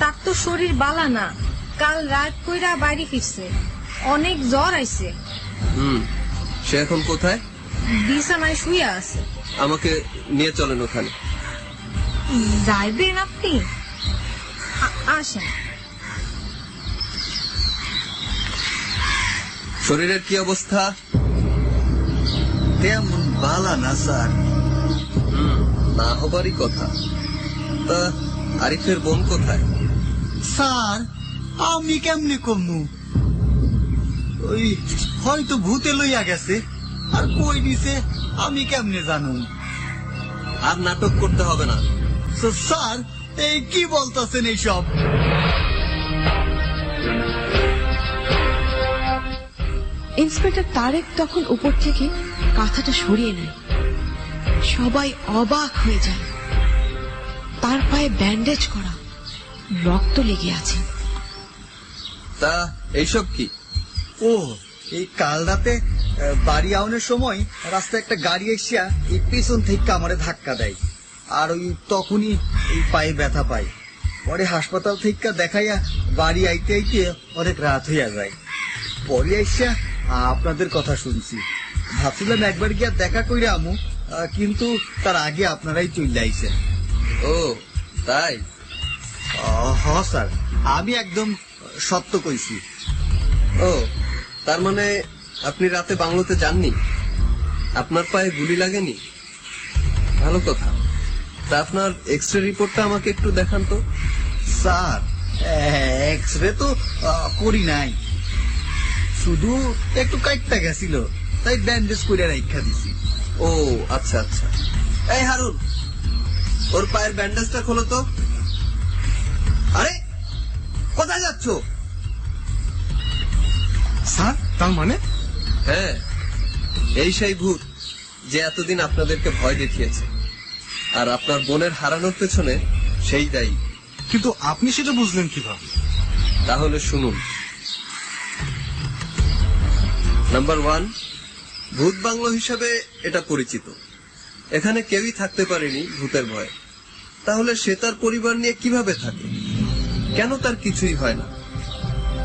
Speaker 7: তার তো শরীর বালা না, কাল রাত কইরা বাড়ি ফিরছে, অনেক জ্বর আইছে।
Speaker 10: সে এখন কোথায়?
Speaker 7: বিছানায় শুয়ে আছে।
Speaker 10: আমাকে নিয়ে চলেন ওখানে।
Speaker 7: যাইবেন আপনি? আসেন।
Speaker 10: শরীরের কি অবস্থা?
Speaker 8: তেমন বালা না স্যার।
Speaker 10: না হবারই কথা। তা আরিফের বোন কোথায়?
Speaker 8: স্যার আমি কেমনে কমু, ওই হয়তো ভূতে লইয়া গেছে, আর কই দিছে আমি কেমনে জানুম।
Speaker 10: আর নাটক করতে হবে না।
Speaker 8: স্যার এই কি বলতেছেন এইসব?
Speaker 1: ইন্সপেক্টর তারেক তখন উপর থেকে কাঁথাটা সরিয়ে নেয়। সবাই অবাক হয়ে যায়। তার পায়ে ব্যান্ডেজ করা, রক্ত লেগে আছে।
Speaker 10: তা এইসব কি?
Speaker 8: ও এই কাল রাতে বাড়ি আউনের সময় রাস্তায় একটা গাড়ি এসিয়া এই পেছন থেকে আমারে ধাক্কা দেয়, আর ওই তখনই এই পায়ে ব্যথা পাই। পরে হাসপাতাল থেকে দেখাইয়া বাড়ি আইতে আইতে অনেক রাত হইয়া যায়। পরে আইসা আপনাদের কথা শুনছি, ভাবছিলাম একবার গিয়া দেখা কইরা আমু, কিন্তু তার আগে আপনারাই চলে আইছেন।
Speaker 10: ও তাই?
Speaker 8: হ স্যার, আমি একদম সত্য কইছি।
Speaker 10: ও তার মানে আপনি রাতে বাংলোতে যাননি? আপনার পায়ে গুলি লাগেনি? ভালো কথা। তা আপনার এক্স-রে রিপোর্টটা আমাকে একটু দেখান তো।
Speaker 8: স্যার এক্স-রে তো করি নাই, শুধু একটু কাটতে গেছিল, তাই ব্যান্ডেজ করে রাখা দিছি।
Speaker 10: ও আচ্ছা আচ্ছা। এই হারুন, ওর পায়ের ব্যান্ডেজটা খোলো তো। আরে কোথায় যাচ্ছ?
Speaker 3: স্যার তার মানে?
Speaker 10: হ্যাঁ, এই সেই ভূত যে এতদিন আপনাদেরকে ভয় দেখিয়েছে, আর আপনার বোনের হারানোর পেছনে সেই দায়ী।
Speaker 3: কিন্তু আপনি সেটা বুঝলেন কিভাবে?
Speaker 10: তাহলে শুনুন। নাম্বার 1, ভূত বাংলো হিসাবে এটা পরিচিত। এখানে কেউই থাকতে পারেনি ভূতের ভয়ে। তাহলে সে তার পরিবার নিয়ে কিভাবে থাকে? কেন তার কিছুই হয় না?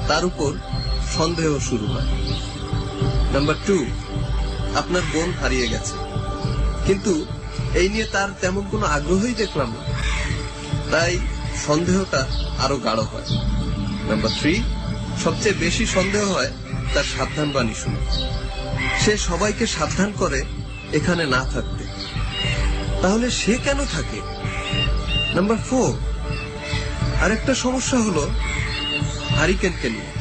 Speaker 10: তার উপর সন্দেহ শুরু হয়। নাম্বার 2, আপনার বোন হারিয়ে গেছে, কিন্তু এই নিয়ে তার তেমন কোনো আগ্রহই দেখলাম না, তাই সন্দেহটা আরো গাঢ় হয়। নাম্বার 3, সবচেয়ে বেশি সন্দেহ হয় তার সাবধান বাণী শুনে। সে সবাইকে সাবধান করে এখানে না থাকতে। তাহলে সে কেন থাকে? নাম্বার 4, আরেকটা সমস্যা হলো হারিকেনকে নিয়ে।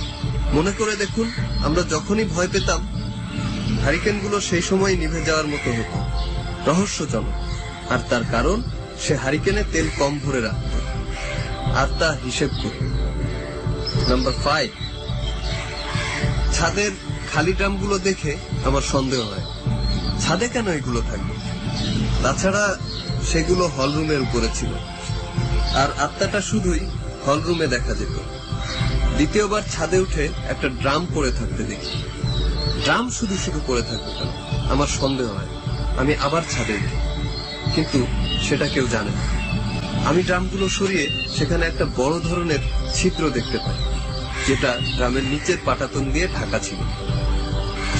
Speaker 10: মনে করে দেখুন, আমরা যখনই ভয় পেতাম হারিকেনগুলো সেই সময় নিভে যাওয়ার মতো হতো। রহস্যজনক। আর তার কারণ, সে হারিকেনে তেল কম ভরে রাখত, আর তা হিসেব করত। নাম্বার 5, ছাদের খালি ড্রামগুলো দেখে আমার সন্দেহ হয়, ছাদে কেন এগুলো থাকবে? তাছাড়া সেগুলো হলরুমের উপরে ছিল, আর আত্মাটা শুধুই হলরুমে দেখা যেত। দ্বিতীয়বার ছাদে উঠে একটা ড্রাম পড়ে থাকতে দেখি। ড্রাম শুধু শুধু পড়ে থাকবে কেন? আমার সন্দেহ হয়। আমি আবার ছাদে উঠি, কিন্তু সেটা কেউ জানে না। আমি ড্রামগুলো সরিয়ে সেখানে একটা বড় ধরনের ছিদ্র দেখতে পাই, যেটা ড্রামের নিচের পাটাতন দিয়ে ঢাকা ছিল।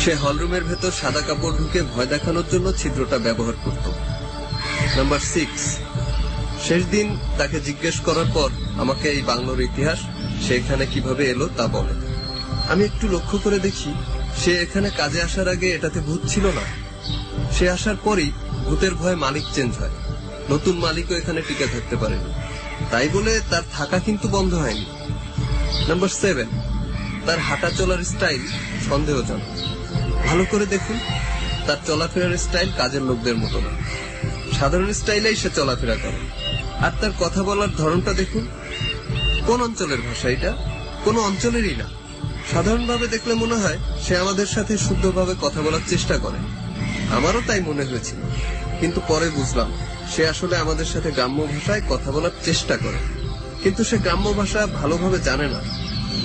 Speaker 10: সে হলরুমের ভেতর সাদা কাপড় ঢুকে ভয় দেখানোর জন্য ছিদ্রটা ব্যবহার করত। নাম্বার 6, শেষ দিন তাকে জিজ্ঞেস করার পর আমাকে এই বাংলোর ইতিহাস, সে এখানে কিভাবে এলো তা বলে। আমি একটু লক্ষ্য করে দেখি, সে এখানে কাজে আসার আগে এটাতে ভূত ছিল না। সে আসার পরই ভূতের ভয়ে মালিক চেঞ্জ হয়। নতুন মালিকও এখানে টিকে থাকতে পারেনি, তাই বলে তার থাকা কিন্তু বন্ধ হয়নি। নাম্বার 7, তার হাঁটা চলার স্টাইল সন্দেহজনক। ভালো করে দেখুন, তার চলাফেরার স্টাইল কাজের লোকদের মতো না, সাধারণ স্টাইলেই সে চলাফেরা করে। আর তার কথা বলার ধরনটা দেখুন। কোন অঞ্চলের ভাষা এটা? কোনো অঞ্চলেরই না। সাধারণভাবে দেখলে মনে হয় সে আমাদের সাথে শুদ্ধভাবে কথা বলার চেষ্টা করে। আমারও তাই মনে হয়েছিল, কিন্তু পরে বুঝলাম সে আসলে আমাদের সাথে গ্রাম্য ভাষায় কথা বলার চেষ্টা করে, কিন্তু সে গ্রাম্য ভাষা ভালোভাবে জানে না,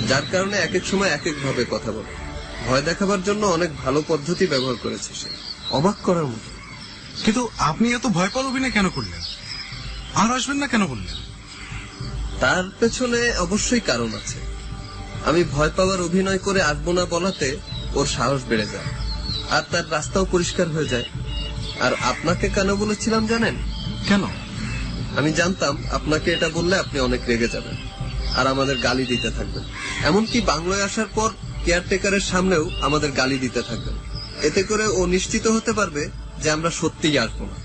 Speaker 10: যার কারণে এক এক সময় এক এক ভাবে কথা বলে। ভয় দেখাবার জন্য অনেক ভালো পদ্ধতি ব্যবহার করেছে সে, অবাক করার মতো।
Speaker 2: কিন্তু আপনি এত ভয় পাওয়ার অভিনয় কেন করলেন? আর আসবেন না কেন বললেন?
Speaker 10: তার পেছনে অবশ্যই কারণ আছে। আমি ভয় পাওয়ার অভিনয় করে আসবো না বলাতে ওর সাহস বেড়ে যায়, আর তার রাস্তাও পরিষ্কার হয়ে যায়। আর আপনাকে কেন বলেছিলাম জানেন?
Speaker 2: কেন?
Speaker 10: আমি জানতাম আপনাকে এটা বললে আপনি অনেক রেগে যাবেন আর আমাদের গালি দিতে থাকবেন। এমনকি বাংলায় আসার পর কেয়ারটেকারের সামনেও আমাদের গালি দিতে থাকবেন। এতে করে ও নিশ্চিত হতে পারবে যে আমরা সত্যিই আসবো না।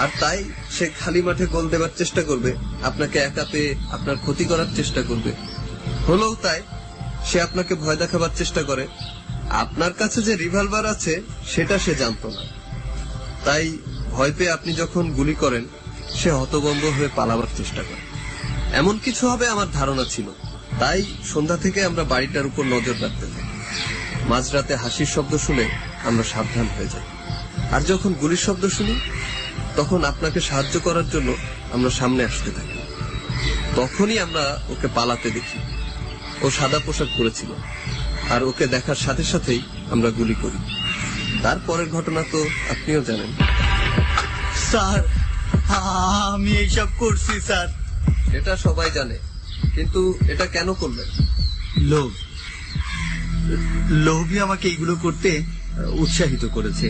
Speaker 10: আর তাই সে খালি মাঠে গোল দেবার চেষ্টা করবে, আপনাকে একা পেয়ে আপনার ক্ষতি করার চেষ্টা করবে। হলেও তাই সে আপনাকে ভয় দেখাবার চেষ্টা করে। আপনার কাছে যে রিভলভার আছে সেটা সে জানতো না, তাই ভয় পেয়ে আপনি যখন গুলি করেন সে হতভম্ব হয়ে পালাবার চেষ্টা করে। এমন কিছু হবে আমার ধারণা ছিল, তাই সন্ধ্যা থেকে আমরা বাড়িটার উপর নজর রাখতে থাকি। মাঝরাতে হাসির শব্দ শুনে আমরা সাবধান হয়ে যাই, আর যখন গুলির শব্দ শুনি তখন আপনাকে সাহায্য করার জন্য আমরা সামনে আসতে থাকি। তখনই আমরা ওকে পালাতে দেখি। ও সাদা পোশাক পরেছিল, আর ওকে দেখার সাথে সাথেই আমরা গুলি করি। তারপরের ঘটনা তো আপনিও জানেন।
Speaker 12: স্যার, আমি এইসব করছি স্যার।
Speaker 10: এটা সবাই জানে, কিন্তু এটা কেন করলেন?
Speaker 12: লোভ, লোভই আমাকে এইগুলো করতে উৎসাহিত করেছে।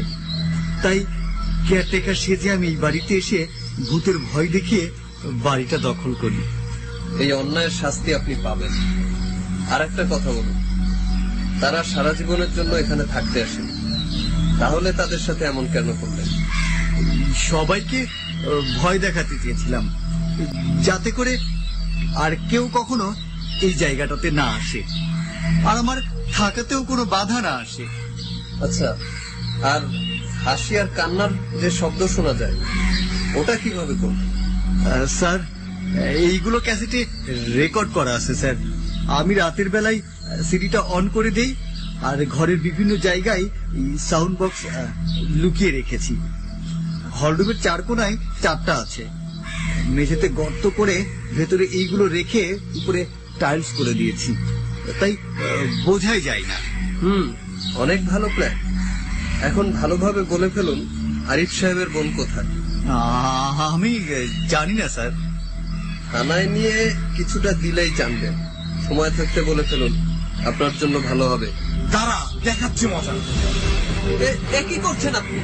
Speaker 12: তাই কেয়ারটেকার সেজে আমি এই বাড়িতে এসে ভূতের ভয় দেখিয়ে বাড়িটা দখল করি।
Speaker 10: এই অন্যায়ের শাস্তি আপনি পাবেন। আর একটা কথা বলুন, তারা সারা জীবনের জন্য এখানে থাকতে আসেন, তাহলে তাদের সাথে এমন কেন করলেন?
Speaker 12: সবাইকে ভয় দেখাতে চেয়েছিলাম, যাতে করে আর কেউ কখনো এই জায়গাটাতে না আসে, আর আমার থাকাতেও কোনো বাধা না আসে।
Speaker 10: আচ্ছা, আর হাসি আর কান্নার যে শব্দ শোনা যায় ওটা কিভাবে করলেন?
Speaker 12: স্যার, এইগুলো ক্যাসেটে রেকর্ড করা আছে স্যার। আমি রাতের বেলায় সিডিটা অন করে দেই, আর ঘরের বিভিন্ন জায়গায় সাউন্ড বক্স লুকিয়ে রেখেছি। হলরুমের 4 কোণায় 4টা আছে। মেঝেতে গর্ত করে ভেতরে এইগুলো রেখে উপরে টাইলস করে দিয়েছি, তাই বোঝাই যায় না।
Speaker 10: অনেক ভালো প্ল্যান। এখন ভালোভাবে বলে ফেলুন, আরিফ সাহেবের বোন কোথায়?
Speaker 12: আমি জানি না স্যার।
Speaker 10: থানায় নিয়ে কিছুটা দিলেই জানবেন। সময় থাকতে বলে ফেলুন, আপনার জন্য ভালো হবে।
Speaker 2: দাঁড়া, দেখাচ্ছি মজা।
Speaker 10: কি করছেন আপনি?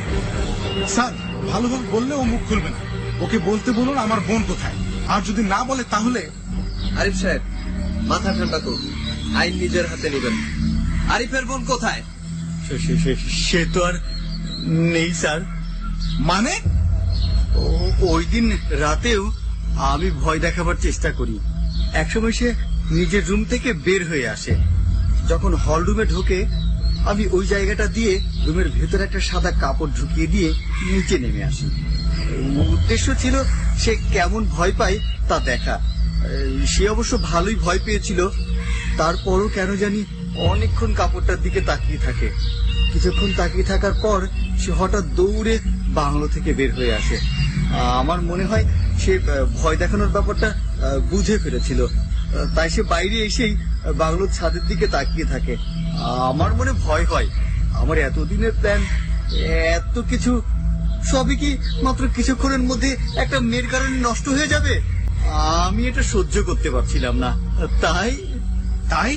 Speaker 2: স্যার, ভালোভাবে বললে ও মুখ খুলবে না। ওকে বলতে বলুন আমার বোন কোথায়, আর যদি না বলে তাহলে।
Speaker 10: আরিফ সাহেব, মাথা ঠান্ডা করুন, আইন নিজের হাতে নেবেন। আরিফের বোন কোথায়?
Speaker 12: সে তো আর নেই স্যার।
Speaker 2: মানে?
Speaker 12: ওই দিন রাতেও আমি ভয় দেখাবার চেষ্টা করি। একসময় সে নিজের রুম থেকে বের হয়ে আসে। যখন হল রুমে ঢোকে, আমি ওই জায়গাটা দিয়ে রুমের ভেতরে একটা সাদা কাপড় ঢুকিয়ে দিয়ে নিচে নেমে আসি। উদ্দেশ্য ছিল সে কেমন ভয় পায় তা দেখা। সে অবশ্য ভালোই ভয় পেয়েছিল। তারপরও কেন জানি অনেকক্ষণ কাপড়টার দিকে তাকিয়ে থাকে। কিছুক্ষণ তাকিয়ে থাকার পর সে হঠাৎ দৌড়ে বাংলো থেকে বের হয়ে আসে। আমার মনে হয় সে ভয় দেখানোর ব্যাপারটা বুঝে ফেলেছিল, তাই সে বাইরে এসেই বাংলোর ছাদের দিকে তাকিয়ে থাকে। আমার মনে ভয় হয় আমার এতদিনের প্ল্যান, এত কিছু সবই কি মাত্র কিছুক্ষণের মধ্যে একটা মেয়ের কারণে নষ্ট হয়ে যাবে। আমি এটা সহ্য করতে পারছিলাম না। তাই তাই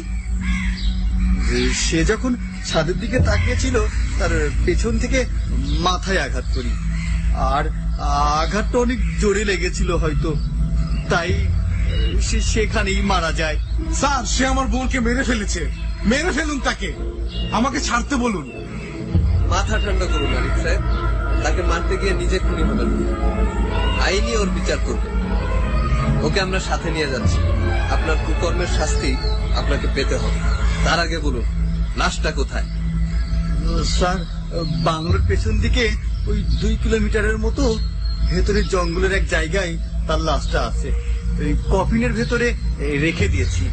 Speaker 12: সে যখন ছাদের দিকে তাকিয়েছিল, তার পেছন থেকে মাথায় আঘাত করি, আর আঘাতটা অনেক জোরে লেগেছিল হয়তো, তাই সে সেখানেই মারা যায়।
Speaker 2: স্যার, সে আমার বোনকে মেরে ফেলেছে। মেরে ফেলুন তাকে, আমাকে ছাড়তে বলুন।
Speaker 10: মাথা ঠান্ডা করুন আরিফ সাহেব, তাকে মারতে গিয়ে নিজে খুনি হবেন। আইনি ওর বিচার করবে। ওকে আমরা সাথে নিয়ে যাচ্ছি। আপনার কুকর্মের শাস্তি আপনাকে পেতে হবে। তার আগে বলুন, লাশটা কোথায়?
Speaker 12: স্যার, বাংলোর পেছন দিকে ওই 2 কিলোমিটারের মতো ভেতরে জঙ্গলের এক জায়গায় তার লাশটা আছে। ওই কফিনের ভেতরে রেখে দিয়েছি।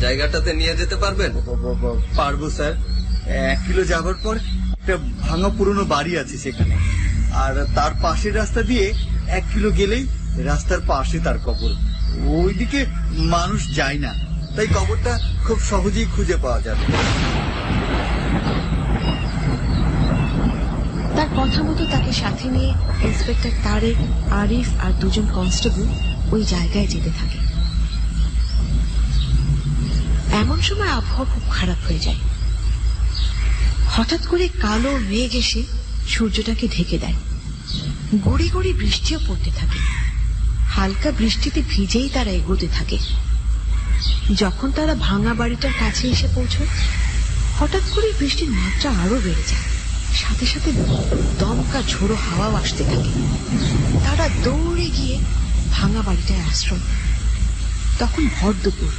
Speaker 10: জায়গাটাতে নিয়ে যেতে পারবেন?
Speaker 12: পারবো স্যার। 1 কিলো যাবার পর একটা ভাঙা পুরনো বাড়ি আছে সেখানে, আর তার পাশের রাস্তা দিয়ে 1 কিলো গেলেই রাস্তার পাশে তার কবর। ওইদিকে মানুষ যায় না, তাই কবরটা খুব সহজেই খুঁজে পাওয়া যাবে।
Speaker 1: তার কথা মতো তাকে সাথে নিয়ে ইন্সপেক্টর তারেক, আরিফ আর দুজন কনস্টেবল ওই জায়গায় যেতে থাকে। এমন সময় আবহাওয়া খুব খারাপ হয়ে যায়। হঠাৎ করে কালো মেঘ এসে সূর্যটাকে ঢেকে দেয়। গড়ি গড়ি বৃষ্টিও পড়তে থাকে। হালকা বৃষ্টিতে ভিজেই তারা এগোতে থাকে। যখন তারা ভাঙা বাড়িটার কাছে এসে পৌঁছয়, হঠাৎ করে বৃষ্টির মাত্রা আরো বেড়ে যায়। সাথে সাথে দমকা ঝোড়ো হাওয়াও আসতে থাকে। তারা দৌড়ে গিয়ে ভাঙা বাড়িটায় আশ্রয়। তখন ভর দুপুর।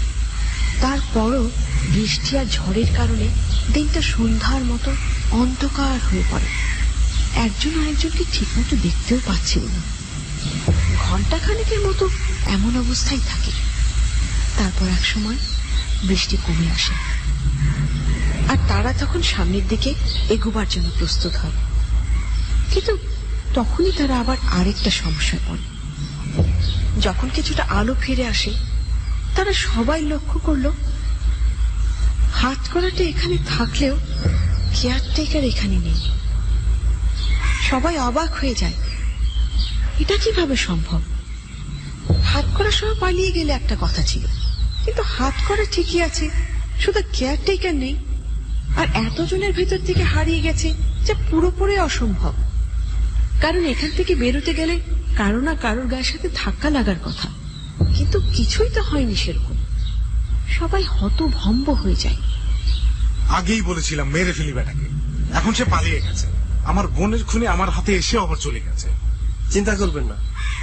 Speaker 1: তারপরও বৃষ্টি আর ঝড়ের কারণে দিনটা সন্ধ্যার মতো অন্ধকার হয়ে পড়ে। একজন আরেকজনকে ঠিকমতো দেখতেও পাচ্ছিল না। ঘন্টাখানেকের মতো এমন অবস্থায় থাকে। তারপর এক সময় বৃষ্টি কমে আসে আর তারা তখন সামনের দিকে এগোবার জন্য প্রস্তুত হয়। কিন্তু তখনই তারা আবার আরেকটা সমস্যায় পড়ে। যখন কিছুটা আলো ফিরে আসে, তারা সবাই লক্ষ্য করল হাতকড়াটা এখানে থাকলেও কেয়ারটেকার এখানে নেই। সবাই অবাক হয়ে যায়, এটা কিভাবে সম্ভব? হাতকড়া সহ পালিয়ে গেলে একটা কথা ছিল, কিন্তু হাতকড়া ঠিকই আছে, শুধু কেয়ারটেকার নেই। আর এতজনের ভেতর থেকে হারিয়ে গেছে, যা পুরোপুরি অসম্ভব। কারণ এখান থেকে বেরোতে গেলে কারো না কারোর গায়ের সাথে ধাক্কা লাগার কথা, কিন্তু কিছুই তো হয়নি সেরকম। সবাই হতভম্ব হয়ে যায়।
Speaker 3: আগেই বলেছিলাম মেরে ফেলি বেটাকে, এখন সে পালিয়ে গেছে। আমার বোনের খুনি আমার হাতে এসে আবার চলে গেছে।
Speaker 10: চিন্তা করবেন না,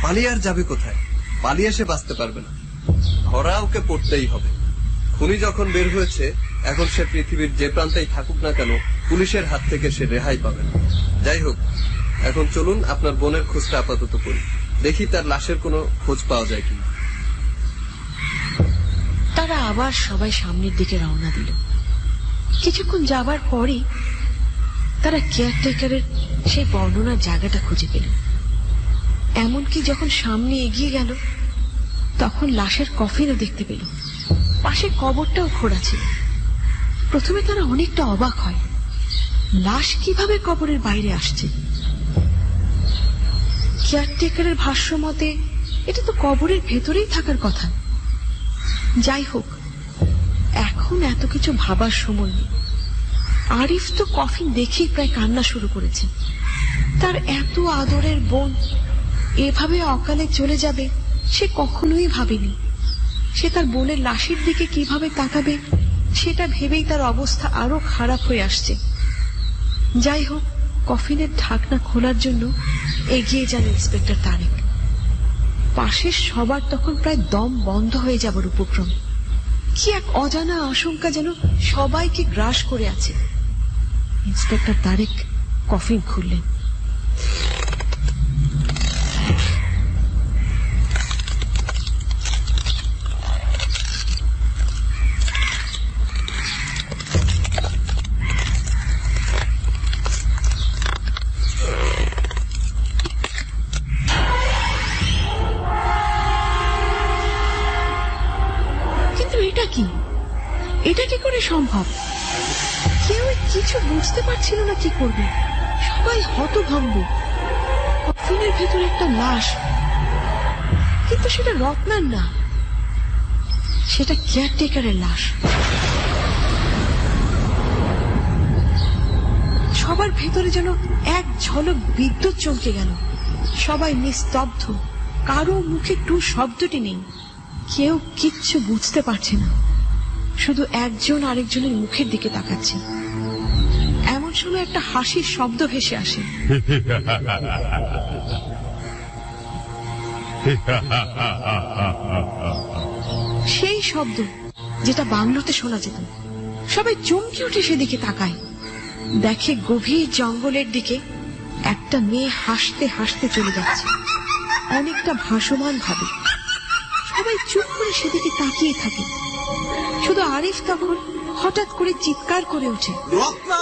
Speaker 10: পালিয়ে আর যাবে কোথায়? পালিয়ে সে বাঁচতে পারবে না, ধরা ওকে পড়তেই হবে। খুনি যখন বের হয়েছে, এখন সে পৃথিবীর যে প্রান্তেই থাকুক না কেন, পুলিশের হাত থেকে সে রেহাই পাবে না। যাই হোক, এখন চলুন আপনার বোনের খোঁজটা আপাতত করি, দেখি তার লাশের কোনো খোঁজ পাওয়া যায় কিনা।
Speaker 1: তারা আবার সবাই সামনের দিকে রওনা দিল। কিছুক্ষণ যাবার পরই তারা কেয়ারটেকারের সেই বর্ণনার জায়গাটা খুঁজে পেল। এমনকি যখন সামনে এগিয়ে গেল, তখন লাশের কফিনও দেখতে পেল। পাশে কবরটাও খোঁড়া ছিল। প্রথমে তারা অনেকটা অবাক হয়, লাশ কিভাবে কবরের বাইরে আসছে। কেয়ারটেকারের ভাষ্য মতে এটা তো কবরের ভেতরেই থাকার কথা। যাই হোক, এখন এত কিছু ভাবার সময় নেই। আরিফ তো কফিন দেখেই প্রায় কান্না শুরু করেছে। তার এত আদরের বোন এভাবে অকালে চলে যাবে সে কখনোই ভাবেনি। সে তার বোনের লাশের দিকে কিভাবে তাকাবে সেটা ভেবেই তার অবস্থা আরো খারাপ হয়ে আসছে। যাই হোক, কফিনের ঢাকনা খোলার জন্য এগিয়ে যান ইন্সপেক্টর তারেক। পাশের সবার তখন প্রায় দম বন্ধ হয়ে যাবার উপক্রম। কি এক অজানা আশঙ্কা যেন সবাইকে গ্রাস করে আছে। ইন্সপেক্টর তারেক কফিন খুললেন। এটা কি করে সম্ভব? কেউ কিছু বুঝতে পারছিল না কি করবে। সবাই হতভম্ব। কফিনের ভেতরে একটা লাশ, কিন্তু সেটা রত্নার না, সেটা কেয়ারটেকারের লাশ। সবার ভেতরে যেন এক ঝলক বিদ্যুৎ চমকে গেল। সবাই নিস্তব্ধ, কারো মুখে টু শব্দটি নেই। কেউ কিচ্ছু বুঝতে পারছে না, শুধু একজন আরেকজনের মুখের দিকে তাকাচ্ছে। এমন সময় একটা হাসির শব্দ ভেসে আসে। সেই শব্দ যেটা বাংলোতে শোনা যেত। সবাই চমকে উঠে সেদিকে তাকায়, দেখে গভীর জঙ্গলের দিকে একটা মেয়ে হাসতে হাসতে চলে যাচ্ছে, অনেকটা ভাসমান ভাবে। সবাই চুপ করে সেদিকে তাকিয়ে থাকে। শুধু আরিফ তখন হঠাৎ করে চিৎকার করে ওঠে,
Speaker 12: রত্না!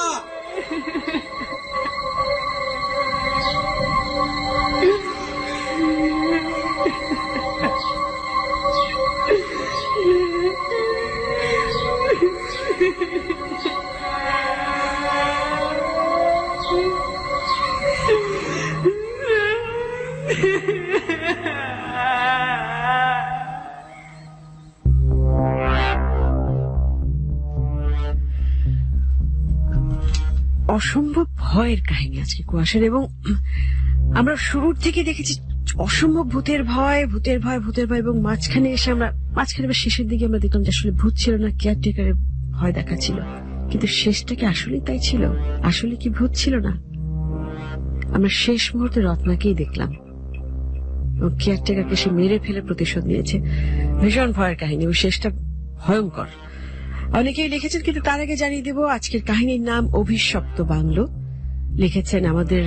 Speaker 1: অসম্ভব ভয়ের কাহিনী আজকে কুয়াশার, এবং আমরা শুরুর থেকে দেখেছি অসম্ভব ভূতের ভয় এবং মাঝখানে এসে আমরা বা শেষের দিকে আমরা দেখলাম যে আসলে ভূত ছিল না, কেয়ারটেকারের ভয় দেখাচ্ছিল। কিন্তু শেষটা কি আসলেই তাই ছিল? আসলে কি ভূত ছিল না? আমরা শেষ মুহূর্তে রত্নাকেই দেখলাম এবং কেয়ারটেকারকে সে মেরে ফেলে প্রতিশোধ নিয়েছে। ভীষণ ভয়ের কাহিনী এবং শেষটা ভয়ঙ্কর। অনেকেই লিখেছেন, কিন্তু তার আগে জানিয়ে দেব আজকের কাহিনীর নাম অভিশপ্ত বাংলো। লিখেছেন আমাদের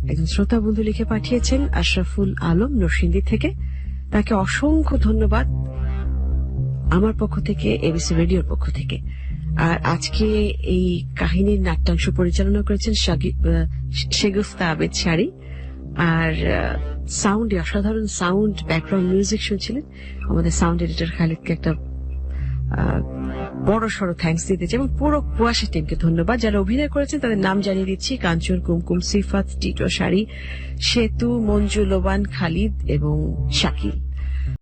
Speaker 1: একজন শ্রোতা বন্ধু, লিখে পাঠিয়েছেন আশরাফুল আলম নরসিংদী থেকে। তাকে অসংখ্য ধন্যবাদ আমার পক্ষ থেকে, এবিসি রেডিওর পক্ষ থেকে। আর আজকে এই কাহিনীর নাট্যাংশ পরিচালনা করেছেন শেগুফতা আবেদ শাড়ি, আর সাউন্ডে অসাধারণ সাউন্ড ব্যাকগ্রাউন্ড মিউজিক শুনছিলেন আমাদের সাউন্ড এডিটর খালিদকে একটা বড় সড়ো থ্যাঙ্কস দিতে চাই, এবং পুরো কুয়াশা টিমকে ধন্যবাদ। যারা অভিনয় করেছেন তাদের নাম জানিয়ে দিচ্ছি: কাঞ্চন, কুমকুম, সিফাত, টিটো, শাড়ি, সেতু, মঞ্জু, লোবান, খালিদ এবং শাকিল।